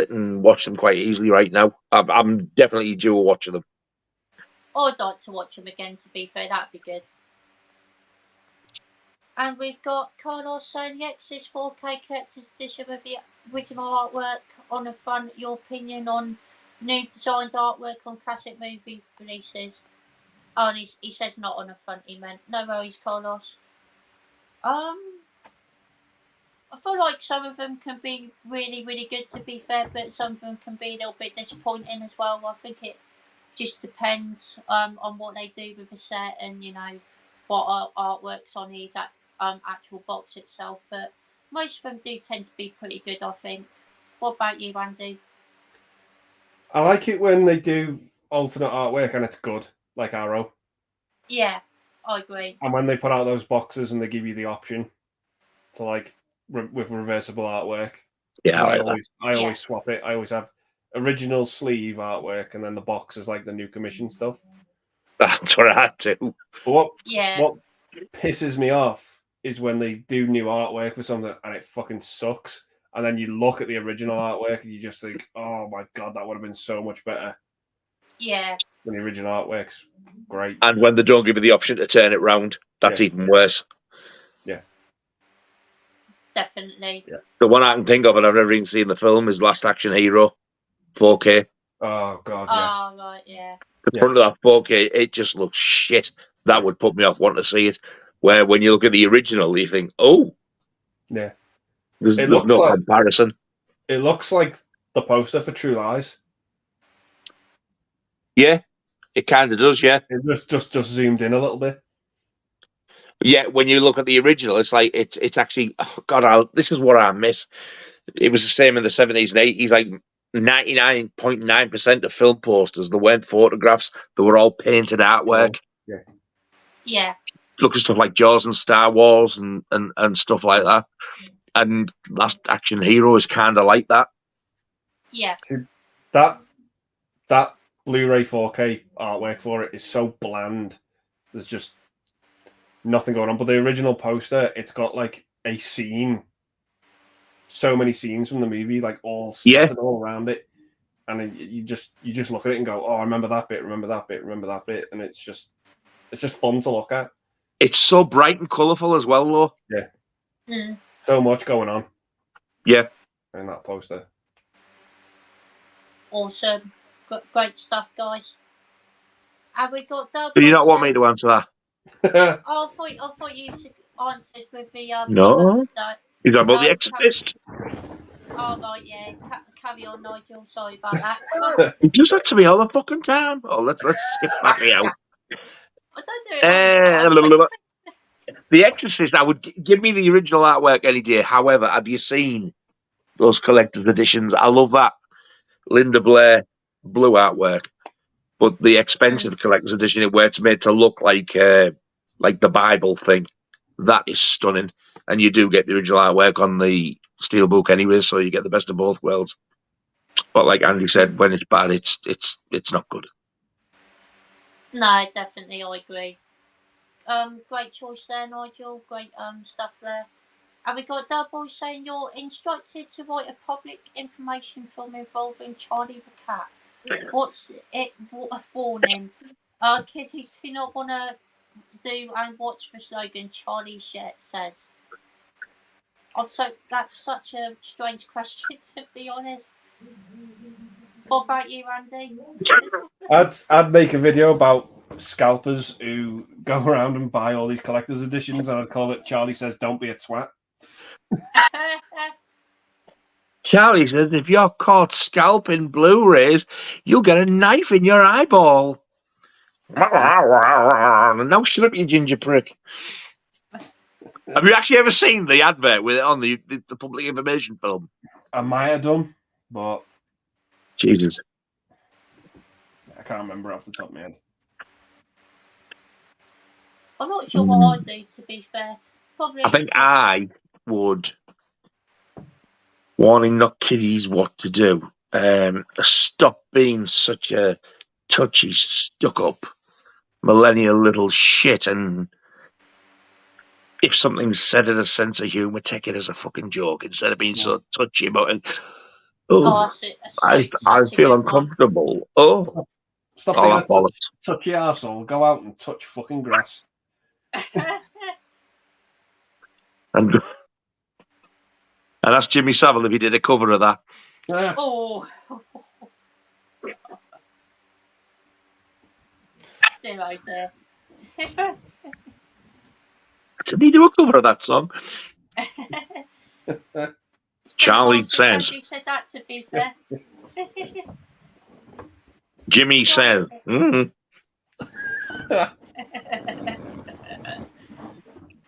and watch them quite easily right now. I'm definitely due a watch of them. I'd like to watch them again, to be fair, that'd be good. And we've got Carlos saying, yes, this 4K collector's edition with the original artwork on the front. Your opinion on new designed artwork on classic movie releases? Oh, and he says not on the front, he meant. No worries, Carlos. I feel like some of them can be really, really good, to be fair, but some of them can be a little bit disappointing as well. I think it just depends on what they do with the set and, what artwork's on the actual box itself. But most of them do tend to be pretty good, I think. What about you, Andy? I like it when they do alternate artwork and it's good, like Arrow. Yeah, I agree. And when they put out those boxes and they give you the option to, like, with reversible artwork. Yeah, I always swap it. I always have original sleeve artwork and then the box is like the new commission stuff. That's what I do. But what pisses me off is when they do new artwork for something and it fucking sucks. And then you look at the original artwork and you just think, oh my God, that would have been so much better. Yeah. When the original artwork's great. And when they don't give you the option to turn it round, that's even worse. Yeah. Definitely. Yeah. The one I can think of and I've never even seen the film is Last Action Hero, 4K. Oh God, yeah. Oh right, yeah. The front of that 4K, it just looks shit. That would put me off wanting to see it. Where when you look at the original, you think, oh, yeah, there's no comparison. It looks like the poster for True Lies. Yeah, it kind of does. Yeah, it just zoomed in a little bit. Yeah, when you look at the original, it's like it's actually, oh God, this is what I miss. It was the same in the 70s and 80s. Like 99.9% of film posters, they weren't photographs; they were all painted artwork. Yeah, yeah. Look at stuff like Jaws and Star Wars and stuff like that. And Last Action Hero is kind of like that. Yeah. See, that Blu-ray 4K artwork for it is so bland. There's just nothing going on. But the original poster, it's got like a scene so many scenes from the movie, like all scattered all around it, and then you just look at it and go, "Oh, I remember that bit, remember that bit, remember that bit," and it's just fun to look at. It's so bright and colourful as well, though. Yeah. Mm. So much going on. Yeah. In that poster. Awesome. Great stuff, guys. And we got double. Do you not want me to answer that? I thought you answered with the No. Is that about The Exorcist? Oh right, yeah. Carry on, Nigel. Sorry about that. It just had to be all the fucking time. Oh, let's skip Matty out. I don't do it all the time. The Exorcist, I would give me the original artwork any day. However, have you seen those collector's editions? I love that Linda Blair blue artwork, but the expensive collector's edition, where it's made to look like the Bible thing, that is stunning. And you do get the original artwork on the steelbook anyway, so you get the best of both worlds. But like Andy said, when it's bad, it's not good. No, definitely, I agree. Great choice there, Nigel. Great stuff there. And we got Double saying you're instructed to write a public information film involving Charlie the cat. What's it? Warning. Kiddies do not want to do and watch the slogan Charlie Shet says. So that's such a strange question, to be honest. What about you, Andy? I'd make a video about scalpers who go around and buy all these collector's editions, and I'd call it Charlie Says Don't Be a Twat. Charlie says if you're caught scalping Blu-rays, you'll get a knife in your eyeball. Now shut up, you ginger prick. Have you actually ever seen the advert with it on the public information film? I might have done, but Jesus, I can't remember off the top of my head. I'm not sure what I'd do, to be fair. Probably. I think I would warning not kiddies what to do. Stop being such a touchy, stuck-up, millennial little shit, and if something's said in a sense of humour, take it as a fucking joke instead of being so touchy about it. I feel uncomfortable. Oh, stop being a touchy arsehole. Go out and touch fucking grass. And that's Jimmy Savile if he did a cover of that. Yeah. Oh. Right there. Did he do a cover of that song? Charlie Says. He said that, to be fair. Jimmy Says.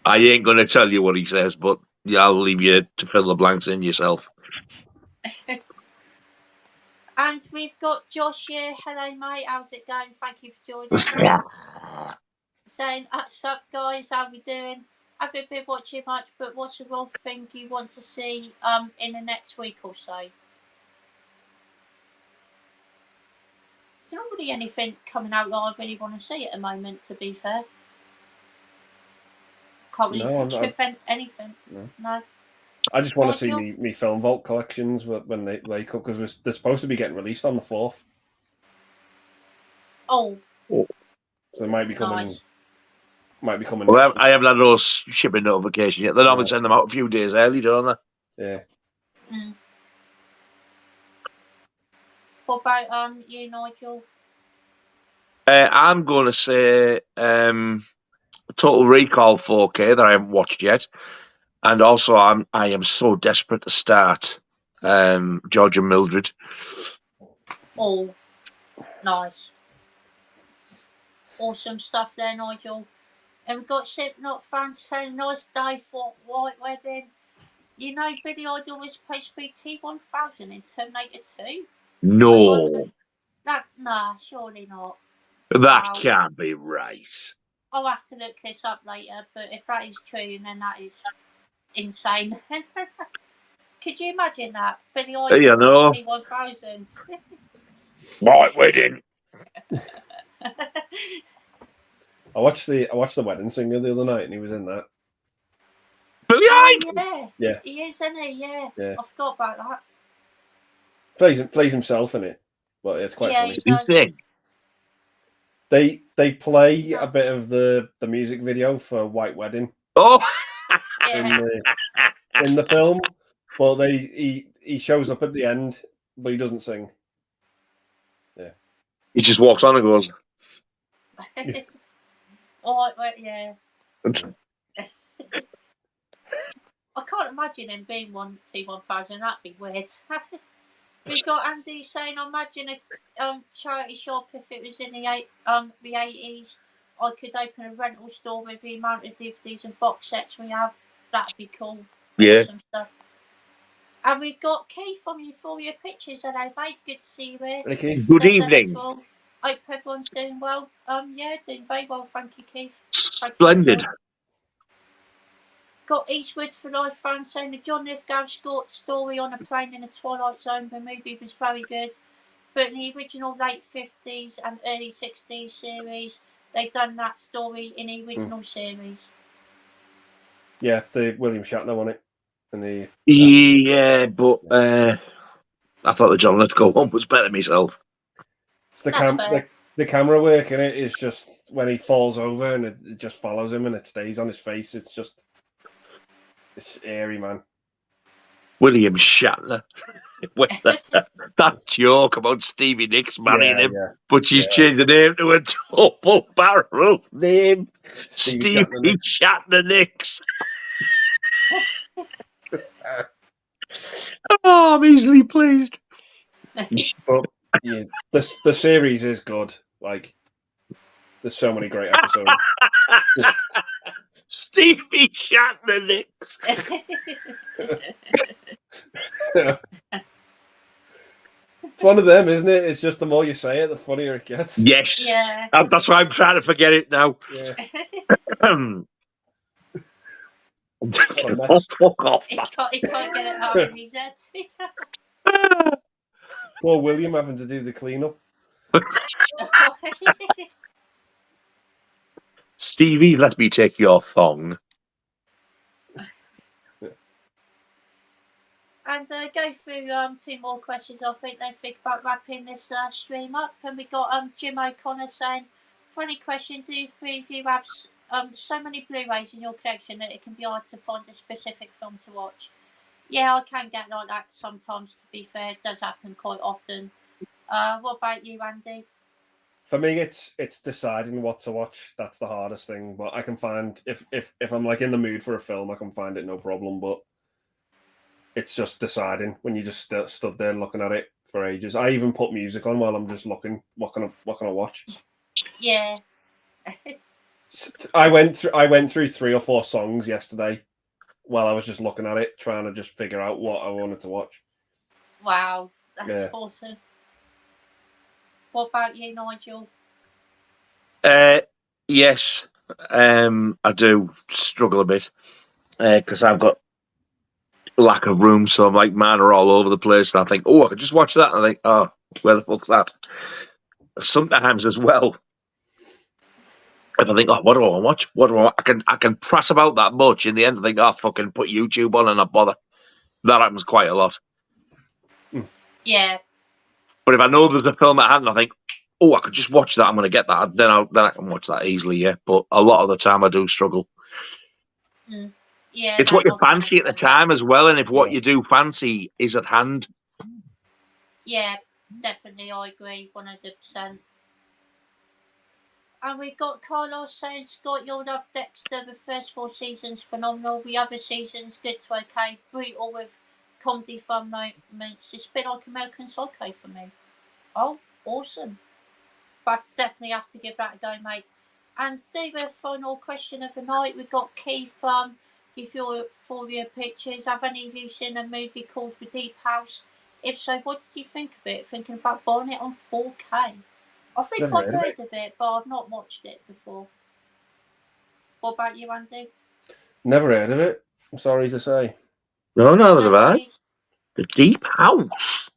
I ain't going to tell you what he says, but I'll leave you to fill the blanks in yourself. And we've got Josh here. Hello, mate. How's it going? Thank you for joining. Saying, what's up, guys? How we doing? Haven't been watching much, but what's the one thing you want to see in the next week or so? There's not really anything coming out that I really want to see at the moment, to be fair. Can't really think of anything. No. I just want to see me Film Vault collections when they come, because they're supposed to be getting released on the 4th. Oh. So they might be coming. Nice. Might be coming. Well, I haven't had those shipping notifications yet. They normally send them out a few days early, don't they? Yeah. Mm. What about you, Nigel? I'm going to say Total Recall 4K that I haven't watched yet, and also I am so desperate to start George and Mildred. Oh, nice, awesome stuff there, Nigel. And we've got Slipknot fans saying, nice day for White Wedding. You know, Billy Idol was supposed to be T-1000 in Terminator 2? No. Nah, surely not. That can't be right. I'll have to look this up later, but if that is true, then that is insane. Could you imagine that? Billy Idol was T-1000. White Wedding. I watched the Wedding Singer the other night, and he was in that. Billy Oh, Yeah. He is, isn't he? Yeah. Yeah. I forgot about that. Plays himself in it, but it's quite funny. Does he sing? They play a bit of the music video for White Wedding Oh, in the film, but he shows up at the end, but he doesn't sing. Yeah. He just walks on and goes. Oh, yeah. I can't imagine him being T1000. That'd be weird. We got Andy saying, I imagine a charity shop if it was in the 80s. I could open a rental store with the amount of DVDs and box sets we have. That'd be cool. Yeah. Awesome stuff. And we got Keith from Euphoria Pictures. Hello, mate. Good to see you here. Hey, Keith. Good evening. Hope everyone's doing well. Yeah, doing very well. Thank you, Keith. Splendid. Got Eastwood for Life fans saying the John Lithgow story on a plane in the Twilight Zone. The movie was very good, but in the original late 50s and early 60s series, they've done that story in the original series. Yeah, the William Shatner on it. Yeah, but I thought the John Lithgow one was better myself. The camera work in it is just when he falls over and it just follows him and it stays on his face. It's eerie, man. William Shatner. that joke about Stevie Nicks marrying him, but she's changed the name to a double barrel name. Stevie Shatner Nicks. Oh, I'm easily pleased. But yeah, the series is good. Like, there's so many great episodes. Stevie Shatner Nicks. It's one of them, isn't it? It's just the more you say it, the funnier it gets. Yes. Yeah. That's why I'm trying to forget it now. Yeah. Oh, fuck off. He can't get it out of me yet. Poor William having to do the cleanup. Stevie, let me take your thong. And go through 2 more questions. I think they think about wrapping this stream up. And we got Jim O'Connor saying, funny question, do 3 of you have so many Blu-rays in your collection that it can be hard to find a specific film to watch? Yeah, I can get like that sometimes, to be fair. It does happen quite often. What about you, Andy? For me, it's deciding what to watch. That's the hardest thing. But I can find, if I'm like in the mood for a film, I can find it no problem. But it's just deciding when you just stood there looking at it for ages. I even put music on while I'm just looking. What can I watch? Yeah. I went through 3 or 4 songs yesterday while I was just looking at it, trying to just figure out what I wanted to watch. Wow, that's awesome. What about you, Nigel? Yes, I do struggle a bit because I've got lack of room, so I'm like, mine are all over the place, and I think, oh, I could just watch that, and I think, oh, where the fuck's that? Sometimes as well, if I think, oh, what do I want to watch? I can press about that much. In the end, I think, oh, fucking put YouTube on and not bother. That happens quite a lot. Yeah. But if I know there's a film at hand, I think, oh, I could just watch that. I'm going to get that. Then I can watch that easily. Yeah. But a lot of the time, I do struggle. Yeah. It's what you fancy at the time as well, and if what you do fancy is at hand. Yeah, definitely. I agree 100%. And we got Carlos saying, Scott, you'll love Dexter. The first 4 seasons phenomenal. The other seasons good to okay. Brutal with comedy fun moments. It's a bit like American Psycho for me. Oh, awesome. But I definitely have to give that a go, mate. And the final question of the night, we've got Keith from Euphoria Pictures. Have any of you seen a movie called The Deep House? If so, what did you think of it? Thinking about buying it on 4K? I think I've heard of it, but I've not watched it before. What about you, Andy? Never heard of it. I'm sorry to say. No, have I. The Deep House.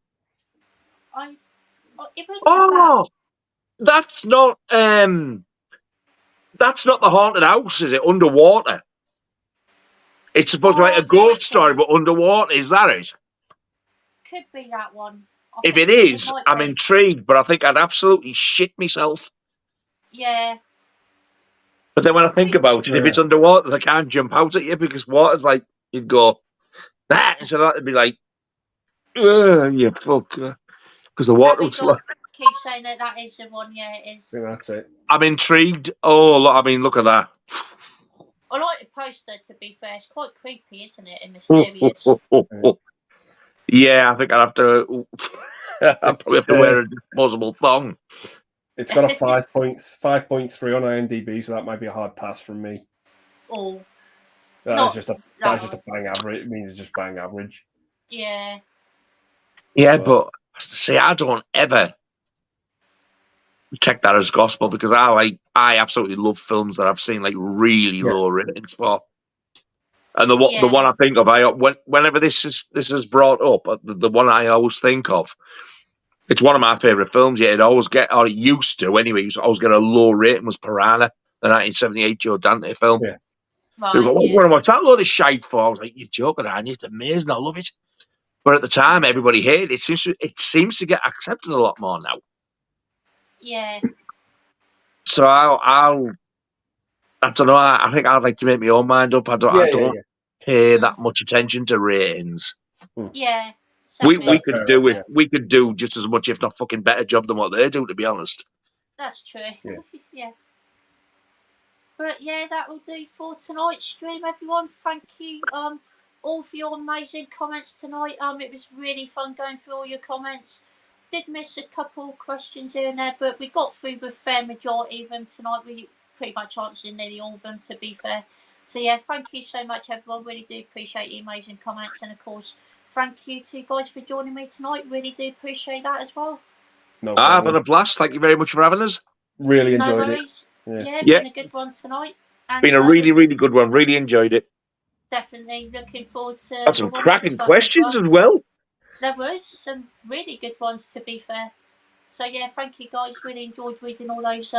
That's not the haunted house, is it? Underwater. It's supposed to be like a ghost story, okay. but underwater. Is that it? Could be that one. If it is, I'm intrigued, but I think I'd absolutely shit myself. Yeah. But then when I think about it, if it's underwater, they can't jump out at you because water's like, you'd go, that. So that'd be like, you fuck. Because the water would slow. Keep saying that is the one, yeah, it is. I think that's it. I'm intrigued. Oh, I mean, look at that. I like the poster, to be fair. It's quite creepy, isn't it? And mysterious. Yeah, I think I'd have to. I'd probably have to wear a disposable thong. It's got a 5.3 on IMDb, so that might be a hard pass from me. Oh, that's just a bang average. It means it's just bang average. Yeah. Yeah, but see, I don't ever take that as gospel because I absolutely love films that I've seen like really low ratings for. And the one I think of, whenever this is brought up, the one I always think of, it's one of my favourite films. Yeah, it used to anyway. It always get a low rating. Was Piranha, the 1978 Joe Dante film? Yeah. Right. What's that load of shite for? I was like, you're joking, aren't you? It's amazing. I love it. But at the time, everybody hated it. It seems to get accepted a lot more now. Yeah. So I don't know. I think I'd like to make my own mind up. I don't pay that much attention to ratings. Yeah. We could do just as much, if not fucking better job than what they do, to be honest. That's true. Yeah. But yeah, that will do for tonight's stream, everyone. Thank you all for your amazing comments tonight. It was really fun going through all your comments. Did miss a couple questions here and there, but we got through the fair majority of them tonight. We pretty much answered nearly all of them, to be fair. So yeah, thank you so much, everyone. Really do appreciate your amazing comments, and of course, thank you to you guys for joining me tonight. Really do appreciate that as well. I've had a blast. Thank you very much for having us. Really enjoyed it. Yeah, been a good one tonight. And been a really, really good one. Really enjoyed it. Definitely looking forward to. Got some cracking questions as well. There was some really good ones, to be fair. So yeah, thank you guys. Really enjoyed reading all those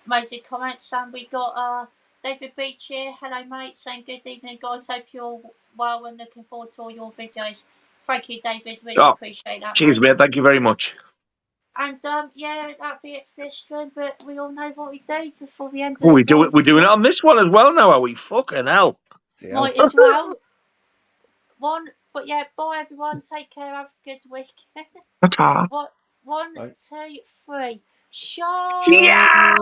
amazing comments. And we got David Beach here. Hello, mate. Saying good evening, guys. Hope you're well and looking forward to all your videos. Thank you, David. Really appreciate that. Cheers, mate. Thank you very much. And yeah, that'll be it for this stream. But we all know what we do before we end. We're doing it on this one as well now, are we? Fucking hell. Might as well. But yeah, bye everyone. Take care. Have a good week. Ta-ta. 1, 2, 3. Yeah.